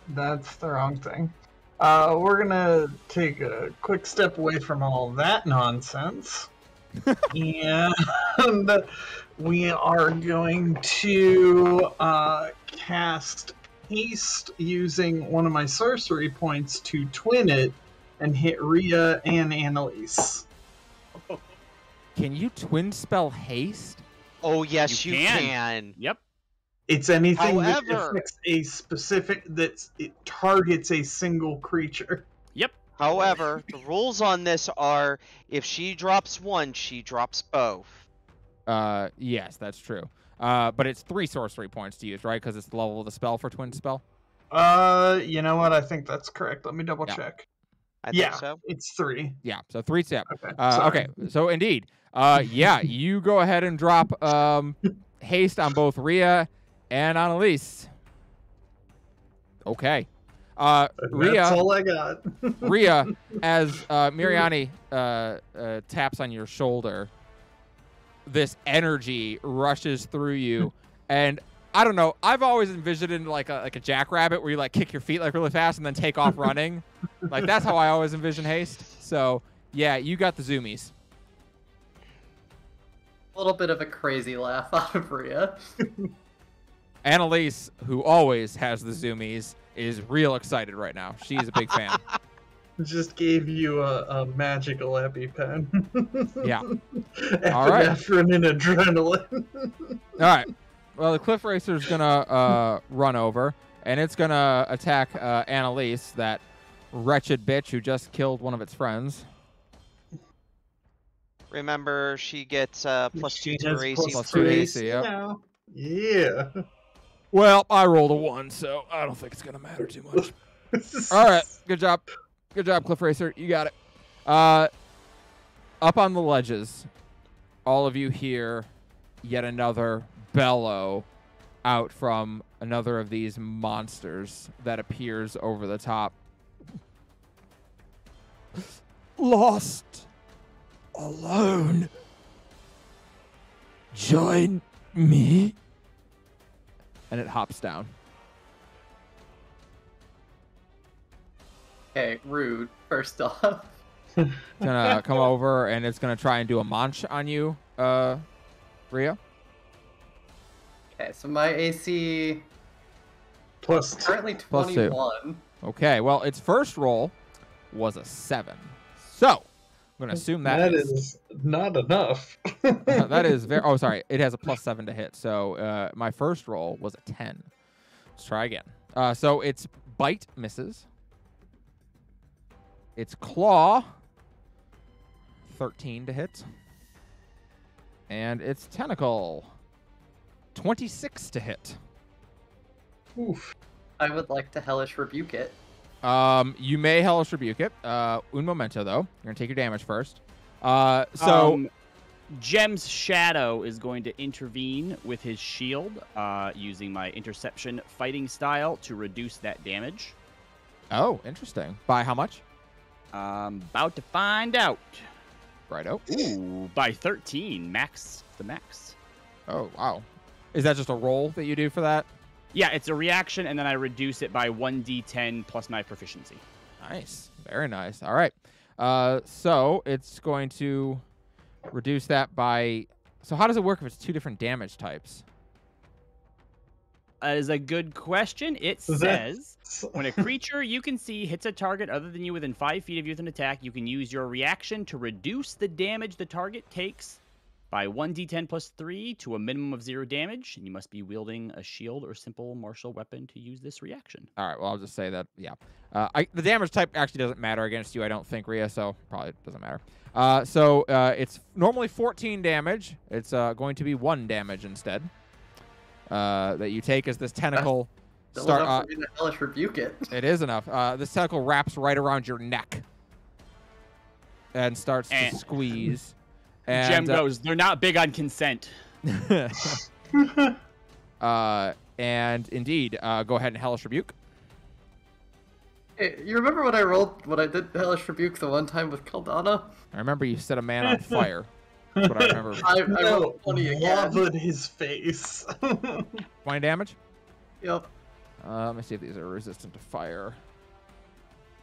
That's the wrong thing. We're gonna take a quick step away from all that nonsense. And we are going to cast Haste using one of my sorcery points to twin it and hit Rhea and Annalise. Can you twin spell haste? Oh yes, You you can. can. Yep. It's anything that However- affects a specific it targets a single creature. Yep. However, the rules on this are if she drops one, she drops both. Yes, that's true. But it's 3 sorcery points to use, right? Because it's the level of the spell for twin spell. You know what? I think that's correct. Let me double Yeah. check. I Yeah, think so. it's 3. Yeah, so 3 step. Okay. Okay, so indeed, yeah, you go ahead and drop haste on both Rhea and Annalise. Okay. That's Rhea, all I got. Rhea, as Miriani taps on your shoulder, this energy rushes through you, and I don't know. I've always envisioned it like a jackrabbit where you like kick your feet like really fast and then take off running. Like that's how I always envision haste. So yeah, you got the zoomies. A little bit of a crazy laugh out of Rhea. Annalise, who always has the zoomies, is real excited right now. She's a big fan. Just gave you a magical EpiPen. Yeah. All right. Epinephrine and adrenaline. All right. Well, the Cliff Racer's gonna run over, and it's gonna attack Annalise, that wretched bitch who just killed one of its friends. Remember, she gets +2 She to her has AC. plus +2 2 for- AC, yep. now. Yeah. Well, I rolled a 1, so I don't think it's gonna matter too much. All right, good job, Cliff Racer. You got it. Up on the ledges, all of you hear yet another bellow out from another of these monsters that appears over the top. Lost, alone. Join me. And it hops down. Okay, rude, first off. It's gonna come over and it's gonna try and do a munch on you, Rhea. Okay, so my AC Plus currently Plus 2. 21. Okay, well, its first roll was a 7. So, I'm gonna assume that is not enough. that is very. Oh, sorry, it has a +7 to hit. So my first roll was a 10. Let's try again. So its bite misses. Its claw, 13 to hit. And its tentacle, 26 to hit. Oof. I would like to hellish rebuke it. You may hellish rebuke it. Un momento, though. You're gonna take your damage first. So Jem's shadow is going to intervene with his shield, using my interception fighting style to reduce that damage. oh, interesting. By how much? About to find out. Righto. Ooh, by 13, max the max. Oh, wow. Is that just a roll that you do for that? Yeah, it's a reaction, and then I reduce it by 1d10 plus my proficiency. Nice. Very nice. All right. So it's going to reduce that by... So how does it work if it's 2 different damage types? That is a good question. It Is that- says, when a creature you can see hits a target other than you within 5 feet of you with an attack, you can use your reaction to reduce the damage the target takes by 1d10 plus 3 to a minimum of 0 damage, and you must be wielding a shield or simple martial weapon to use this reaction. All right, well, I'll just say that, yeah. The damage type actually doesn't matter against you, I don't think, Rhea, so probably doesn't matter. It's normally 14 damage. It's going to be 1 damage instead that you take as this tentacle Enough for me to hellish rebuke it. It is enough. This tentacle wraps right around your neck and starts to squeeze. And, Gem goes, they're not big on consent. And indeed, go ahead and hellish rebuke. Hey, you remember when I rolled when I did hellish rebuke the one time with Caldana? I remember you set a man on fire. That's what I remember. I rolled 20 again. Lavaed his face. 20 damage? Yep. Let me see if these are resistant to fire.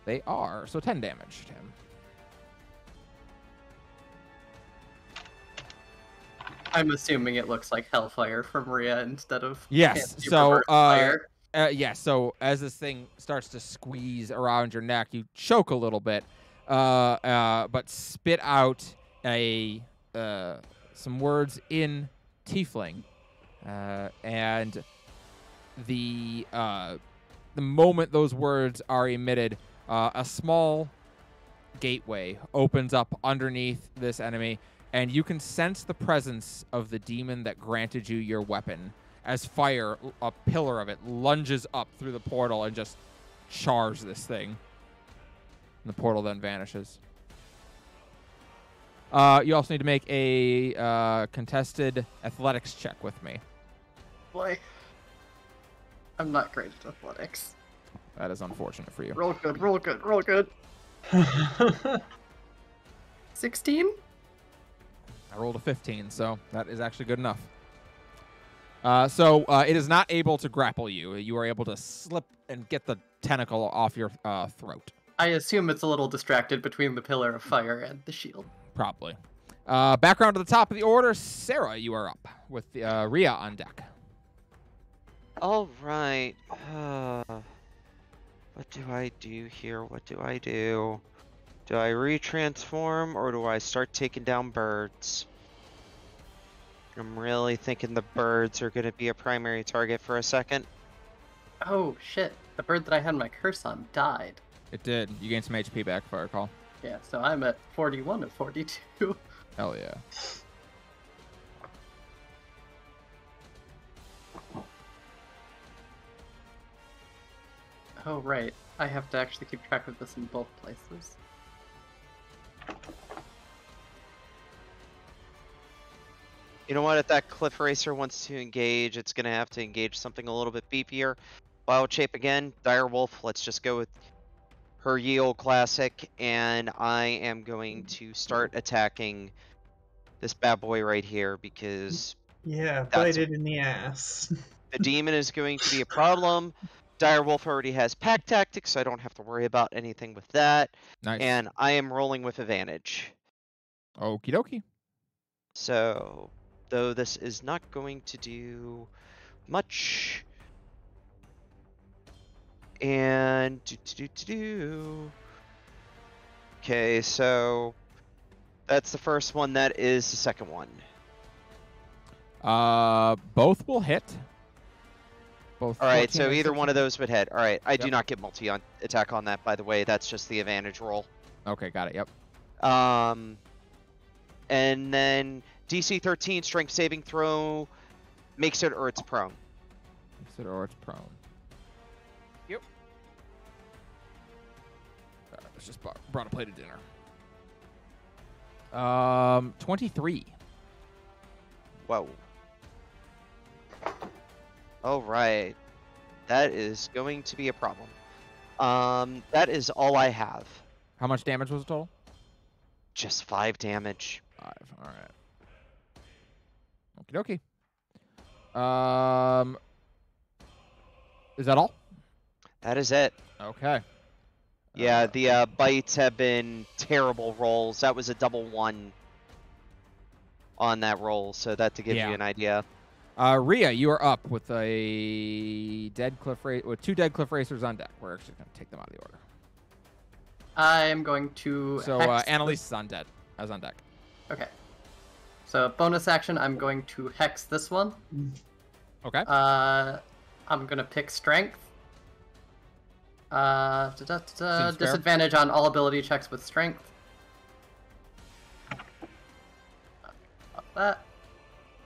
They are, so 10 damage to him. I'm assuming it looks like Hellfire from Rhea instead of Yes, Fancy so, Reverse Fire. So as this thing starts to squeeze around your neck, you choke a little bit, but spit out some words in Tiefling, and the moment those words are emitted, a small gateway opens up underneath this enemy, and you can sense the presence of the demon that granted you your weapon as fire, a pillar of it, lunges up through the portal and just chars this thing. And the portal then vanishes. You also need to make a contested athletics check with me. Boy, I'm not great at athletics. That is unfortunate for you. Roll good, roll good, roll good. 16? I rolled a 15, so that is actually good enough. It is not able to grapple you. You are able to slip and get the tentacle off your throat. I assume it's a little distracted between the pillar of fire and the shield. Probably. Background to the top of the order. Sarah, you are up with Rhea on deck. All right. What do I do here? What do I do? Do I retransform or do I start taking down birds? I'm really thinking the birds are going to be a primary target for a second. Oh, shit. The bird that I had my curse on died. It did. You gained some HP back, if I recall. Yeah, so I'm at 41 of 42. Hell yeah. Oh, right. I have to actually keep track of this in both places. You know what? If that Cliff Racer wants to engage, it's going to have to engage something a little bit beefier. Wild Shape again. Dire Wolf. Let's just go with her ye old classic. And I am going to start attacking this bad boy right here because... Yeah, bite it in the ass. The demon is going to be a problem. Dire Wolf already has pack tactics, so I don't have to worry about anything with that. Nice. And I am rolling with advantage. Okie dokie. So, though this is not going to do much. And okay, so that's the first one. That is the second one. Both will hit. Both. All right, 14 so and either 16. one of those would hit. All right, I do Yep. not get multi-attack on that, by the way. That's just the advantage roll. Okay, got it. Yep. And then DC 13 strength saving throw makes it or it's prone. Consider or it's prone. Yep. Let's just brought a plate of dinner. 23. Whoa. All right. That is going to be a problem. That is all I have. How much damage was it total? Just 5 damage. 5. All right. Okie dokie. Is that all? That is it. Okay. Yeah, the bites have been terrible rolls. That was a double 1 on that roll, so that to give Yeah. you an idea. Rhea, you are up with a dead cliff with 2 dead cliff racers on deck. We're actually going to take them out of the order. I am going to. So hex Annalise is on deck. Okay. So bonus action, I'm going to hex this one. Okay. I'm gonna pick strength. Seems fair. Disadvantage on all ability checks with strength. That.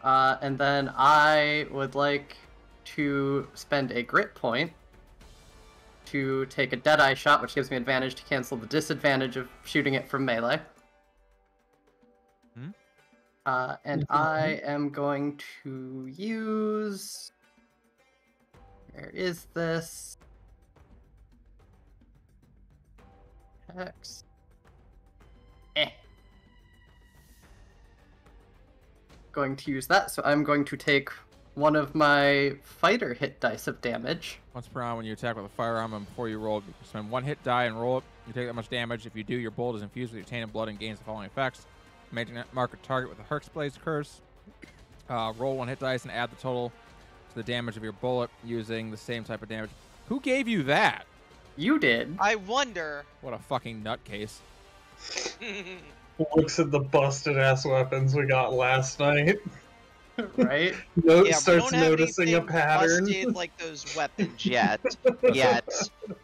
And then I would like to spend a grit point to take a Deadeye shot, which gives me advantage to cancel the disadvantage of shooting it from melee. And I am going to use... Where is this? Hex. Going to use that, so I'm going to take one of my fighter hit dice of damage. Once per round, when you attack with a firearm and before you roll, you spend 1 hit die and roll it. You take that much damage. If you do, your bullet is infused with your tainted blood and gains the following effects. Mark a target with a Hexblade's curse. Roll 1 hit dice and add the total to the damage of your bullet using the same type of damage. Who gave you that? You did. I wonder. What a fucking nutcase. Looks at the busted ass weapons we got last night. Right? Note Yeah, we starts don't have noticing a anything pattern. busted like those weapons yet.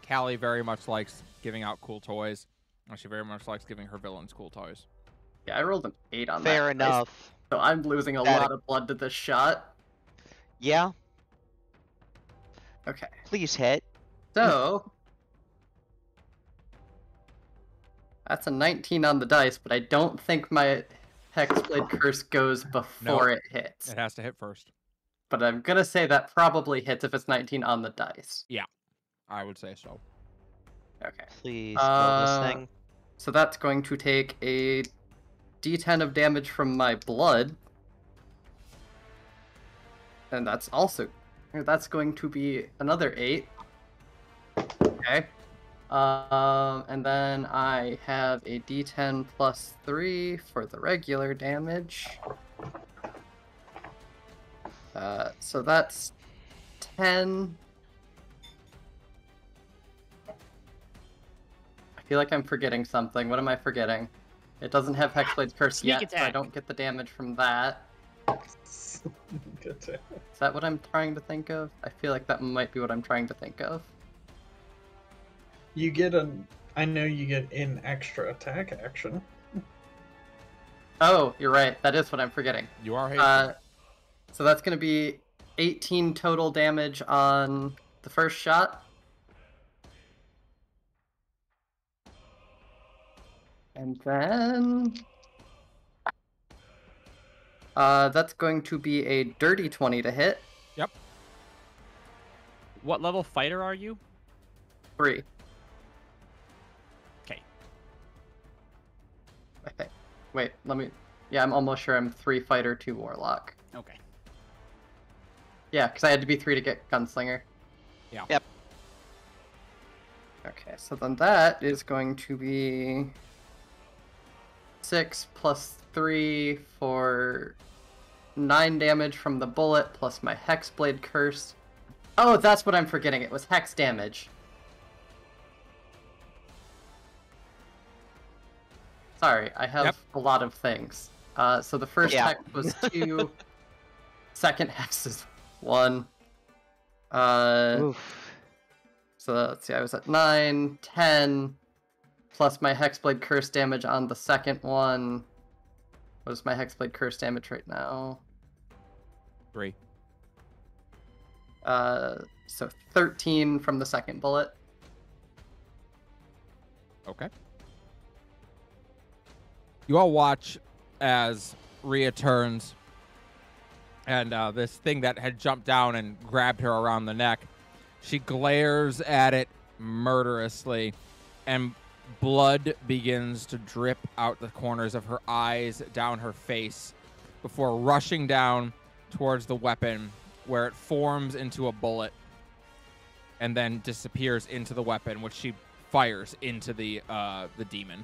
Callie very much likes giving out cool toys. And she very much likes giving her villains cool toys. Yeah, I rolled an 8 on that. Fair dice, enough. so I'm losing a That- lot of blood to this shot. Yeah, Okay. please hit. So... That's a 19 on the dice, but I don't think my Hexblade Curse goes before it hits. It has to hit first. But I'm gonna say that probably hits if it's 19 on the dice. I would say so. Okay. Please kill this thing. So that's going to take a d10 of damage from my blood. And that's going to be another 8. Okay. And then I have a d10 plus 3 for the regular damage. So that's 10. I feel like I'm forgetting something. What am I forgetting? It doesn't have Hexblade's Curse Sneak yet, so I attack. don't get the damage from that. Good to- Is that what I'm trying to think of? I feel like that might be what I'm trying to think of. You get I know you get an extra attack action. Oh, you're right. That is what I'm forgetting. You are hasty. So that's going to be 18 total damage on the first shot. And then... that's going to be a dirty 20 to hit. What level fighter are you? 3, Okay. I think. Wait, let me... Yeah, I'm almost sure I'm 3 fighter, 2 warlock. Okay. Yeah, because I had to be 3 to get gunslinger. Yeah. Yep. Okay, so then that is going to be 6 plus 3 for 9 damage from the bullet plus my Hexblade Curse. Oh, that's what I'm forgetting. It was Hex damage. Sorry, I have a lot of things. So the first Yeah. hex was 2. Second hex is 1. Oof. So let's see, I was at 9, 10, plus my Hexblade Curse damage on the second one. What is my Hexblade Curse damage right now? 3. So 13 from the second bullet. Okay. You all watch as Rhea turns, and this thing that had jumped down and grabbed her around the neck, she glares at it murderously, and blood begins to drip out the corners of her eyes, down her face, before rushing down towards the weapon, where it forms into a bullet and then disappears into the weapon, which she fires into the demon.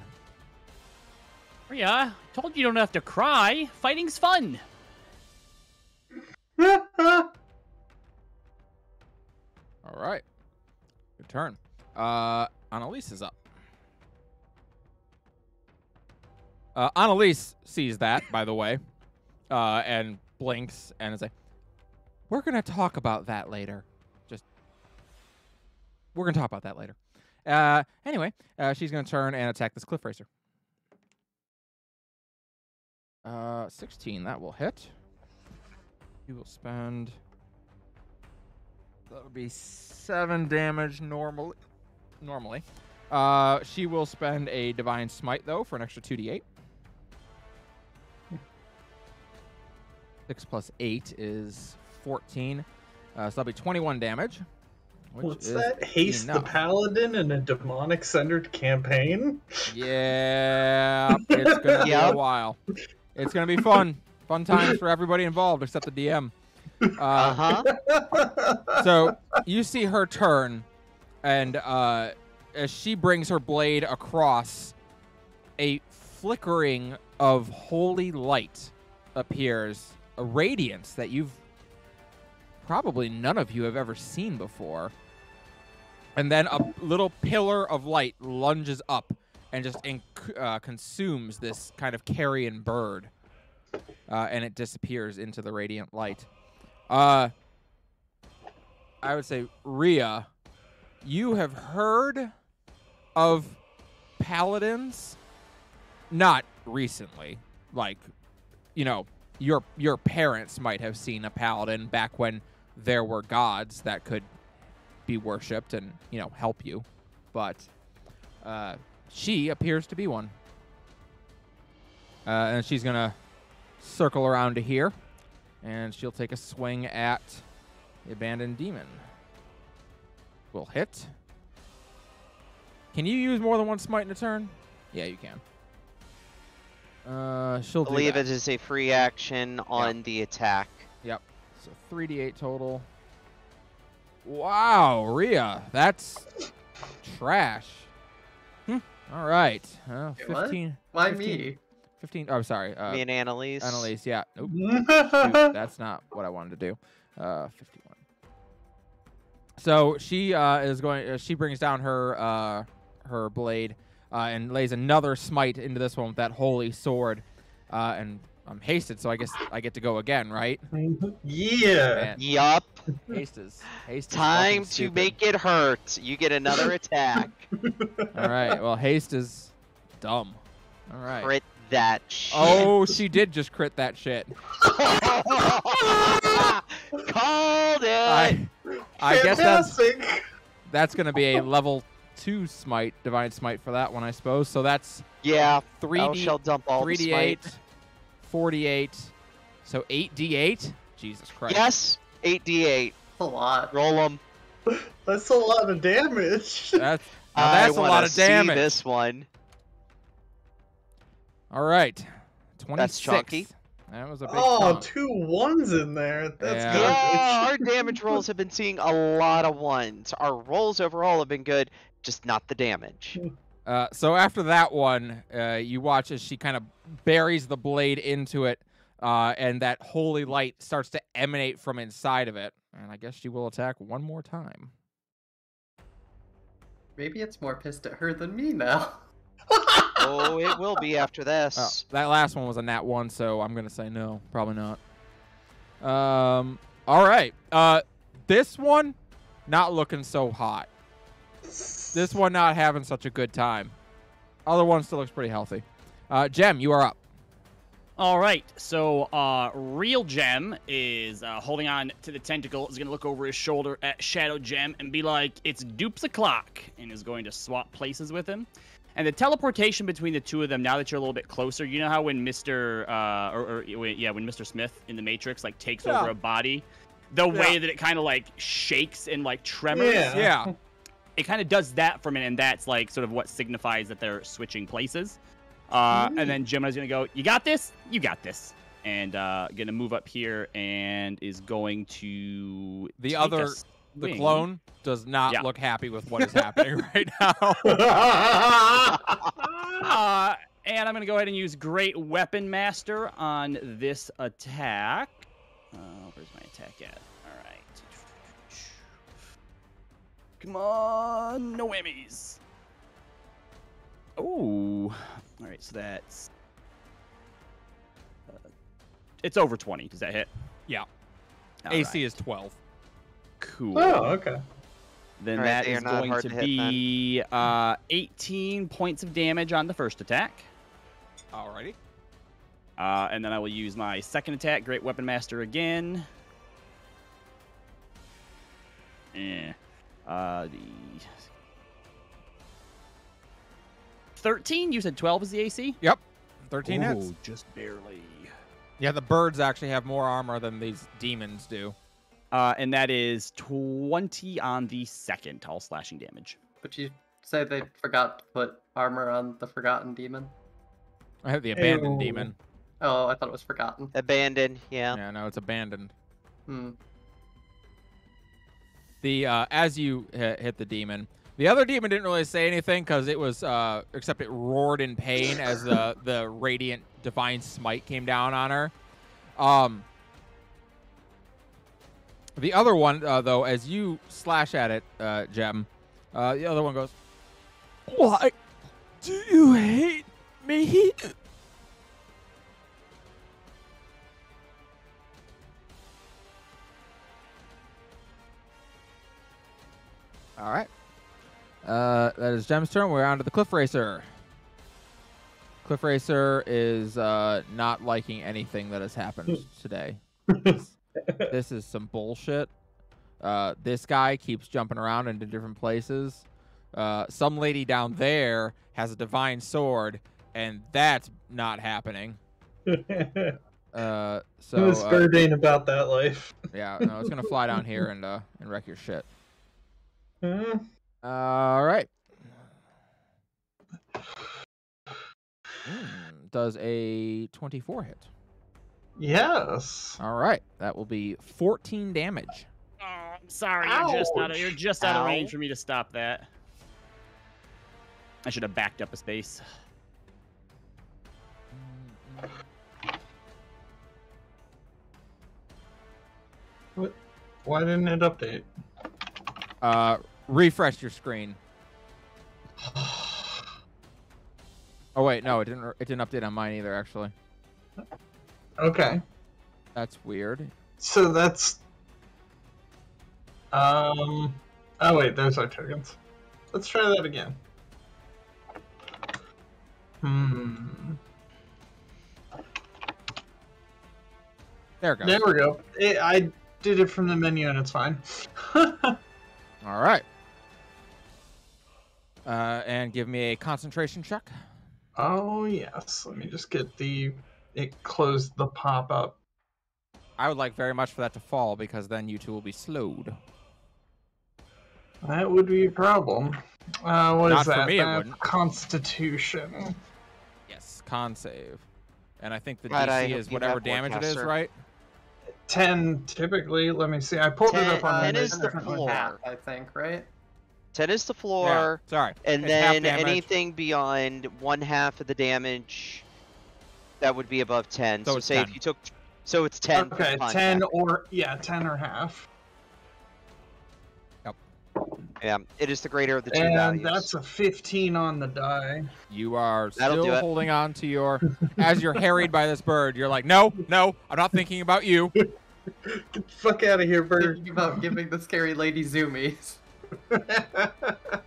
Rhea, told you don't have to cry. Fighting's fun. All right. Good turn. Annalise is up. Annalise sees that, by the way, and blinks and is like, "We're gonna talk about that later. We're gonna talk about that later." Anyway, she's gonna turn and attack this Cliff Racer. 16, that will hit. You will spend. That would be 7 damage normally. She will spend a Divine Smite, though, for an extra 2d8. 6 plus 8 is 14. So that'll be 21 damage. What's that? Haste the Paladin in a demonic-centered campaign? Yeah, it's going to be a while. It's going to be fun. Fun times for everybody involved except the DM. So you see her turn, and as she brings her blade across, a flickering of holy light appears, a radiance that probably none of you have ever seen before. And then a little pillar of light lunges up and just consumes this kind of carrion bird, and it disappears into the radiant light. I would say, Rhea, you have heard of paladins, not recently. Like, your parents might have seen a paladin back when there were gods that could be worshipped and, help you. But she appears to be one. And she's going to circle around to here, and she'll take a swing at the abandoned demon. Will hit. Can you use more than one smite in a turn? Yeah, you can. She'll do believe that. it is a free action on the attack. Yep. So 3d8 total. Wow, Rhea, that's trash. All right. 15. Why 15, me? 15. Oh, sorry. Me and Annalise. Annalise, yeah. Nope. Shoot, that's not what I wanted to do. 51. So she is going. She brings down her blade and lays another smite into this one with that holy sword. And I'm hasted, so I guess I get to go again, right? Yeah. Man, Yup. haste is Time to stupid. make it hurt. You get another attack. All right. Well, haste is dumb. All right. Crit that shit. Oh, she did just crit that shit. Called it. I guess Fantastic. that's gonna be a level 2 smite, divine smite for that one, I suppose. So that's Yeah. 3d Shall dump all the 3d8, smite. 48, so 8d8. Jesus Christ. Yes. 8d8. A lot. Roll them. That's a lot of damage. That's a lot of damage. See this one. All right. 26. That's chunky. That was a big Oh, chunk. 2 1s in there. That's Yeah. Yeah, our garbage. damage rolls have been seeing a lot of 1s. Our rolls overall have been good, just not the damage. So after that one, you watch as she kind of buries the blade into it, and that holy light starts to emanate from inside of it. And I guess she will attack one more time. Maybe it's more pissed at her than me now. Oh, it will be after Oh, this. that last one was a nat 1, so I'm gonna say no, probably not. All right. This one, not looking so hot. This one not having such a good time. Other one still looks pretty healthy. Jem, you are up. All right, so Real Gem is holding on to the tentacle, is going to look over his shoulder at Shadow Gem and be like, it's dupes o'clock, and is going to swap places with him. And the teleportation between the two of them, now that you're a little bit closer, you know how when Mr. When Mr. Smith in the Matrix like takes over a body, the way that it kind of like shakes and like tremors. Yeah. It kind of does that for a minute, and that's like sort of what signifies that they're switching places. And then Gemini's gonna go, you got this? You got this. And gonna move up here and is going to The take other, a the swing. clone, does not Yeah. look happy with what is happening right now. And I'm gonna go ahead and use Great Weapon Master on this attack. Where's my attack at? All right. Come on, no whammies. Oh, all right. So that's It's over 20. Does that hit? Yeah. All AC right. is 12. Cool. Oh, okay. Then All right, that they are is not going hard to to hit, be 18 points of damage on the first attack. Alrighty. And then I will use my second attack, Great Weapon Master again. The 13. You said 12 is the AC. Yep. 13 hits. Ooh, just barely. Yeah, the birds actually have more armor than these demons do. And that is 20 on the second, all slashing damage. But you say they forgot to put armor on the Forgotten Demon? I have the abandoned Ew. demon. Oh, I thought it was Forgotten. Abandoned, yeah. Yeah, no, it's abandoned. Hmm. The as you hit the demon, the other demon didn't really say anything because it was except it roared in pain as the radiant divine smite came down on her. The other one though, as you slash at it, Gem, the other one goes, "Why do you hate me?" All right. That is Gem's turn. We're on to the Cliff Racer. Cliff Racer is not liking anything that has happened today. This is some bullshit. This guy keeps jumping around into different places. Some lady down there has a divine sword, and that's not happening. So this bird ain't about that life. yeah, no, it's gonna fly down here and wreck your shit. Huh? All right. Does a 24 hit? Yes. All right, that will be 14 damage. Oh, I'm sorry. You're just out of range for me to stop that. I should have backed up a space. What? Why didn't it update? Refresh your screen. Oh wait, no, it didn't. It didn't update on mine either. Actually, Okay. that's weird. So that's. Oh wait, there's our tokens. Let's try that again. There it goes. There we go. I did it from the menu and it's fine. All right. And give me a concentration check. Oh yes. Let me just get it closed the pop up. I would like very much for that to fall because then you two will be slowed. That would be a problem. What Not is that? for me, it That's wouldn't. Constitution. Yes, con save. And I think the Right, I DC hope is you whatever have more damage it is, caster. right? 10 typically. Let me see. I pulled it up on 10 my is the different one. floor. Half, I think, right? 10 is the Yeah, floor, sorry. and It's half then damage. anything beyond 1/2 of the damage, that would be above 10. So So, it's say 10. if you took, so it's 10. Okay, per 10 contact. or 10 or half. Yeah, it is the greater of the two And values. that's a 15 on the die. You are That'll do still it. holding on to your, as you're harried by this bird, you're like, no, I'm not thinking about you. Get the fuck out of here, bird. Thinking about giving the scary lady zoomies.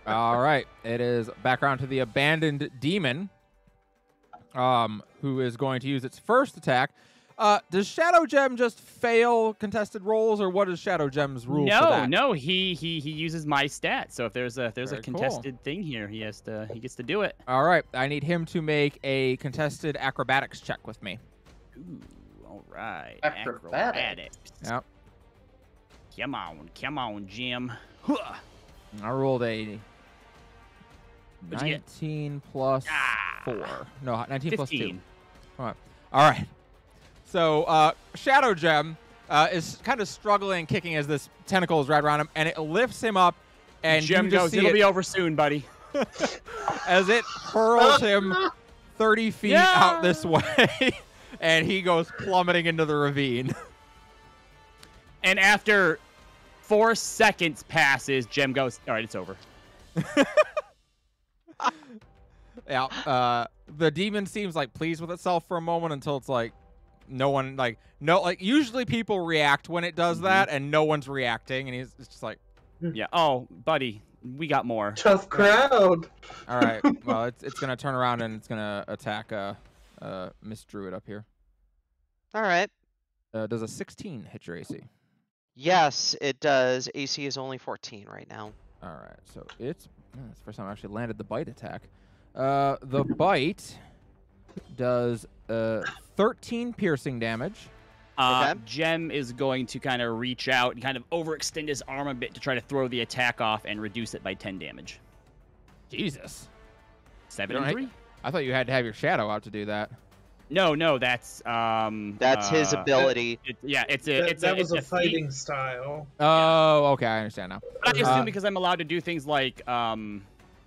All right, it is back around to the abandoned demon, who is going to use its first attack. Does Shadow Gem just fail contested rolls, or what is Shadow Gem's rule for that? No, he uses my stat. So if there's a Very cool. contested thing here, he gets to do it. All right, I need him to make a contested acrobatics check with me. Ooh, all right. Acrobatics. Yep. Come on, Jim. Huh. I rolled a What'd you get? 19 plus Ah, 4. No, 19 plus 2. 15. Come on. All right. So Shadow Gem is kind of struggling, kicking as this tentacle is right around him, and it lifts him up, and Jim you just goes, see it'll it be over soon, buddy. as it hurls him 30 feet out this way, and he goes plummeting into the ravine. And after 4 seconds passes, Jim goes, all right, it's over. Yeah. The demon seems like pleased with itself for a moment until it's like, no one usually people react when it does that, and no one's reacting, and it's just like, Yeah. Oh, buddy, we got more. Tough crowd. all right, well, it's gonna turn around and it's gonna attack Miss Druid up here. All right. Does a 16 hit your AC? Yes, it does. AC is only 14 right now. All right, so it's the first time I actually landed the bite attack. The bite does 13 piercing damage. Okay. Jem is going to kind of reach out and kind of overextend his arm a bit to try to throw the attack off and reduce it by 10 damage. Jesus. 7 You and don't 3? I thought you had to have your shadow out to do that. No, that's His ability. That was a feat. fighting style. Oh, okay, I understand now. But I assume because I'm allowed to do things like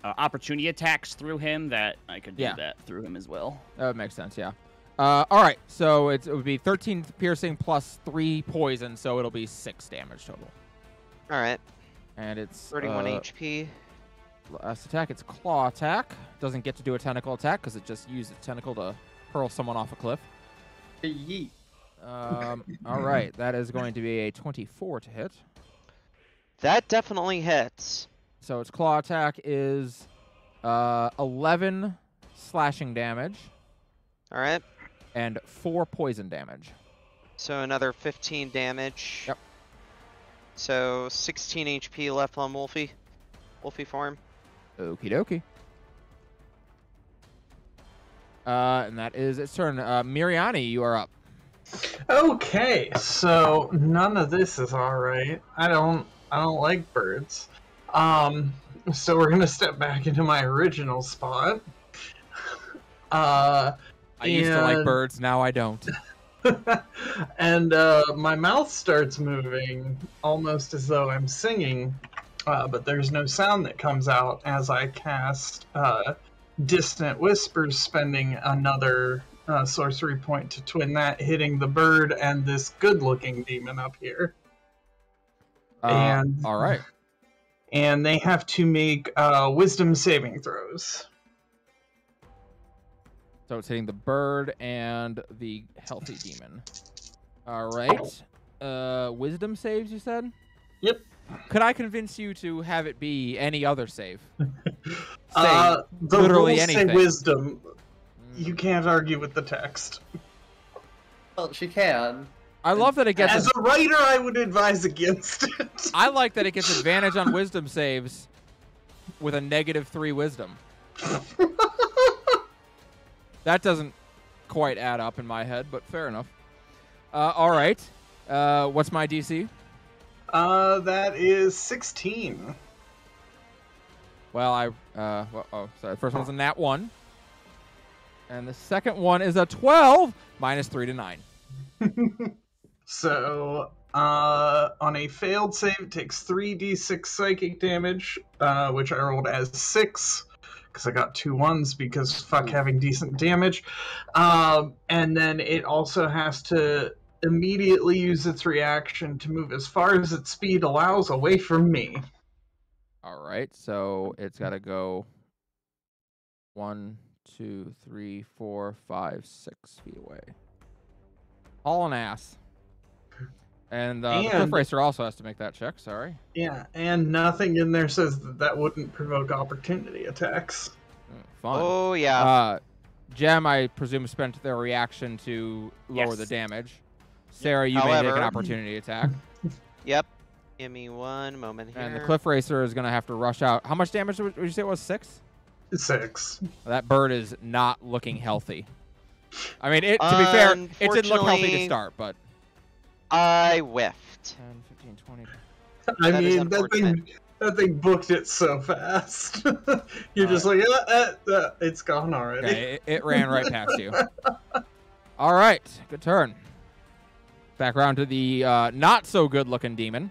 opportunity attacks through him that I could do that through him as well. That makes sense, yeah. All right, so it would be 13 piercing plus 3 poison, so it'll be 6 damage total. All right. And it's 31 HP. Last attack, it's claw attack. Doesn't get to do a tentacle attack because it just used its tentacle to hurl someone off a cliff. Yeet. All right, that is going to be a 24 to hit. That definitely hits. So its claw attack is 11 slashing damage All right. and 4 poison damage. So another 15 damage. Yep. So 16 HP left on Wolfie form. Okie dokie. And that is its turn. Miriani, you are up. Okay, so none of this is all right. I don't like birds. So we're gonna step back into my original spot. I used to like birds, now I don't. And my mouth starts moving almost as though I'm singing, but there's no sound that comes out as I cast Distant Whispers, spending another sorcery point to twin that, hitting the bird and this good-looking demon up here. And all right. And they have to make wisdom saving throws. So it's hitting the bird and the healthy demon. All right. Wisdom saves, you said? Yep. Could I convince you to have it be any other save? The literally rules anything. say wisdom. You can't argue with the text. Well, she can. I love that it gets. As a writer, I would advise against it. I like that it gets advantage on wisdom saves with a -3 wisdom. That doesn't quite add up in my head, but fair enough. All right. What's my DC? That is 16. Well, sorry. The first one's a nat 1. And the second one is a 12, -3 to 9. So, on a failed save, it takes 3d6 psychic damage, which I rolled as 6, because I got 2 1s, because fuck having decent damage. And then it also has to immediately use its reaction to move as far as its speed allows away from me. All right, so it's got to go 1, 2, 3, 4, 5, 6 feet away. All an ass. And the Cliff Racer also has to make that check, sorry. Yeah, and nothing in there says that wouldn't provoke opportunity attacks. Fun. Oh, yeah. Gem, I presume, spent their reaction to lower the damage. Sarah, you may take an opportunity attack. Yep. Give me one moment here. And the Cliff Racer is going to have to rush out. How much damage would you say it was? 6? 6. That bird is not looking healthy. I mean, to be fair, it didn't look healthy to start, but... I whiffed. 10, 15, 20... I mean, that thing booked it so fast. You're just like, it's gone already. Okay, it ran right past you. All right, good turn. Back around to the not so good looking demon.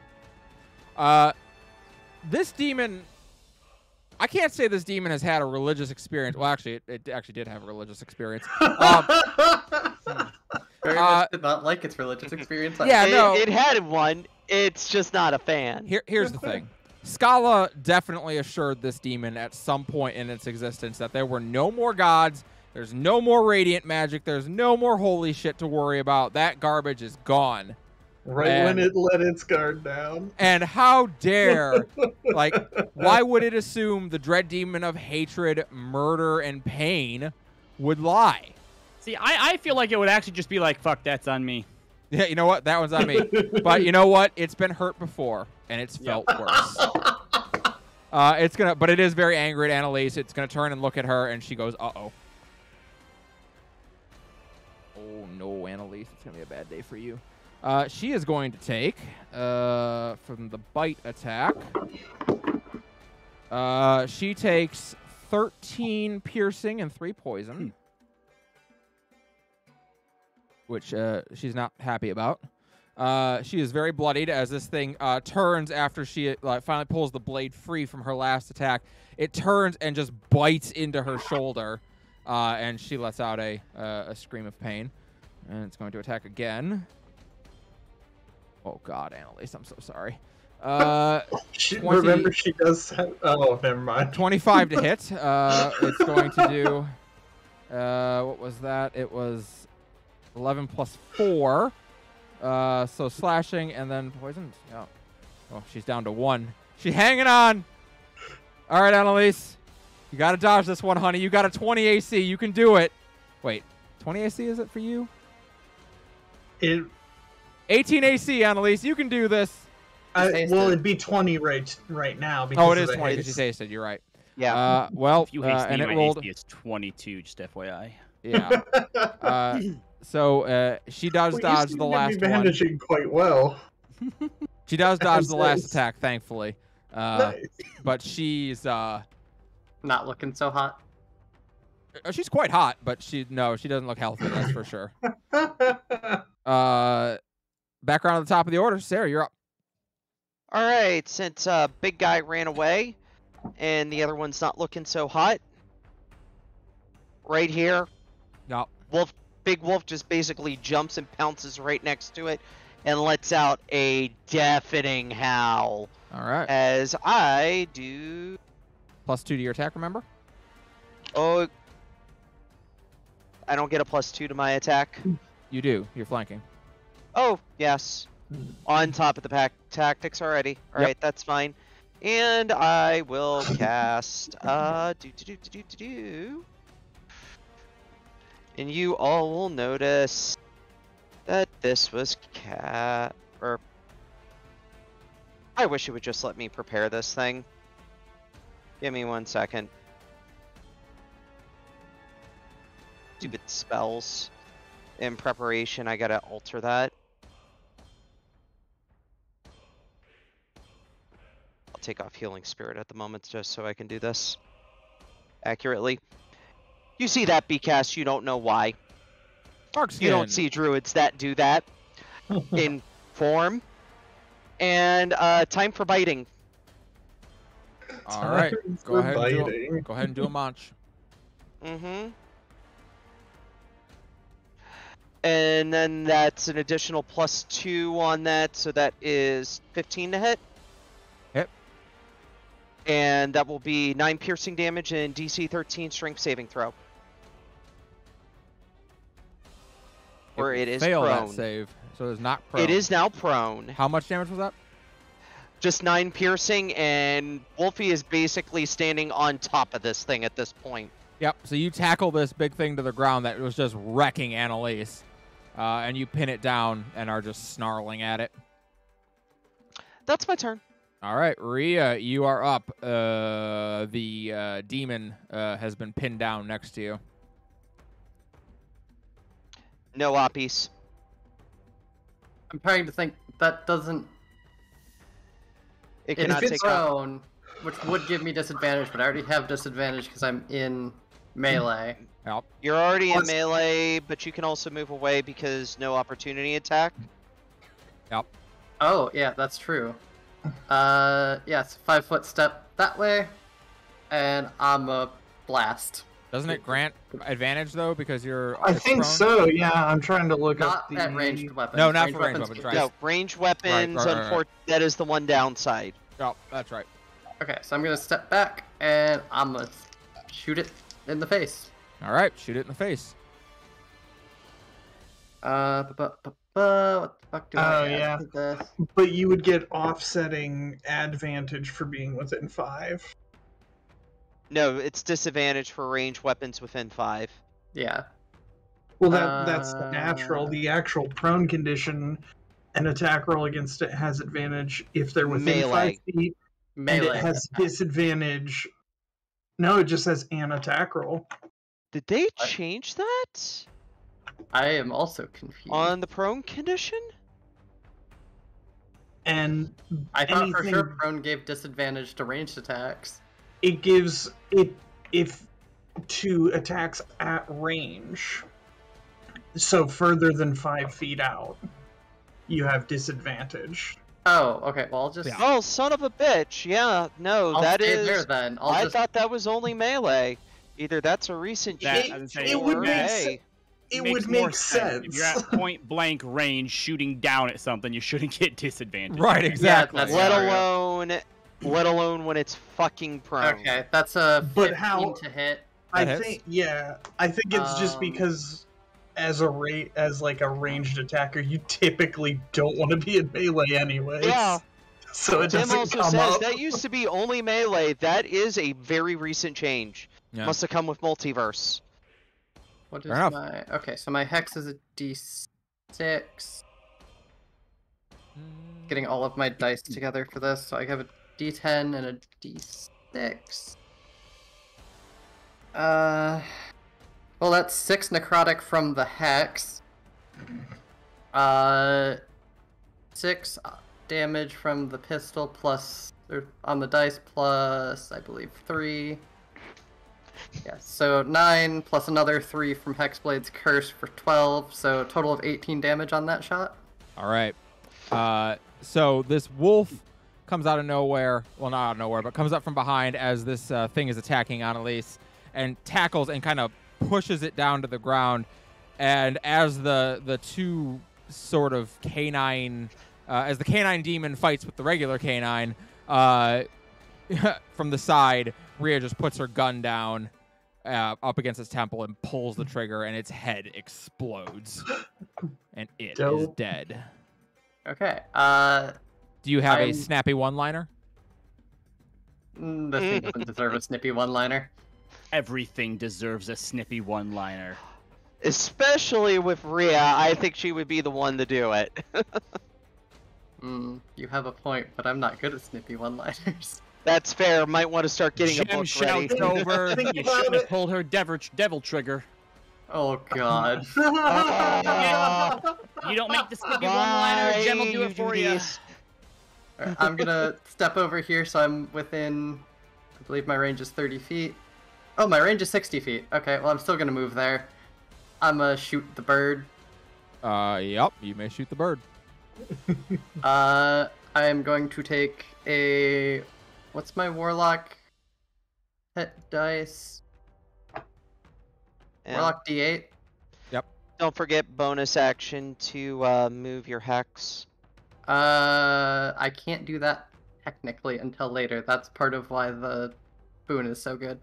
This demon, I can't say this demon has had a religious experience. Well, actually, it actually did have a religious experience. Very much did not like its religious experience. Yeah, no. It had one. It's just not a fan. Here's the thing. Scala definitely assured this demon at some point in its existence that there were no more gods There's no more radiant magic. There's no more holy shit to worry about. That garbage is gone. Right when it let its guard down. And how dare, like, why would it assume the dread demon of hatred, murder, and pain would lie? See, I feel like it would actually just be like, fuck, that's on me. Yeah, you know what? That one's on me. But you know what? It's been hurt before, and it's felt worse. But it is very angry at Annalise. It's gonna turn and look at her, and she goes, "Uh-oh." Oh no, Annalise, it's gonna be a bad day for you. She is going to take from the bite attack. She takes 13 piercing and 3 poison, which she's not happy about. She is very bloodied as this thing turns after she finally pulls the blade free from her last attack. It turns and just bites into her shoulder, and she lets out a scream of pain. And it's going to attack again. Oh, God, Annalise, I'm so sorry. Remember, she does have... Oh, never mind. 25 to hit. It's going to do... what was that? It was 11 plus 4. So slashing and then poisoned. Yeah. Oh, she's down to 1. She's hanging on. All right, Annalise. You got to dodge this one, honey. You got a 20 AC. You can do it. Wait, 20 AC is it for you? 18 AC, Annalise. You can do this. Well, it'd be 20 right now. Oh, it is 20 because she tasted. You're right. Yeah. Well, If you haste and me, it my rolled. AC is 22, just FYI. Yeah. So she does dodge the last one. Managing quite well. She does dodge the last Nice. attack, thankfully. Nice. But she's Not looking so hot. she's quite hot, but she doesn't look healthy. That's for sure. Back around at the top of the order, Sarah, you're up. All right, since big guy ran away and the other one's not looking so hot, right here, No. Big Wolf just basically jumps and pounces right next to it and lets out a deafening howl. All right. As I do... +2 to your attack, remember? Oh, I don't get a +2 to my attack. You do. You're flanking. Oh, yes. On top of the tactics already. All right, that's fine. And I will cast and you all will notice that this was I wish it would just let me prepare this thing. Give me 1 second. Stupid spells. In preparation, I gotta alter that. I'll take off Healing Spirit at the moment just so I can do this accurately. You see that, BCast, you don't know why. You don't see druids that do that in form. And time for biting. All right. Go ahead and do a munch. Mm-hmm. And then that's an additional +2 on that, so that is 15 to hit. Yep. And that will be 9 piercing damage and DC 13 strength saving throw. Or it is fail prone. That save, so it's not prone. It is now prone. How much damage was that? Just 9 piercing, and Wolfie is basically standing on top of this thing at this point. Yep. So you tackle this big thing to the ground that was just wrecking Annalise, and you pin it down and are just snarling at it. That's my turn. All right, Rhea, you are up. The demon has been pinned down next to you. No oppies. I'm trying to think. That doesn't. It cannot It's take off. prone, which would give me disadvantage, but I already have disadvantage because I'm in melee. Yep. You're already in melee, but you can also move away because no opportunity attack. Yep. Oh, yeah, that's true. Yeah, it's a 5-foot step that way, and I'm a blast. Doesn't it grant advantage though because you're? I think prone? so. Yeah, I'm trying to look Not up the. at ranged weapons. No, not for ranged weapons, right? No, ranged weapons, Right. that is the one downside. Oh, that's right. Okay, so I'm gonna step back and I'm gonna shoot it in the face. All right, shoot it in the face. What the fuck do I add yeah. to this? But you would get offsetting advantage for being within 5. No, it's disadvantage for ranged weapons within 5. Yeah. Well, that's natural. The actual prone condition, an attack roll against it has advantage if they're within Melee. 5 feet, Melee. and it has disadvantage. No, it just has an attack roll. Did they What? change that I am also confused. on the prone condition? And I thought for anything- sure prone gave disadvantage to ranged attacks. it gives it if to attacks at range. So further than 5 feet out, you have disadvantage. Oh, okay. Well, I'll just. Yeah. Oh, son of a bitch! Yeah, no, I'll that stay is. there then. I'll I just. thought that was only melee. Either that's a recent That- change, I was saying, it would or make hey, It Makes would more make sense. If you're at point blank range shooting down at something, you shouldn't get disadvantage. Right, exactly. that's let scenario. alone when it's fucking prone. Okay, that's a 15 But how- to hit. I That think I think it's just Um, because as a ranged attacker, you typically don't want to be in melee anyways. Yeah. So it Tim doesn't also come says up. that used to be only melee. That is a very recent change. Yeah. Must have come with multiverse. What is Fair enough. my. Okay, so my hex is a d6. Getting all of my dice together for this, so I have a d10 and a d6. Well, that's 6 necrotic from the hex. 6 damage from the pistol plus, or on the dice plus, I believe, 3. Yeah, so 9 plus another 3 from Hexblade's Curse for 12, so total of 18 damage on that shot. All right. So this wolf comes out of nowhere. Well, not out of nowhere, but comes up from behind as this thing is attacking Annalise and tackles and kind of pushes it down to the ground. And as the two sort of canine, as the canine demon fights with the regular canine, from the side, Rhea just puts her gun down up against its temple and pulls the trigger, and its head explodes. And it is Dope. dead. Okay, Do you have a I'm- snappy one-liner? this thing doesn't deserve a snippy one-liner. Everything deserves a snippy one-liner. Especially with Rhea, I think she would be the one to do it. You have a point, but I'm not good at snippy one-liners. That's fair. Might want to start getting a Jim book shouts ready. over. Think You about shouldn't have it. pulled her devil trigger. Oh god. You don't make the snippy one-liner. Jem will do it for you. Alright, I'm gonna step over here so I'm within, I believe my range is 30 feet. Oh, my range is 60 feet. Okay, well I'm still gonna move there. I'm gonna shoot the bird. Yep, you may shoot the bird. I am going to take a, what's my warlock hit dice? And Warlock D8. don't forget bonus action to move your hex. I can't do that technically until later. That's part of why the boon is so good.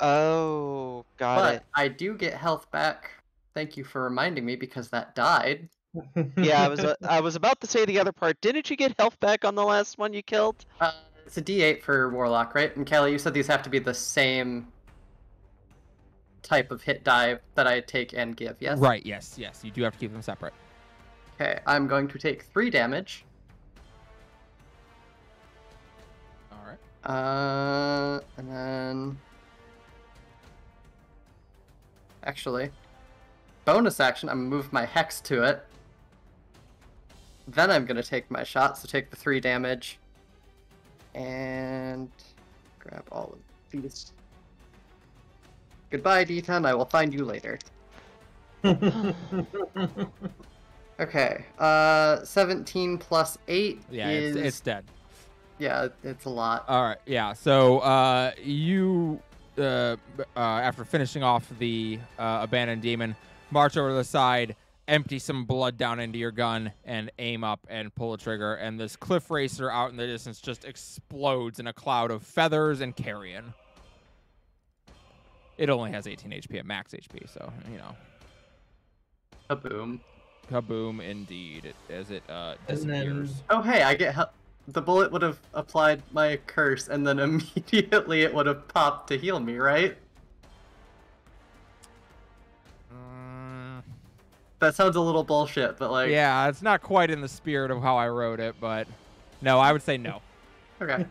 Oh, got But it. I do get health back. Thank you for reminding me because that died. Yeah, I was about to say the other part. Didn't you get health back on the last one you killed? It's a D8 for warlock, right? And Callie, you said these have to be the same type of hit die that I take and give. Yes. Right, yes. You do have to keep them separate. Okay, I'm going to take 3 damage. All right. And then actually, bonus action, I'm gonna move my hex to it. Then I'm gonna take my shot, so take the 3 damage. And grab all of these. Goodbye, D10, I will find you later. Okay, 17 plus 8 Yeah, is... it's dead. Yeah, it's a lot. All right, yeah. So you, after finishing off the abandoned demon, march over to the side, empty some blood down into your gun, and aim up and pull the trigger. And this cliff racer out in the distance just explodes in a cloud of feathers and carrion. It only has 18 HP at max HP, so, you know. Kaboom. Kaboom, indeed, as it And disappears. then Oh, hey, I get the bullet would have applied my curse, and then immediately it would have popped to heal me, right? That sounds a little bullshit, but like... Yeah, it's not quite in the spirit of how I wrote it, but no, I would say no. Okay.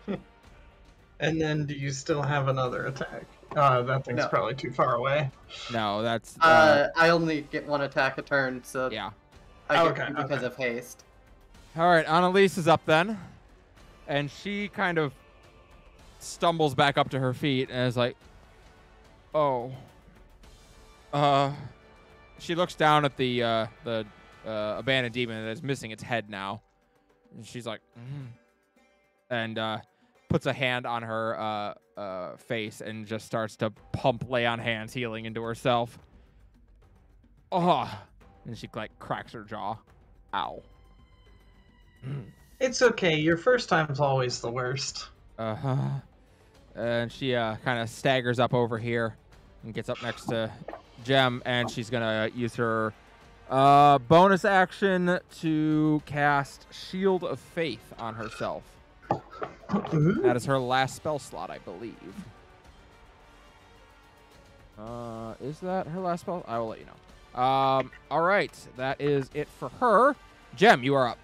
And then do you still have another attack? That thing's No. probably too far away. No, that's... I only get one attack a turn, so yeah. I get Okay, two because okay. of haste. All right, Annalise is up then. And she kind of stumbles back up to her feet and is like, oh. She looks down at the abandoned demon that is missing its head now. And she's like, and puts a hand on her face and just starts to pump lay on hands healing into herself. Oh. And she like cracks her jaw. Ow. It's okay. Your first time's always the worst. Uh-huh. And she kind of staggers up over here and gets up next to Gem, and she's going to use her bonus action to cast Shield of Faith on herself. That is her last spell slot, I believe. Is that her last spell? I will let you know. All right. That is it for her. Gem, you are up.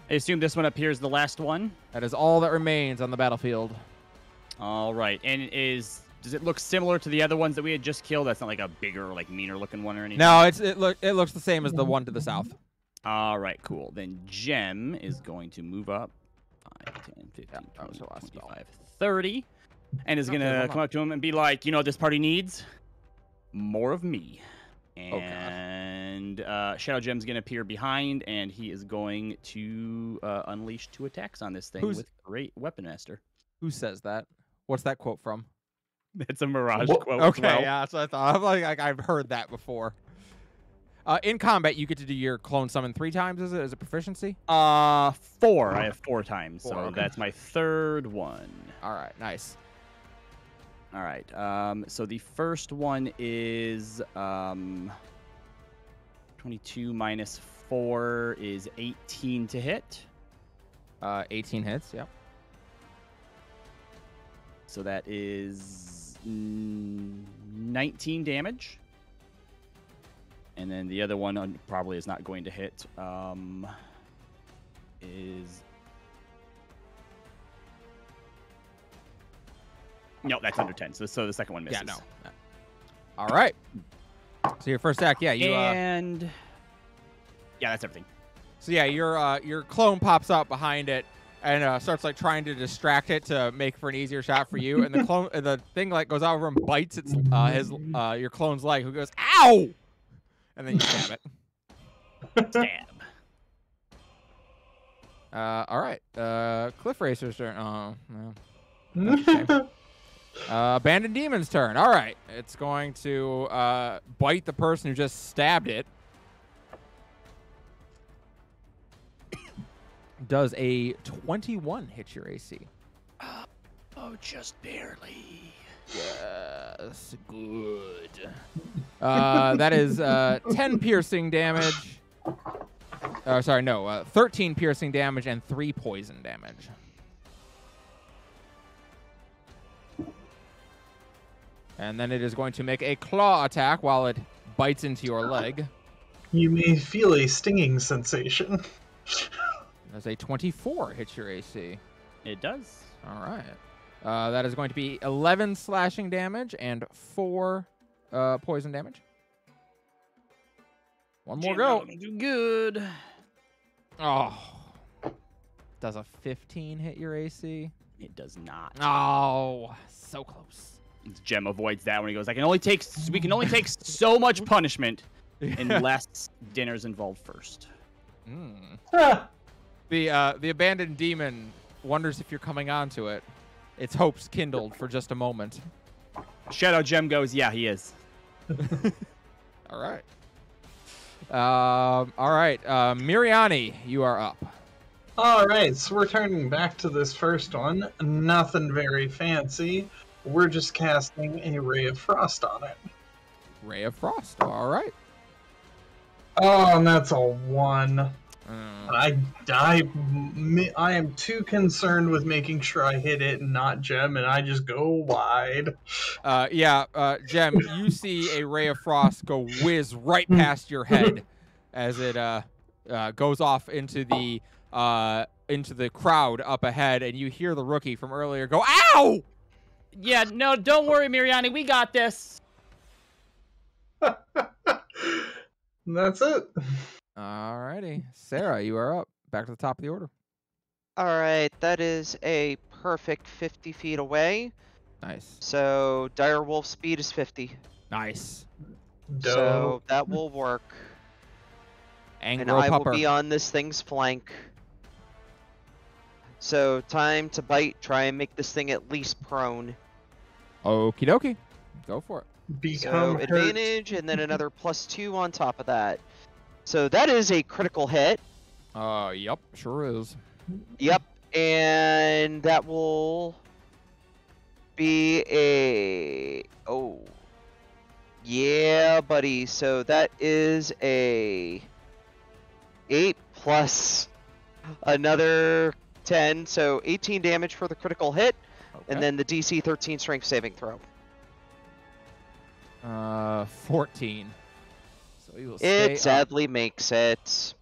I assume this one appears the last one. That is all that remains on the battlefield. All right, and does it look similar to the other ones that we had just killed? That's not like a bigger, like meaner looking one or anything. No, it looks the same as the one to the south. All right, cool. Then Gem is going to move up 5, 10, 15, that was her 20, last spell. 25, 30, and is Okay, going to hold come on. up to him and be like, you know what this party needs? More of me. God. And Shadow Gem's going to appear behind, and he is going to unleash 2 attacks on this thing with Great Weapon Master. Who says that? What's that quote from? That's a Mirage What? quote. Okay, as well. yeah, that's what I thought. I'm like I've heard that before. In combat, you get to do your clone summon 3 times. Is it? Is it proficiency? 4. I have 4 times, 4, so okay. that's my 3rd one. All right, nice. All right. So the first one is 22 minus 4 is 18 to hit. 18 hits. Yep. So that is 19 damage. And then the other one probably is not going to hit. Is no, that's under 10. So the second one misses. Yeah, no. All right. So your first attack, yeah, you. And yeah, that's everything. So yeah, your clone pops up behind it and starts like trying to distract it to make for an easier shot for you. And the clone, the thing like goes over and bites its your clone's leg, who goes ow, and then you stab it. Stab. All right. Cliff Racer's turn. Oh, no. That's a shame. Abandoned Demon's turn. All right. It's going to bite the person who just stabbed it. Does a 21 hit your AC? Oh, just barely. Yes. Good. That is 10 piercing damage. Sorry, no. 13 piercing damage and 3 poison damage. And then it is going to make a claw attack while it bites into your leg. You may feel a stinging sensation. Does a 24 hit your AC? It does. All right. That is going to be 11 slashing damage and 4 poison damage. One more go. Do good. Oh. Does a 15 hit your AC? It does not. Oh, so close. Gem avoids that when he goes, we can only take so much punishment unless dinner's involved first. The abandoned demon wonders if you're coming onto it. Its hopes kindled for just a moment. Shadow Gem goes, yeah, he is. All right. Miriani, you are up. All right, so we're turning back to this first one. Nothing very fancy. We're just casting a Ray of Frost on it. Ray of Frost. All right. Oh, and that's a 1. Mm. I am too concerned with making sure I hit it and not Gem, and I just go wide. Jem, you see a ray of frost go whiz right past your head as it goes off into the crowd up ahead, and you hear the rookie from earlier go, "Ow!" Yeah, no, don't worry, Miriani, we got this. That's it. Alrighty, Sarah, you are up. Back to the top of the order. All right, that is a perfect 50 feet away. Nice, So dire wolf speed is 50. nice. So that will work. And Angro I will pupper. be on this thing's flank. So time to bite. Try and make this thing at least prone. Okie dokie, go for it. Become So hurt. advantage, and then another +2 on top of that. So that is a critical hit. Yep, sure is. Yep, and that will be a... Oh. Yeah, buddy. So that is a 8 plus another 10. So 18 damage for the critical hit, and then the DC 13 strength saving throw. 14. So we will stay It sadly makes it.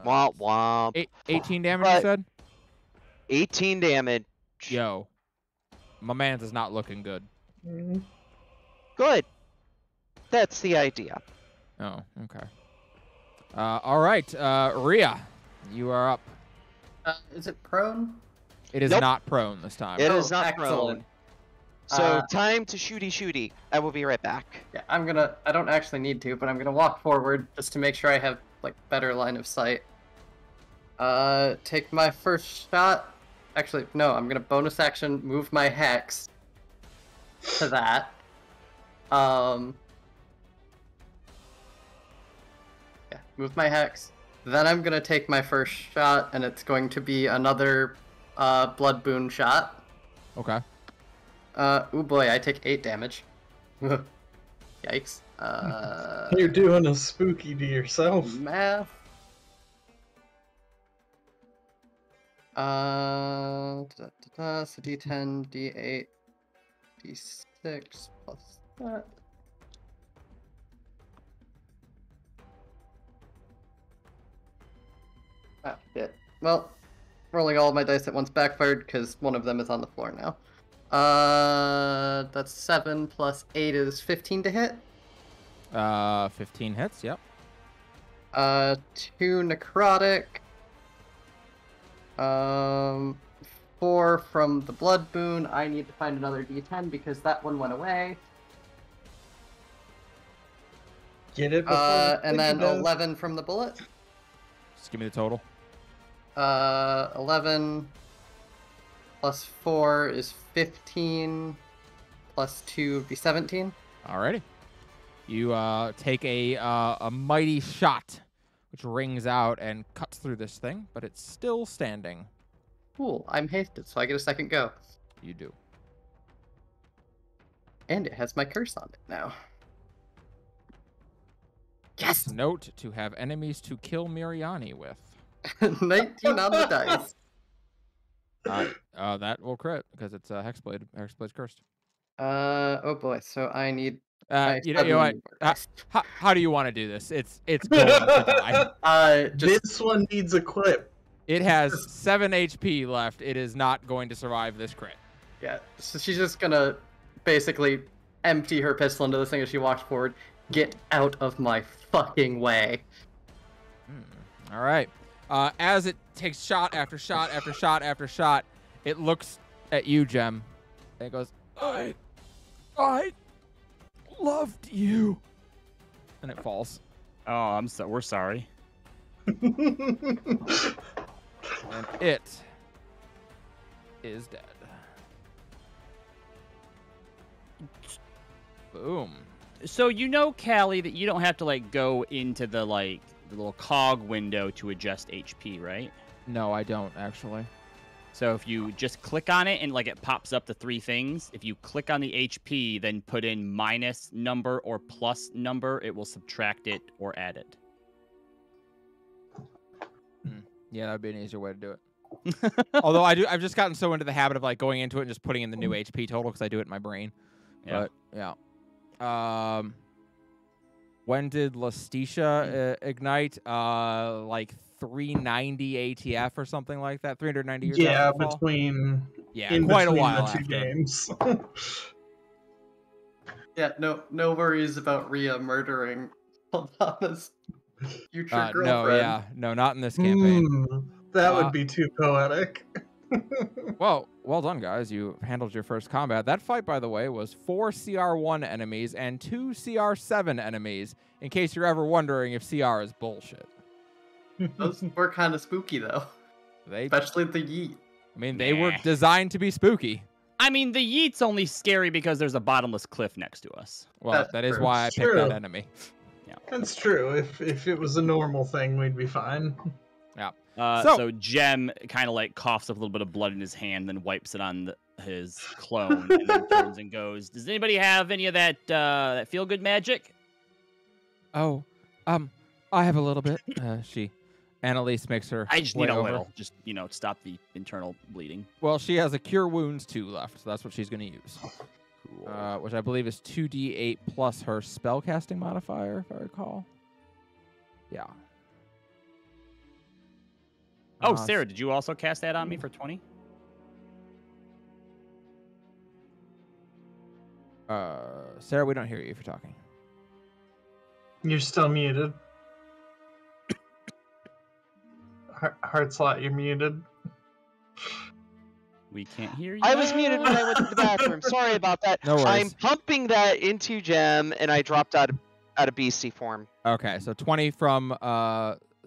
Womp womp. 18 damage, you But- said? 18 damage. Yo, my man's is not looking good. Good. That's the idea. Oh, okay. All right, Rhea, you are up. Is it prone? It is Nope. not prone this time. It Oh, is not excellent. prone. So time to shooty. I will be right back. Yeah, I don't actually need to, but I'm gonna walk forward just to make sure I have, like, better line of sight. Take my first shot. Actually, no, I'm gonna bonus action move my hex to that. Yeah, move my hex. Then I'm gonna take my first shot, and it's going to be another blood boon shot. Okay. Oh boy, I take 8 damage. Yikes. You're doing a spooky to yourself. Math. So D10, D8, D6 plus that. Ah, shit. Well, rolling all of my dice at once backfired because one of them is on the floor now. That's 7 plus 8 is 15 to hit. 15 hits, yep. 2 necrotic. 4 from the blood boon. I need to find another D10 because that one went away. Get it before you And then think it does. 11 from the bullet. Just give me the total. 11 plus 4 is 15. Plus 2 would be 17. Alrighty. You take a mighty shot, which rings out and cuts through this thing, but it's still standing. Cool. I'm hasted, so I get a second go. You do. And it has my curse on it now. Yes! Note to have enemies to kill Miriani with. 19 on the dice. That will crit because it's a Hexblade. Hexblade's cursed. Oh boy, so I need... You know what? How do you want to do this? It's going to die. This one needs a clip. It has 7 HP left. It is not going to survive this crit. Yeah, so she's just gonna basically empty her pistol into this thing as she walks forward. Get out of my fucking way. All right. As it takes shot after shot after shot after shot, it looks at you, Jem, and it goes, I loved you. And it falls. Oh, we're sorry. And it is dead. Boom. So you know, Callie, that you don't have to like go into the little cog window to adjust HP, right? No, I don't actually. So if you just click on it and like it pops up the 3 things, if you click on the HP, then put in minus number or plus number, it will subtract it or add it. Yeah, that'd be an easier way to do it. Although I've just gotten so into the habit of like going into it and just putting in the new HP total because I do it in my brain. Yeah. But yeah. When did Lestitia ignite? Like 390 ATF or something like that. 390 years. Yeah, after the fall? between Yeah, quite a while the two after. games. Yeah, no worries about Rhea murdering Aldana's future girlfriend. No, yeah, no, not in this campaign. That would be too poetic. Well done, guys. You handled your first combat. That fight, by the way, was 4 CR1 enemies and 2 CR7 enemies, in case you're ever wondering if CR is bullshit. Those were kind of spooky, though. Especially the yeet. I mean, they were designed to be spooky. I mean, the yeet's only scary because there's a bottomless cliff next to us. Well, that is why I picked that enemy. Yeah. That's true. If it was a normal thing, we'd be fine. Yeah. So Jem kind of like coughs up a little bit of blood in his hand, then wipes it on his clone, and then turns and goes, "Does anybody have any of that feel good magic?" Oh, I have a little bit. Annalise makes her. I just way need a over. little, just stop the internal bleeding. Well, she has a Cure Wounds 2 left, so that's what she's going to use. Cool. Which I believe is 2d8 plus her spellcasting modifier, if I recall. Yeah. Oh, Sarah, did you also cast that on me for 20? Sarah, we don't hear you if you're talking. You're still muted. Heart slot, you're muted. We can't hear you. I was muted when I went to the bathroom. Sorry about that. No worries. I'm pumping that into Gem, and I dropped out of BC form. Okay, so 20 from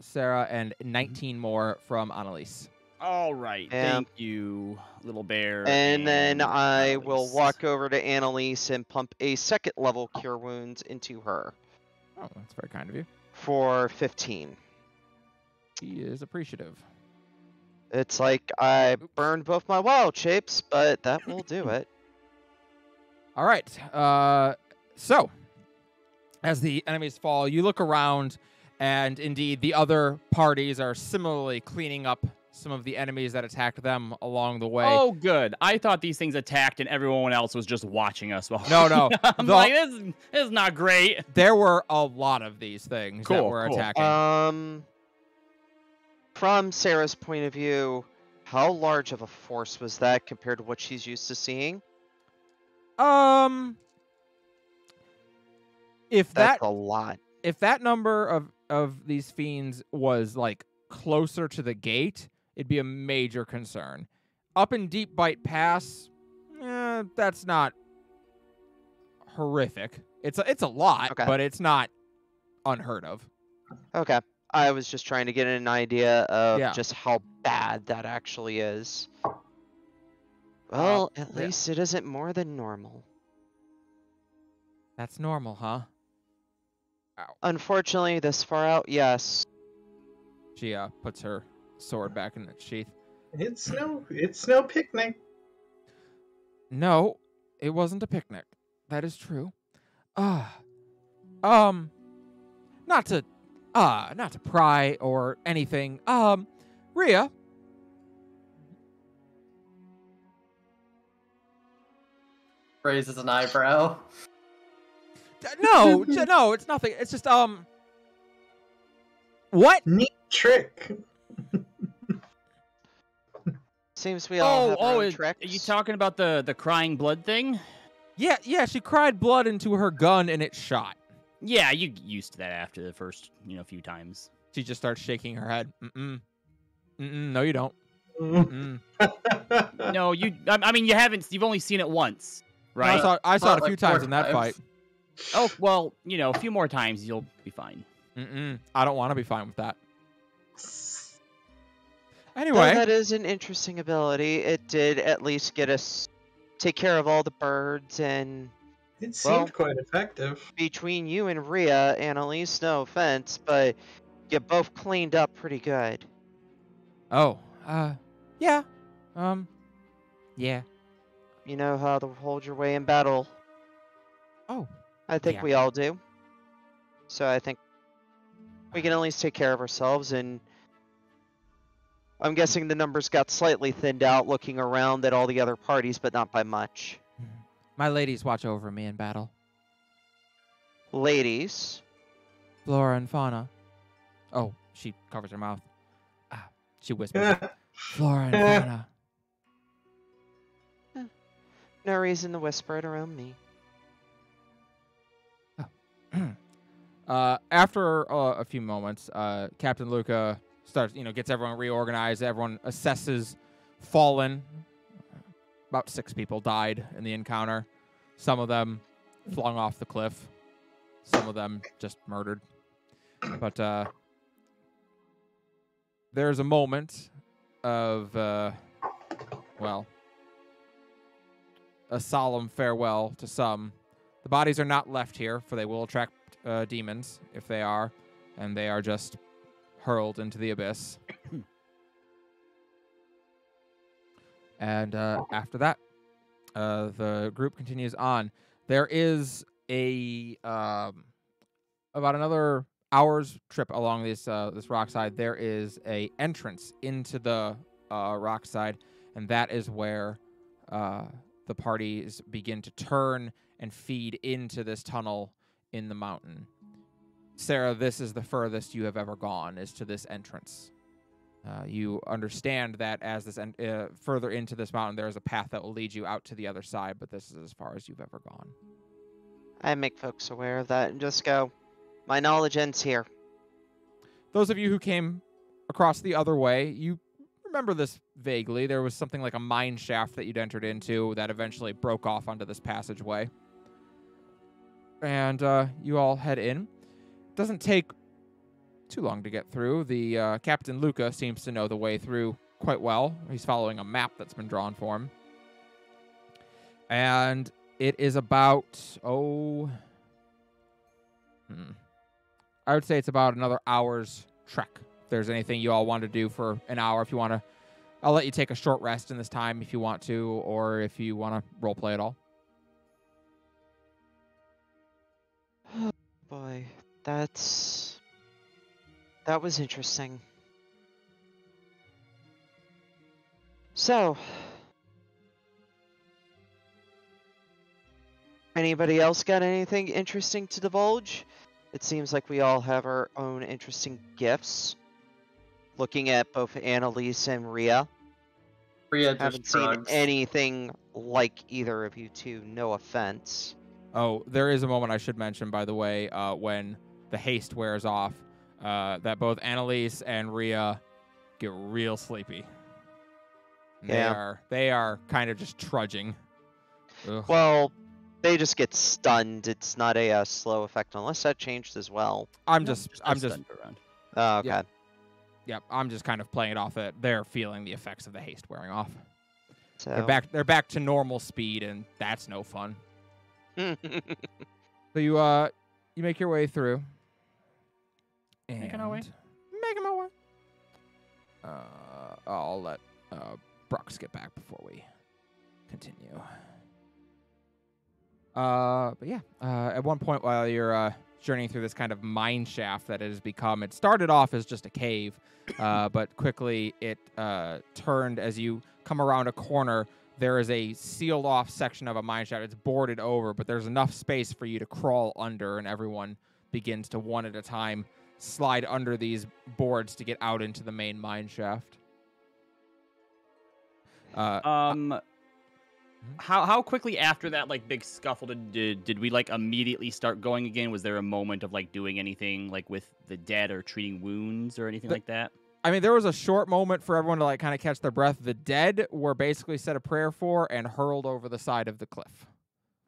Sarah and 19 more from Annalise. All right. Yeah. Thank you, little bear. And then I will Annalise. walk over to Annalise and pump a 2nd level Cure Wounds into her Oh, that's very kind of you. for 15. He is appreciative. It's like I burned both my wild shapes, but that will do it. All right. So, as the enemies fall, you look around, and indeed the other parties are similarly cleaning up some of the enemies that attacked them along the way. Oh, good. I thought these things attacked and everyone else was just watching us. No. I'm like, this is not great. There were a lot of these things that were attacking. From Sarah's point of view, how large of a force was that compared to what she's used to seeing? If That's a lot. If that number of these fiends was like closer to the gate, it'd be a major concern. Up in Deep Bite Pass, that's not horrific. It's a lot, Okay. but it's not unheard of. Okay. I was just trying to get an idea of Yeah. just how bad that actually is. Well, at least it isn't more than normal. That's normal, huh? Ow. Unfortunately, this far out, yes. She puts her sword back in its sheath. It's no picnic. No, it wasn't a picnic. That is true. Not to pry or anything. Rhea. Raises an eyebrow. No, no, it's nothing. It's just what? Neat trick. Seems we all have our own Are tricks. you talking about the crying blood thing? Yeah, she cried blood into her gun and it shot. Yeah, you used to that after the first, few times. She just starts shaking her head. No, you don't. Mm-mm. No, I mean, you haven't. You've only seen it once, right? I saw it a few like times 4 in that fight. times. Oh, well, a few more times you'll be fine. I don't want to be fine with that. Though Anyway, that is an interesting ability. It did at least get us take care of all the birds, and It seemed quite effective. between you and Rhea, Annalise, no offense, but you both cleaned up pretty good. yeah. Yeah. You know how to hold your way in battle. Oh, I think Yeah. we all do. So I think we can at least take care of ourselves, and I'm guessing the numbers got slightly thinned out looking around at all the other parties, but not by much. my ladies watch over me in battle. Ladies. Flora and Fauna. Oh, she covers her mouth. She whispers, Flora and Fauna. No reason to whisper it around me. After a few moments, Captain Luca starts, gets everyone reorganized. Everyone assesses fallen. About 6 people died in the encounter. Some of them flung off the cliff. Some of them just murdered. But there's a moment of, a solemn farewell to some. The bodies are not left here, for they will attract demons if they are, and they are just hurled into the abyss. And after that, the group continues on. There is about another hour's trip along this rock side. There is a entrance into the rock side, and that is where the parties begin to turn and feed into this tunnel in the mountain. Sarah, this is the furthest you have ever gone, is to this entrance. You understand that as this further into this mountain, there is a path that will lead you out to the other side, but this is as far as you've ever gone. I make folks aware of that and just go, my knowledge ends here. Those of you who came across the other way, you remember this vaguely. There was something like a mine shaft that you'd entered into that eventually broke off onto this passageway. And you all head in. It doesn't take too long to get through. The Captain Luca seems to know the way through quite well. He's following a map that's been drawn for him. And it is about, I would say it's about another hour's trek. If there's anything you all want to do for an hour, if you want to, I'll let you take a short rest in this time if you want to, or if you want to roleplay at all. Oh boy, that was interesting. So, anybody else got anything interesting to divulge? It seems like we all have our own interesting gifts. Looking at both Annalise and Rhea. Rhea just Haven't seen shrugs. anything like either of you two, no offense. Oh, there is a moment I should mention, by the way, when the haste wears off, that both Annalise and Rhea get real sleepy. And Yeah. They are kind of just trudging. Ugh. Well, they just get stunned. It's not a slow effect unless that changed as well. I'm No, just stunned around. Oh, okay. Yeah. Yep, I'm just kind of playing it off that they're feeling the effects of the haste wearing off. So They're back to normal speed, and that's no fun. So you make your way through. Making our way. Making my way. I'll let Brooks get back before we continue. But yeah, at one point while you're journeying through this kind of mine shaft that it has become, it started off as just a cave, but quickly it turned as you come around a corner. There is a sealed off section of a mine shaft. It's boarded over, but there's enough space for you to crawl under, and everyone begins to one at a time slide under these boards to get out into the main mine shaft. How quickly after that like big scuffle did we like immediately start going again? Was there a moment of like doing anything like with the dead or treating wounds or anything like that? I mean, there was a short moment for everyone to like kind of catch their breath. The dead were basically said a prayer for and hurled over the side of the cliff.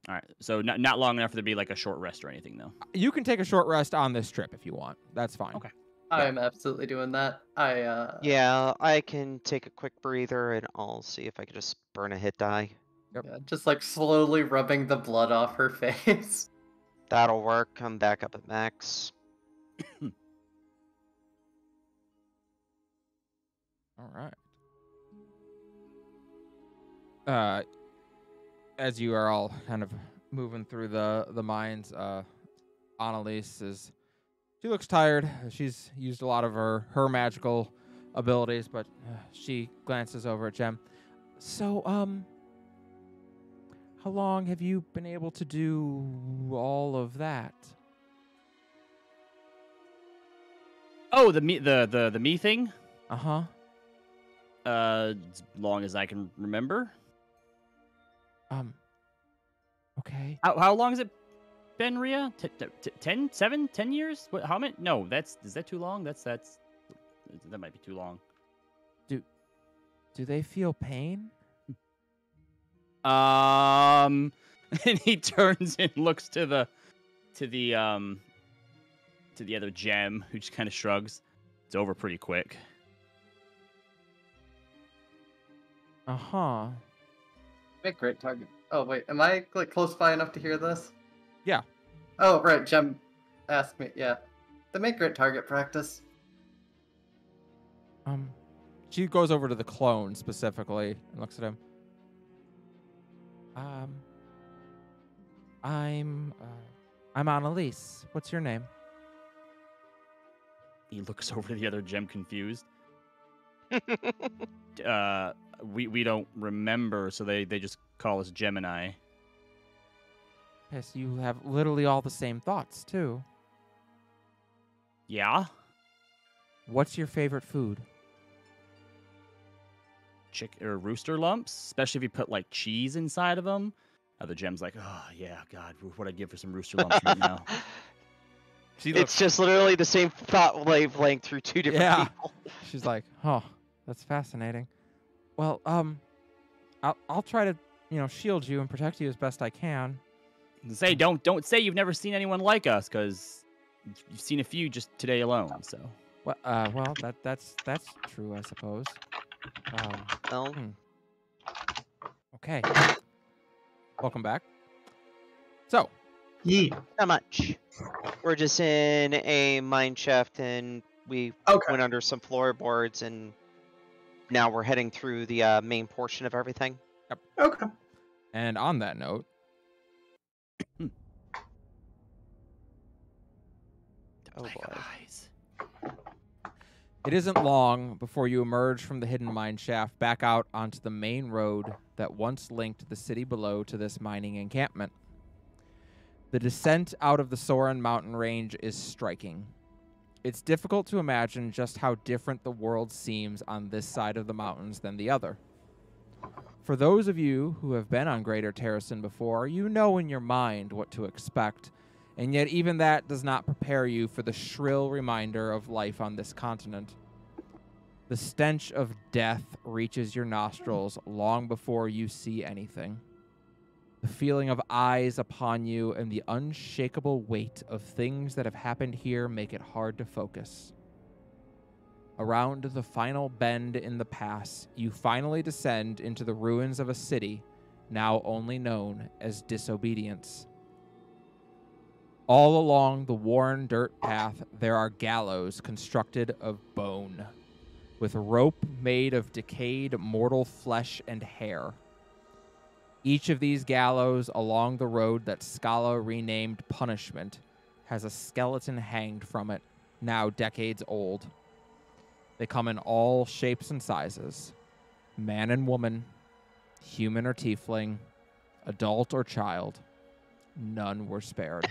All right, so not long enough for there to be like a short rest or anything though. You can take a short rest on this trip if you want. That's fine. Okay. I'm absolutely doing that. yeah, I can take a quick breather and I'll see if I can just burn a hit die. Yep. Yeah, just like slowly rubbing the blood off her face. That'll work. I'm back up at max. All right. as you are all kind of moving through the mines, Annalise she looks tired. She's used a lot of her magical abilities, but she glances over at Jem. So, how long have you been able to do all of that? Oh, the me thing? Uh-huh. As long as I can remember. Okay. How long has it been, Rhea? 10 years? What, how many? No, is that too long? That might be too long. Do they feel pain? And he turns and looks to the other gem, who just kind of shrugs. It's over pretty quick. Uh-huh. Make great target. Oh wait, am I like close by enough to hear this? Yeah. Oh right, Jem asked me. Yeah, the make great target practice. She goes over to the clone specifically and looks at him. I'm Annalise. What's your name? He looks over to the other gem, confused. We don't remember, so they just call us Gemini. Yes, you have literally all the same thoughts, too. Yeah? What's your favorite food? Rooster lumps, especially if you put like cheese inside of them. Other gem's like, oh yeah, God, what I'd give for some rooster lumps right now. It's just literally the same thought wavelength through two different people. She's like, oh, that's fascinating. Well, I'll try to, shield you and protect you as best I can. Say, don't say you've never seen anyone like us, because you've seen a few just today alone. So. Well, that's true, I suppose. Okay. Welcome back. So. Yeah. Not much. We're just in a mine shaft, and we went under some floorboards, and now we're heading through the main portion of everything. Yep. Okay. And on that note, oh boy. Guys. It isn't long before you emerge from the hidden mine shaft back out onto the main road that once linked the city below to this mining encampment. The descent out of the Soren mountain range is striking. It's difficult to imagine just how different the world seems on this side of the mountains than the other. For those of you who have been on Greater Terracin before, you know in your mind what to expect, and yet even that does not prepare you for the shrill reminder of life on this continent. The stench of death reaches your nostrils long before you see anything. The feeling of eyes upon you and the unshakable weight of things that have happened here make it hard to focus. Around the final bend in the pass, you finally descend into the ruins of a city now only known as Disobedience. All along the worn dirt path, there are gallows constructed of bone, with rope made of decayed mortal flesh and hair. Each of these gallows along the road that Scala renamed Punishment has a skeleton hanged from it, now decades old. They come in all shapes and sizes, man and woman, human or tiefling, adult or child. None were spared.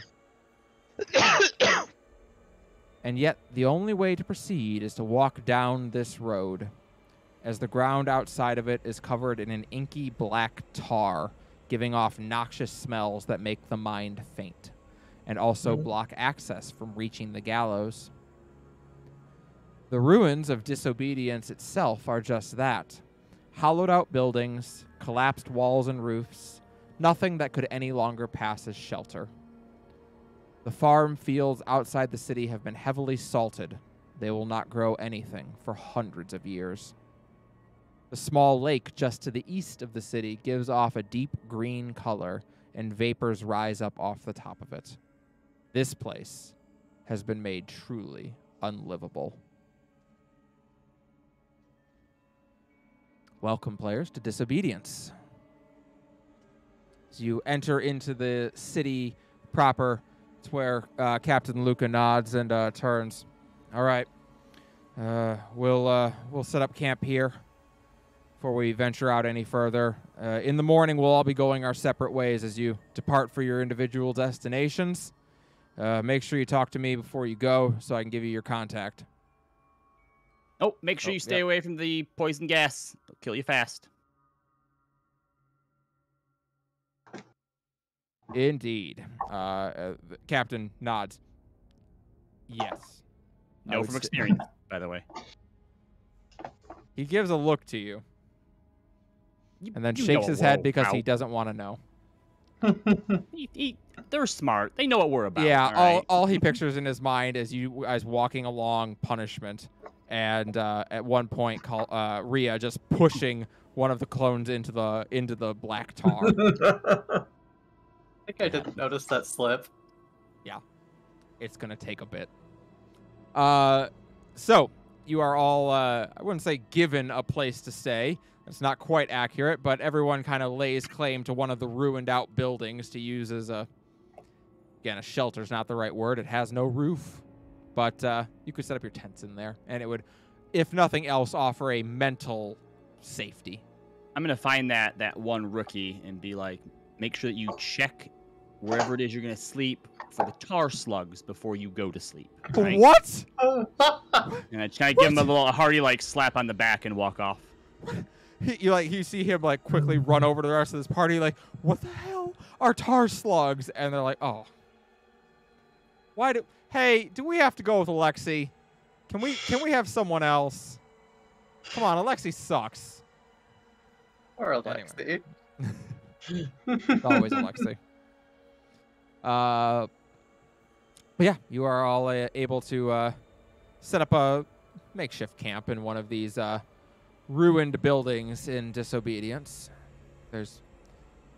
And yet, the only way to proceed is to walk down this road, as the ground outside of it is covered in an inky black tar, giving off noxious smells that make the mind faint, and also block access from reaching the gallows. The ruins of Disobedience itself are just that. Hollowed out buildings, collapsed walls and roofs, nothing that could any longer pass as shelter. The farm fields outside the city have been heavily salted. They will not grow anything for hundreds of years. The small lake just to the east of the city gives off a deep green color, and vapors rise up off the top of it. This place has been made truly unlivable. Welcome, players, to Disobedience. as you enter into the city proper. It's where Captain Luca nods and turns. All right, we'll set up camp here before we venture out any further. In the morning, we'll all be going our separate ways as you depart for your individual destinations. Make sure you talk to me before you go so I can give you your contact. Oh, make sure you stay away from the poison gas. It'll kill you fast. Indeed. The Captain nods. Yes. No, from experience, by the way. He gives a look to you. And then shakes his head because he doesn't want to know. They're smart. They know what we're about. Yeah, all he pictures in his mind is you guys walking along punishment. And at one point, Rhea just pushing one of the clones into the black tar. I think I didn't notice that slip. Yeah, it's gonna take a bit. So you are all I wouldn't say given a place to stay. It's not quite accurate, but everyone kind of lays claim to one of the ruined out buildings to use as a shelter's not the right word. It has no roof. But you could set up your tents in there, and it would, if nothing else, offer a mental safety. I'm going to find that one rookie and be like, make sure that you check wherever it is you're going to sleep for the tar slugs before you go to sleep. Right? What? And I try to give him a little hearty slap on the back and walk off. You see him quickly run over to the rest of this party, what the hell are tar slugs? And they're like, oh. Hey, do we have to go with Alexi? Can we have someone else? Come on, Alexi sucks. Or Alexi. Anyway. Always Alexi. But yeah, you are all able to set up a makeshift camp in one of these ruined buildings in Disobedience. There's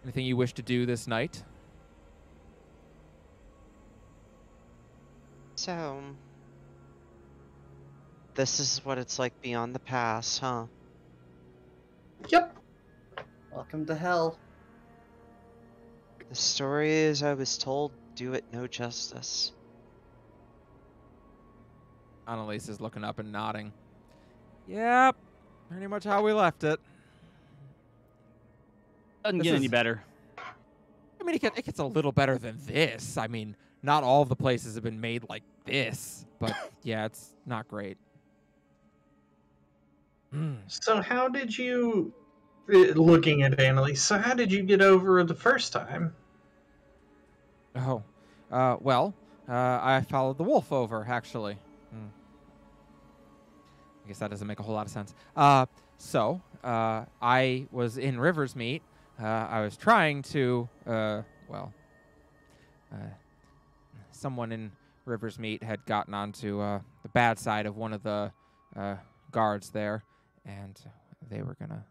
anything you wish to do this night? So, this is what it's like beyond the pass, huh? Yep. Welcome to hell. The stories I was told do it no justice. Annalise is looking up and nodding. Yep, pretty much how we left it. Doesn't get any better. I mean, it gets a little better than this. I mean, not all of the places have been made like this, but yeah, it's not great. So how did you, looking at Annalise, so how did you get over the first time? Oh, well, I followed the wolf over, actually. I guess that doesn't make a whole lot of sense. So, I was in River's Meet. I was trying to, someone in River's Meet had gotten onto the bad side of one of the guards there, and they were gonna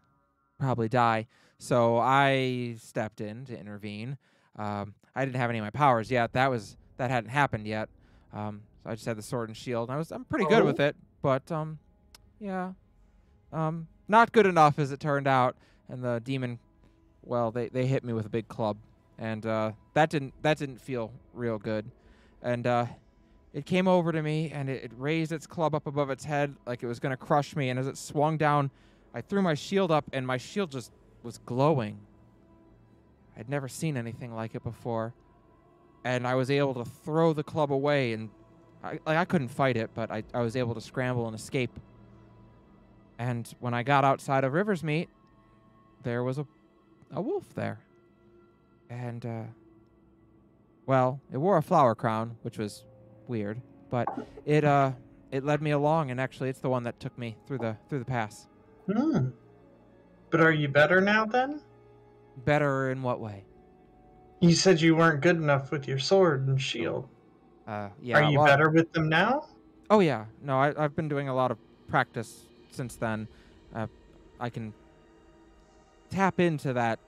probably die. So I stepped in to intervene. I didn't have any of my powers yet. That hadn't happened yet. So I just had the sword and shield. And I'm pretty good with it, but yeah, not good enough as it turned out. And the demon, well, they hit me with a big club, and that didn't feel real good. And it came over to me, and it raised its club up above its head like it was going to crush me. And as it swung down, I threw my shield up, and my shield just was glowing. I'd never seen anything like it before. And I was able to throw the club away, and I couldn't fight it, but I was able to scramble and escape. And when I got outside of River's Meet, there was a wolf there. And, well, it wore a flower crown, which was weird, but it led me along, and actually it's the one that took me through the pass. But are you better now then? Better in what way? You said you weren't good enough with your sword and shield. Yeah. Are you better with them now? Oh yeah. No, I've been doing a lot of practice since then. I can tap into that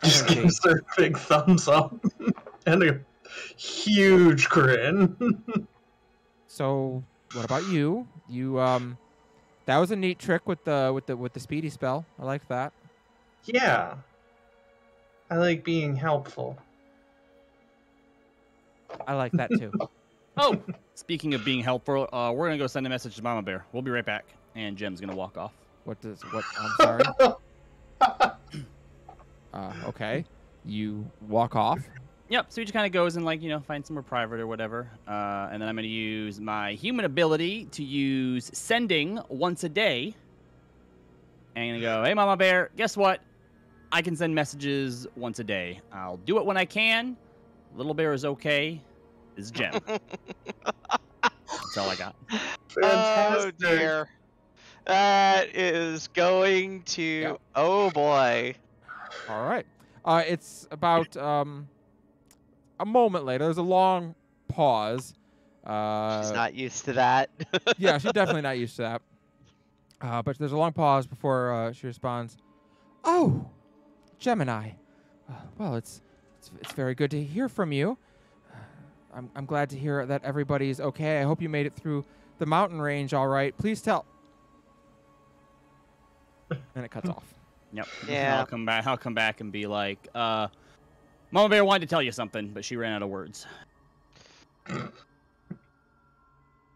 Just energy. gives her a big thumbs up and a huge grin. So, what about you? You that was a neat trick with the speedy spell. I liked that. Yeah. I like being helpful. I like that too. Oh, speaking of being helpful, we're gonna go send a message to Mama Bear. We'll be right back. And Jem's gonna walk off. What? I'm sorry. Okay. You walk off. Yep. So he just kind of goes and find somewhere private or whatever. And then I'm gonna use my human ability to use sending once a day. And I'm gonna go, hey Mama Bear, guess what? I can send messages once a day. I'll do it when I can. Little Bear is okay. This is Jem. That's all I got. Oh dear. That is going to. Yep. Oh boy. All right. It's about a moment later. There's a long pause. She's not used to that. Yeah, she's definitely not used to that. But there's a long pause before she responds. Oh, Gemini. Well, it's very good to hear from you. I'm glad to hear that everybody's okay. I hope you made it through the mountain range all right. Please tell. And it cuts off. Yep. Yeah. I'll come back and be like, Mama Bear wanted to tell you something, but she ran out of words.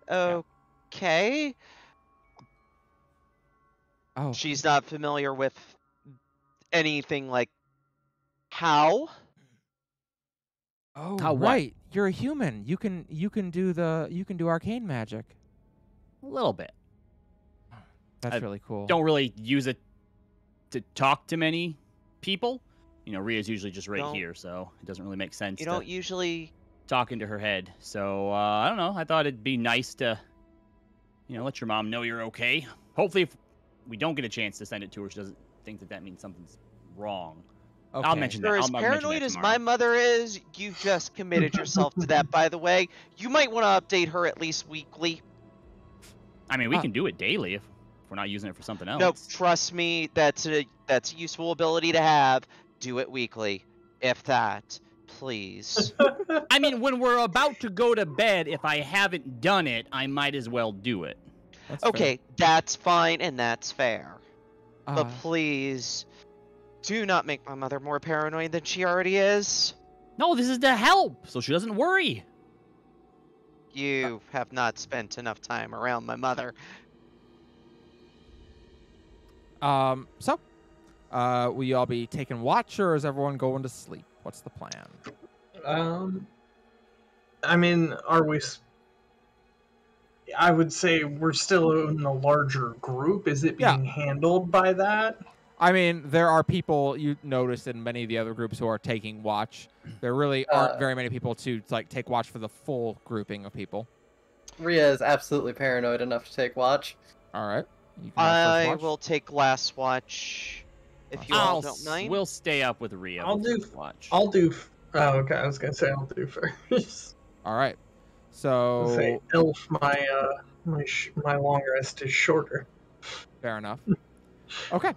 Okay. Oh, She's not familiar with anything like how. oh, How what? right. You're a human. You can do arcane magic. A little bit. That's I really cool. Don't really use it to talk to many people. Ria's usually just right Don't- here, so it doesn't really make sense You to don't usually. talk into her head. So, I don't know. I thought it'd be nice to, let your mom know you're okay. Hopefully, if we don't get a chance to send it to her, she doesn't think that means something's wrong. Okay. I'll mention that. For as I'll mention that paranoid as tomorrow. my mother is, you've just committed yourself to that, by the way. You might want to update her at least weekly. I mean, we can do it daily if we're not using it for something else. No, trust me, that's a useful ability to have. Do it weekly, if that, please. I mean, when we're about to go to bed, if I haven't done it, I might as well do it. That's fair. Okay, that's fine and that's fair. But Uh, please, do not make my mother more paranoid than she already is. No, this is to help, so she doesn't worry. You have not spent enough time around my mother. So, will you all be taking watch, or is everyone going to sleep? What's the plan? I mean, are we? I would say we're still in a larger group. Is it being handled by that? I mean, there are people you notice in many of the other groups who are taking watch. There really aren't very many people to take watch for the full grouping of people. Rhea is absolutely paranoid enough to take watch. All right. You can have first I watch. will take last watch, if you all don't mind. We'll stay up with Rhea. I'll before do- we watch. I'll do. Oh, okay. I was gonna say I'll do first. All right. I'll So say elf. My long rest is shorter. fair enough. Okay.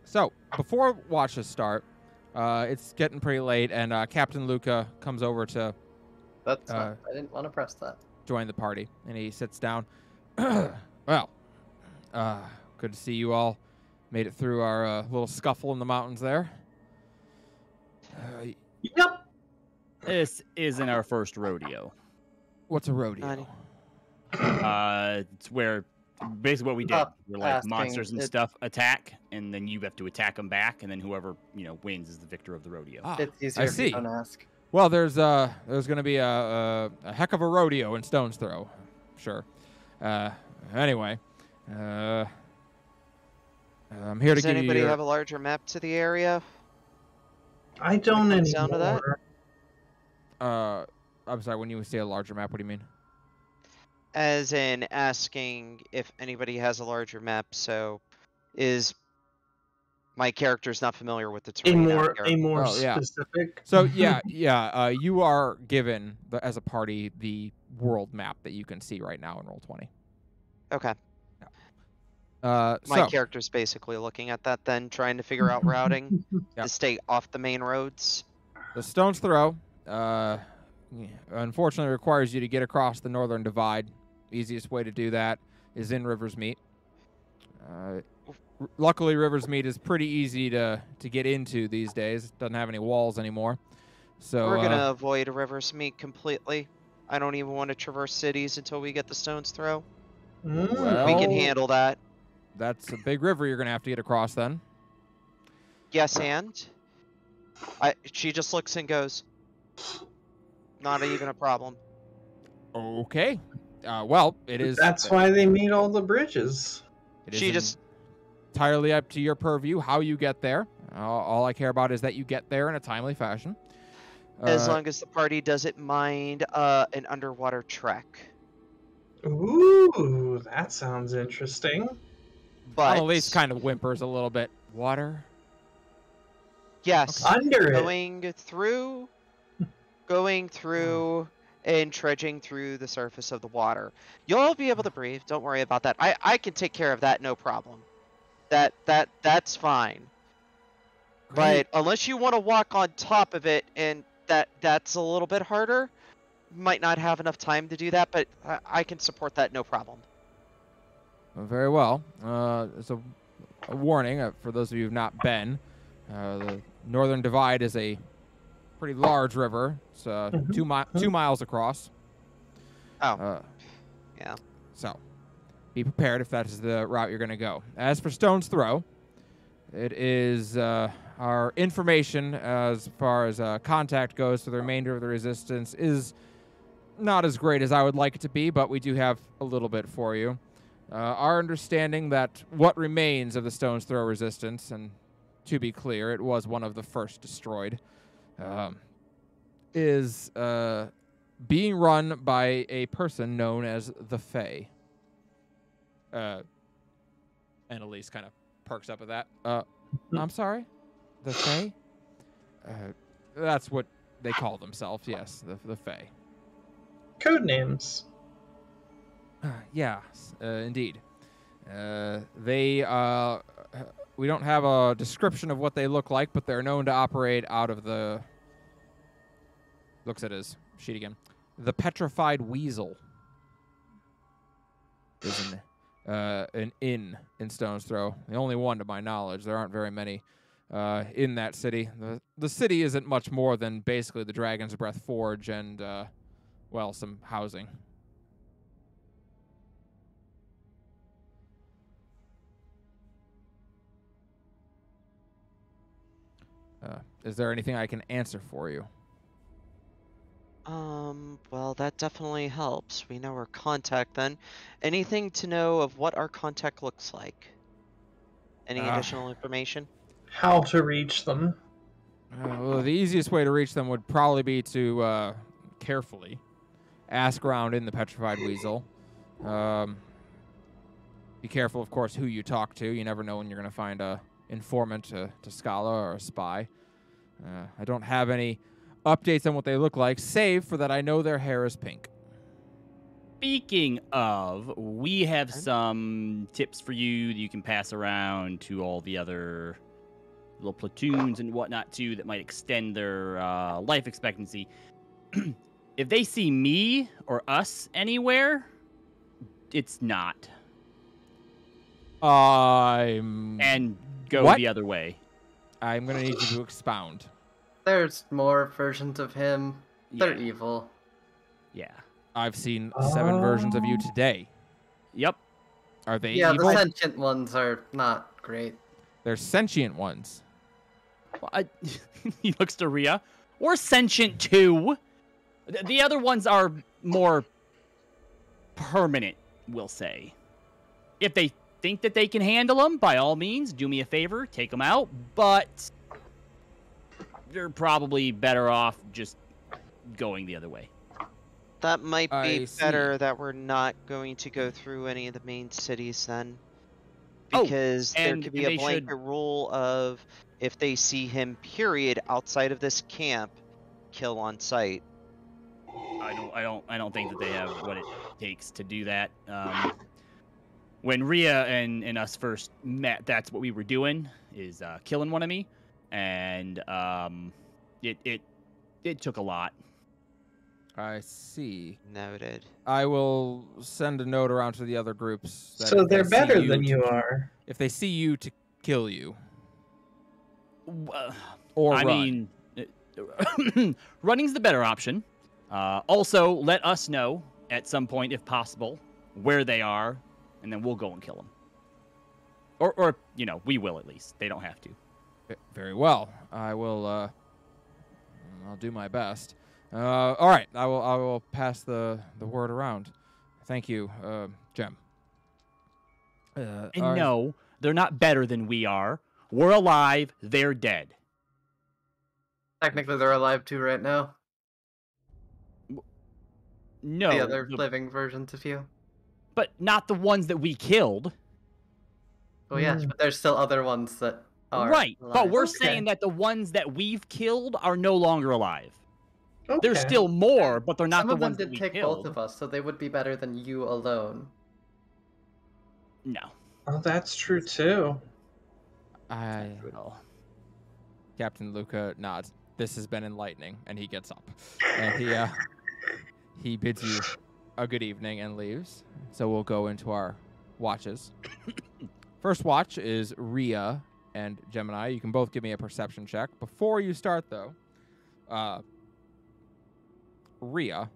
So before watches start, it's getting pretty late, and Captain Luca comes over to That's fine. I didn't want to press that. join the party, and he sits down. Well, good to see you all made it through our little scuffle in the mountains there. Yep. This isn't our first rodeo. What's a rodeo? Honey. It's where basically what we did. Stop We're like asking. monsters and It- stuff attack, and then you have to attack them back, and then whoever wins is the victor of the rodeo. Ah, It's easier I if see. you don't ask. Well, there's going to be a heck of a rodeo in Stone's Throw, sure. Anyway, I'm here Does to give anybody you. have a larger map to the area? I don't comes down to that? anymore. I'm sorry. When you say a larger map, what do you mean? As in asking if anybody has a larger map, so is my character's not familiar with the A terrain more out here. Oh, yeah. specific. So yeah. You are given as a party the world map that you can see right now in Roll20. Okay. So My character's basically looking at that then, trying to figure out routing Yep. to stay off the main roads. the Stone's Throw, unfortunately, requires you to get across the Northern Divide. Easiest way to do that is in River's Meet. Luckily, Riversmeet is pretty easy to get into these days. It doesn't have any walls anymore. So We're gonna avoid Riversmeet completely. I don't even want to traverse cities until we get the Stone's Throw. Well, We can handle that. That's a big river you're going to have to get across then. Yes, and she just looks and goes, not even a problem. Okay. Well, it is. That's why they need all the bridges. It is entirely up to your purview how you get there. All I care about is that you get there in a timely fashion. As long as the party doesn't mind an underwater trek. Ooh, that sounds interesting. But at least kind of whimpers a little bit. Water? Yes. Okay. Under it. Going through and trudging through the surface of the water. You'll be able to breathe. Don't worry about that. I can take care of that, no problem. That's fine. Great. But unless you want to walk on top of it, and that's a little bit harder, might not have enough time to do that, but I can support that, no problem. Very well. It's a warning for those of you who've not been. The Northern Divide is a pretty large river. It's 2 miles across. Oh. Yeah. So, be prepared if that is the route you're going to go. As for Stone's Throw, it is our information as far as contact goes for the remainder of the resistance is not as great as I would like it to be, but we do have a little bit for you. Our understanding that what remains of the Stone's Throw resistance, and to be clear, it was one of the first destroyed, is being run by a person known as the Fae. Annalise kind of perks up at that. I'm sorry? The Fae? That's what they call themselves, yes, the Fae. Code names. Yes, indeed. We don't have a description of what they look like, but they're known to operate out of the... Looks at his sheet again. The Petrified Weasel is an inn in Stone's Throw. The only one to my knowledge. There aren't very many in that city. The city isn't much more than basically the Dragon's Breath Forge and, well, some housing. Is there anything I can answer for you? Well, that definitely helps. We know our contact then. Anything to know of what our contact looks like? Any additional information? How to reach them. Well, the easiest way to reach them would probably be to carefully ask around in the Petrified Weasel. Be careful, of course, who you talk to. You never know when you're going to find a informant to Skala or a spy. I don't have any updates on what they look like, save for that I know their hair is pink. Speaking of, we have some tips for you that you can pass around to all the other little platoons and whatnot, too, that might extend their life expectancy. If they see me or us anywhere, it's not. And go the other way. I'm going to need you to expound. There's more versions of him. They're Yeah. evil. Yeah. I've seen 7 versions of you today. Yep. Are they Yeah, evil? the sentient ones are not great. They're sentient ones. Well, he looks to Rhea. Or sentient too. The other ones are more permanent, we'll say. If they think that they can handle them, by all means, do me a favor, take them out. But they're probably better off just going the other way. That might be I see. better that we're not going to go through any of the main cities then. Because there and could be they a blanket rule of if they see him, period, outside of this camp, kill on sight. I don't think that they have what it takes to do that. When Rhea and us first met, that's what we were doing, is killing one of me. And it took a lot. I see. Noted. I will send a note around to the other groups. That So if they they're see better you than to you keep- are. if they see you to kill you Uh, or I run. mean, running's the better option. Also, let us know at some point, if possible, where they are, and then we'll go and kill them. Or we will at least. They don't have to. Very well. I will. I'll do my best. All right. I will pass the word around. Thank you, Jem. And no, they're not better than we are. We're alive. They're dead. Technically, they're alive too right now. No, The other living versions of you. but not the ones that we killed. Oh yes, but there's still other ones that are Right, alive. but we're Okay. saying that the ones that we've killed are no longer alive. Okay. There's still more, but they're not Some the of them ones that did we take killed. both of us, so they would be better than you alone. No. Oh, that's true too. Captain Luca nods. This has been enlightening, and he gets up, and he bids you a good evening and leaves. So we'll go into our watches. First watch is Rhea and Gemini. You can both give me a perception check. Before you start, though, Rhea,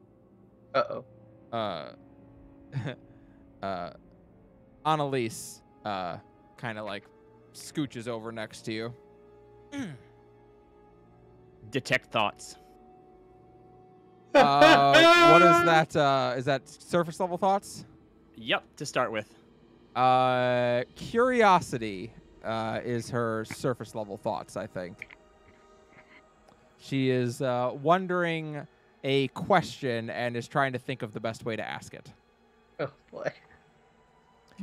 Annalise, kind of like scooches over next to you. Detect thoughts. What is that? Is that surface level thoughts? Yep, to start with. Curiosity is her surface level thoughts, I think. She is wondering a question and is trying to think of the best way to ask it. Oh boy.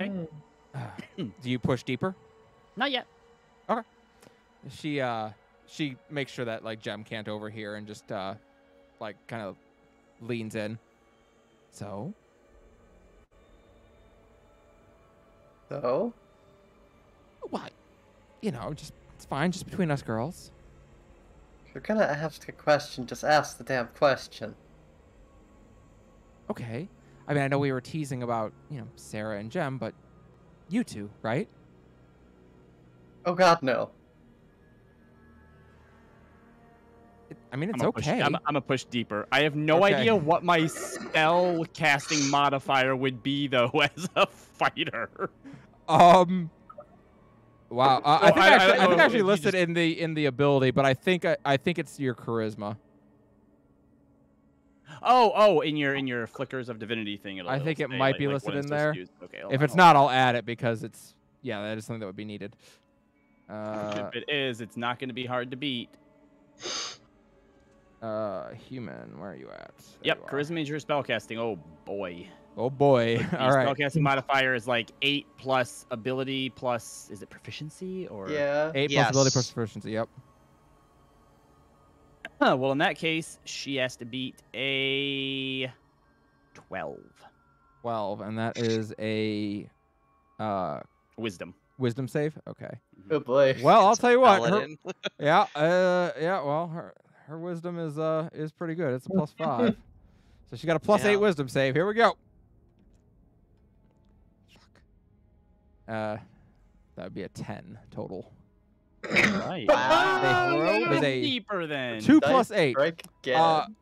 Okay. Do you push deeper? Not yet. She makes sure that like Jem can't overhear and just like kind of leans in. So? So? What? Just it's fine, just between us girls. If you're gonna ask a question, just ask the damn question. Okay. I mean, I know we were teasing about, Sarah and Jem, but you two, right? Oh god, no. It's I'm okay. gonna push deeper. I have no Okay. idea what my spell casting modifier would be though as a fighter. Wow. I think I if actually you listed just- in the ability, but I think it's your charisma. Oh, in your flickers of divinity thing. I think it'll it say, might be when listed it's in supposed there. to use. Okay, If it's not, I'll add it because that is something that would be needed. If it is, it's not going to be hard to beat. Human, where are you at? There Yep, you are. charisma is your spellcasting. Oh boy. Oh boy. The All right. spellcasting modifier is like 8 plus ability plus is it proficiency or? Yeah. 8 Yes. plus ability plus proficiency. Yep. Well, in that case, she has to beat a 12 12, and that is a wisdom. wisdom save. Okay. Oh boy. Well, I'll tell you what. Her, Paladin. well, her wisdom is pretty good. It's a +5. So she got a +8 Yeah. wisdom save. Here we go. Fuck. That would be a 10 total. Right. Wow. It is a deeper then. 2 Dice plus 8. strike again.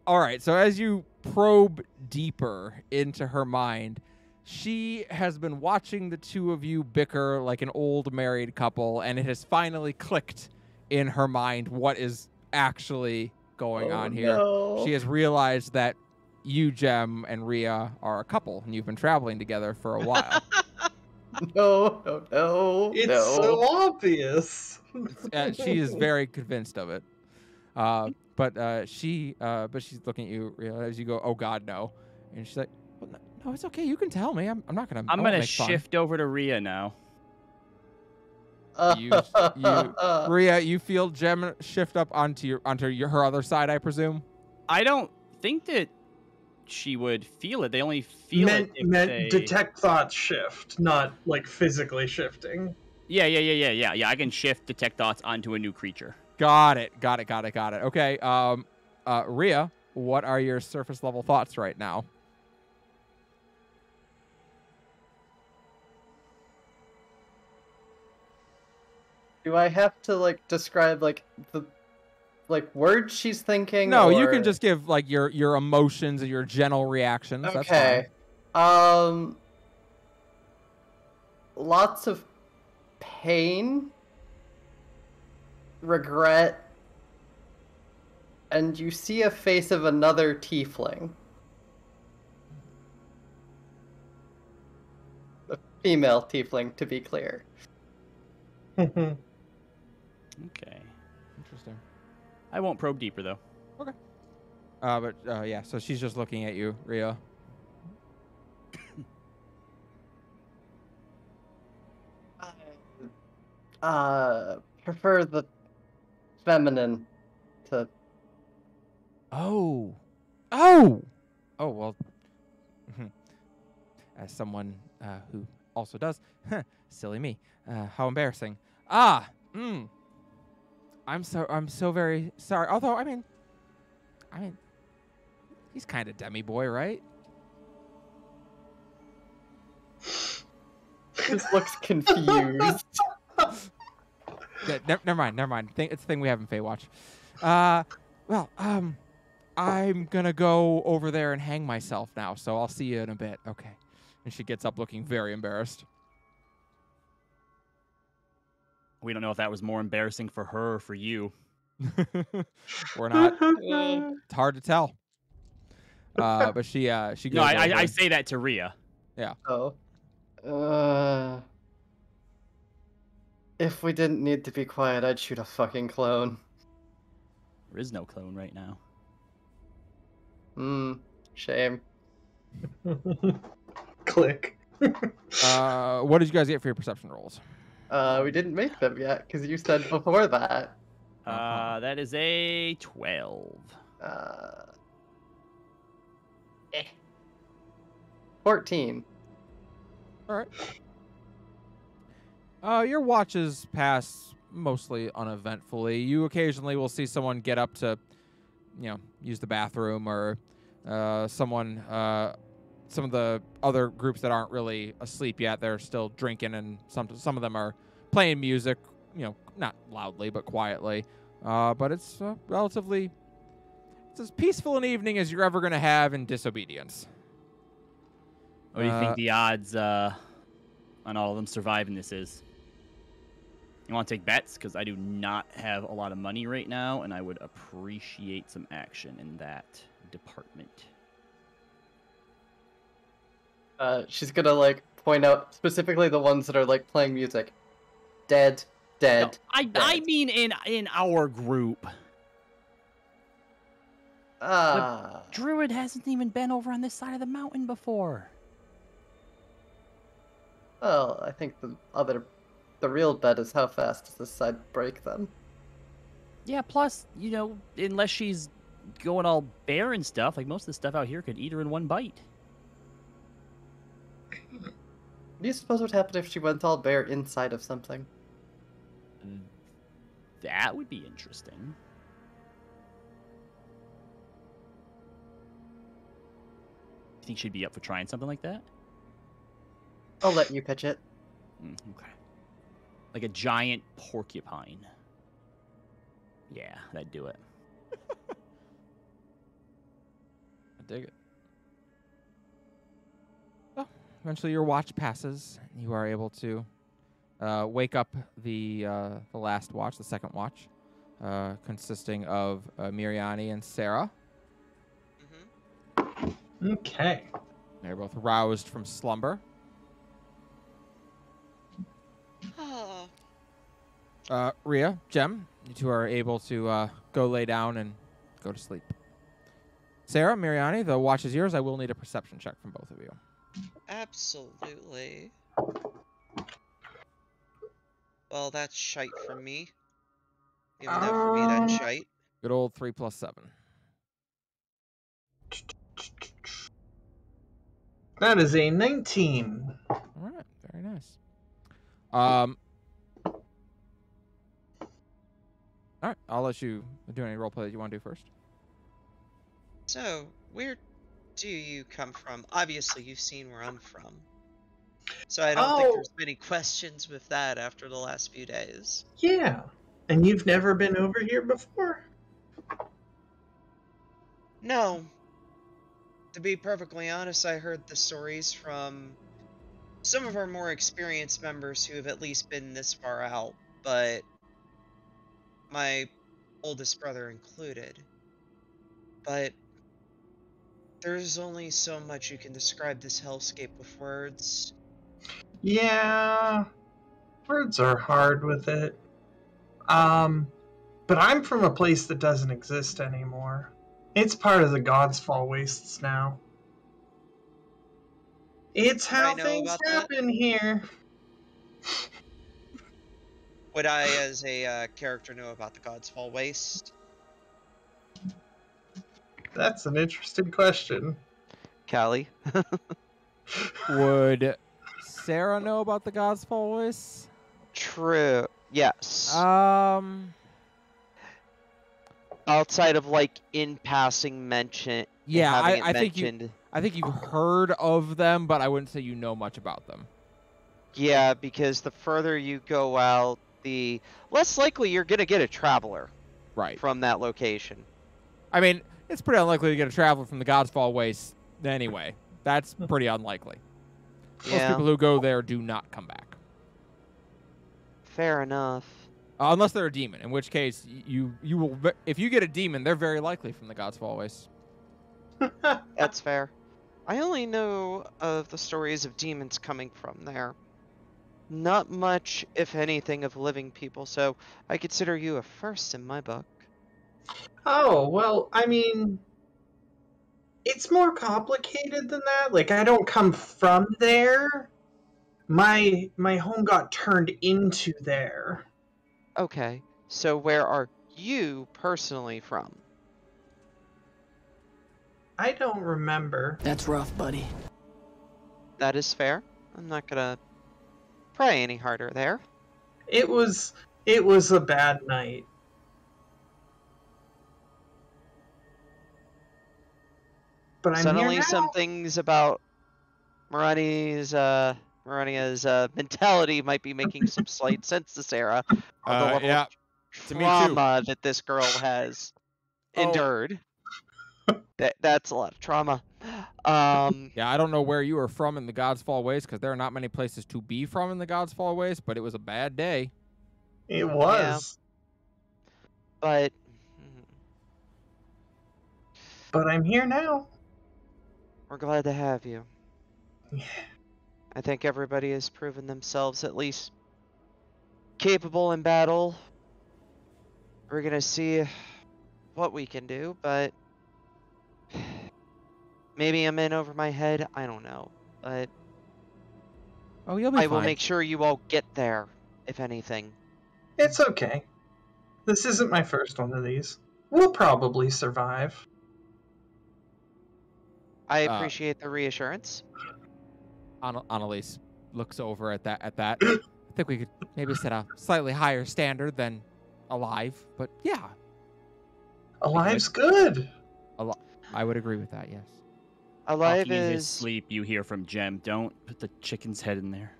All right. So as you probe deeper into her mind, she has been watching the two of you bicker like an old married couple, and it has finally clicked in her mind what is actually going on here. No. She has realized that you, Jem, and Rhea are a couple, and you've been traveling together for a while. No. It's no. so obvious. She is very convinced of it. But she's looking at you, Rhea, as you go, "Oh God, no!" And she's like, well, "No, it's okay. You can tell me. I'm not gonna. I'm I won't gonna make fun." shift over to Rhea now. Rhea, you feel Jem shift up onto her other side, I presume. I don't think that she would feel it. They only feel it if they... detect thoughts shift, not like physically shifting. Yeah. I can shift detect thoughts onto a new creature. Got it. Okay. Rhea, what are your surface level thoughts right now? Do I have to like describe like the words she's thinking? No, you or... can just give like your emotions and your general reactions. That's Okay. fine. Lots of pain, regret, and you see a face of another tiefling. A female tiefling, to be clear. Okay. Interesting. I won't probe deeper though. Okay. Yeah, so she's just looking at you, Ria. Prefer the feminine to... Oh, well, as someone who also does, silly me, how embarrassing. I'm so very sorry. Although, I mean, he's kind of demi boy, right? Just looks confused. Yeah, never mind. It's a thing we have in Feywatch. I'm gonna go over there and hang myself now, so I'll see you in a bit. Okay. And she gets up looking very embarrassed. We don't know if that was more embarrassing for her or for you. We're not. It's hard to tell. But she goes. No, I over. say that to Ria. Yeah. Oh. If we didn't need to be quiet, I'd shoot a fucking clone. There is no clone right now. Shame. Click. What did you guys get for your perception rolls? We didn't make them yet, because you said before that. That is a 12. 14. All right. Your watches pass mostly uneventfully. You occasionally will see someone get up to, use the bathroom, or some of the other groups that aren't really asleep yet. They're still drinking, and some of them are playing music, not loudly but quietly. But it's relatively, it's as peaceful an evening as you're ever going to have in Disobedience. What do you think the odds on all of them surviving this is? You want to take bets? Because I do not have a lot of money right now, and I would appreciate some action in that department. She's gonna point out specifically the ones that are playing music. Dead. No, I mean in our group. The druid hasn't even been over on this side of the mountain before. Well, I think the real bet is how fast does this side break them. Yeah, plus, unless she's going all bare and stuff, most of the stuff out here could eat her in one bite. Do you suppose what happened if she went all bare inside of something? That would be interesting. You think she'd be up for trying something like that? I'll let you pitch it. Okay. Like a giant porcupine. Yeah, that'd do it. I dig it. Well, eventually your watch passes. You are able to wake up the last watch, the second watch, consisting of Miriani and Sarah. Okay. They're both roused from slumber. Ria, Jem, you two are able to go lay down and go to sleep. Sarah, Miriani, the watch is yours. I will need a perception check from both of you. Absolutely. Well, that's shite from me. Even though for me that's shite. Good old 3 + 7. That is a 19. All right, very nice. All right, I'll let you do any roleplay that you want to do first. So, where do you come from? Obviously, you've seen where I'm from. So I don't think Oh, there's many questions with that after the last few days. yeah. And you've never been over here before? No. To be perfectly honest, I heard the stories from some of our more experienced members who have at least been this far out, but my oldest brother included. But there's only so much you can describe this hellscape with words. Yeah, words are hard with it. But I'm from a place that doesn't exist anymore. It's part of the God's Fall Wastes now. It's how I know things about that. happen here. Would I, as a character, know about the God's Fall Waste? That's an interesting question. Callie? Would Sarah know about the God's Fall Voice? True. Yes. Outside of like in passing mention. Yeah, having I it think mentioned. I think you've heard of them, but I wouldn't say you know much about them. Yeah, because the further you go out, the less likely you're gonna get a traveler Right. from that location. I mean, it's pretty unlikely to get a traveler from the God's Fall Waste anyway. That's pretty unlikely. Most Yeah, people who go there do not come back. fair enough. Unless they're a demon, in which case you will. If you get a demon, they're very likely from the God's Fall Waste. That's fair. I only know of the stories of demons coming from there. Not much, if anything, of living people, so I consider you a first in my book. Oh, well, I mean, it's more complicated than that. Like, I don't come from there. My home got turned into there. Okay, so where are you personally from? I don't remember. That's rough, buddy. That is fair. I'm not gonna pry any harder there. It was a bad night. But I'm Suddenly, here now. some things about Marania's mentality might be making some slight sense to Sarah on the level Yeah, of to me too. trauma that this girl has endured. That's a lot of trauma. Yeah, I don't know where you are from in the God's Fall Waste because there are not many places to be from in the God's Fall Waste, but it was a bad day. It was. But But I'm here now. we're glad to have you. Yeah. I think everybody has proven themselves at least capable in battle. We're gonna see what we can do, but maybe I'm in over my head. I don't know, but Oh, you'll be I fine. will make sure you all get there, if anything. It's okay. This isn't my first one of these. We'll probably survive. I appreciate the reassurance. Annalise looks over at that. I think we could maybe set a slightly higher standard than alive, but yeah, Alive's good. I would agree with that. Yes. Alive Talking in his is sleep, you hear from Jem, don't put the chicken's head in there.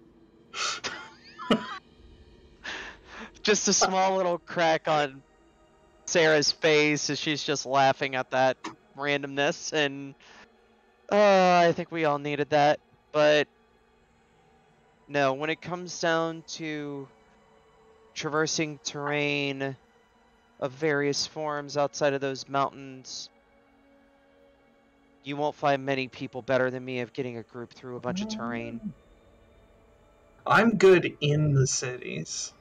just a small little crack on Sarah's face as she's just laughing at that randomness, and I think we all needed that. But no, when it comes down to traversing terrain of various forms outside of those mountains, you won't find many people better than me of getting a group through a bunch of terrain. I'm good in the cities.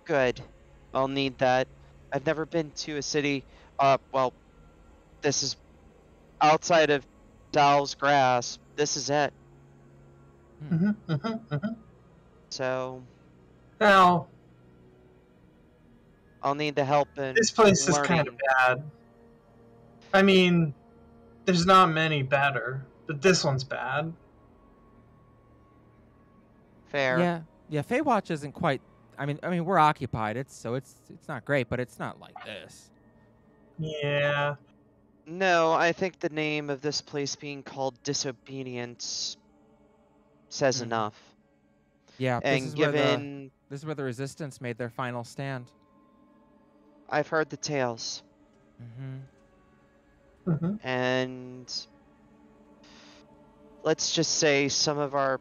Good. I'll need that. I've never been to a city. Well, this is outside of Dow's grasp. This is it. So Now, I'll need the help in this place is kind of learning. bad. I mean, there's not many better, but this one's bad. Fair. Yeah. Feywatch isn't quite. I mean, we're occupied. It's not great, but it's not like this. Yeah. No, I think the name of this place being called Disobedience says Mhm. enough. Yeah, And given this is where the resistance made their final stand. I've heard the tales, Hmm. and let's just say some of our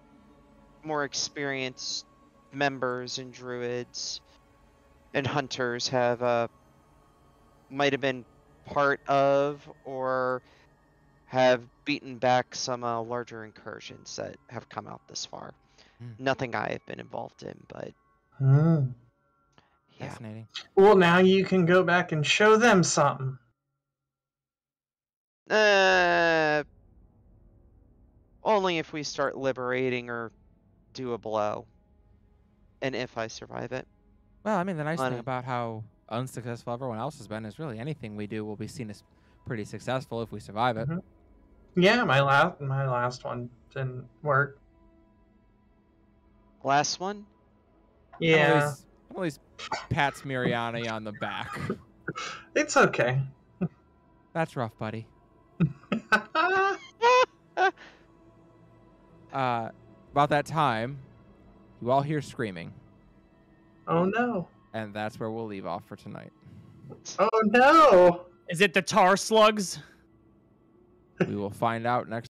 more experienced members and druids and hunters have might have been part of or have beaten back some larger incursions that have come out this far. Mm. Nothing I have been involved in, but yeah. Fascinating. Well, now you can go back and show them something. Only if we start liberating or do a blow, and if I survive it. Well, I mean, the nice thing On about how unsuccessful everyone else has been is really anything we do will be seen as pretty successful if we survive it. Mhm. Yeah, my last one didn't work. last one, Yeah, Emily's pats Miriani on the back. it's okay. That's rough, buddy. About that time, you all hear screaming, Oh no! and that's where we'll leave off for tonight. Oh no! Is it the tar slugs? We will find out next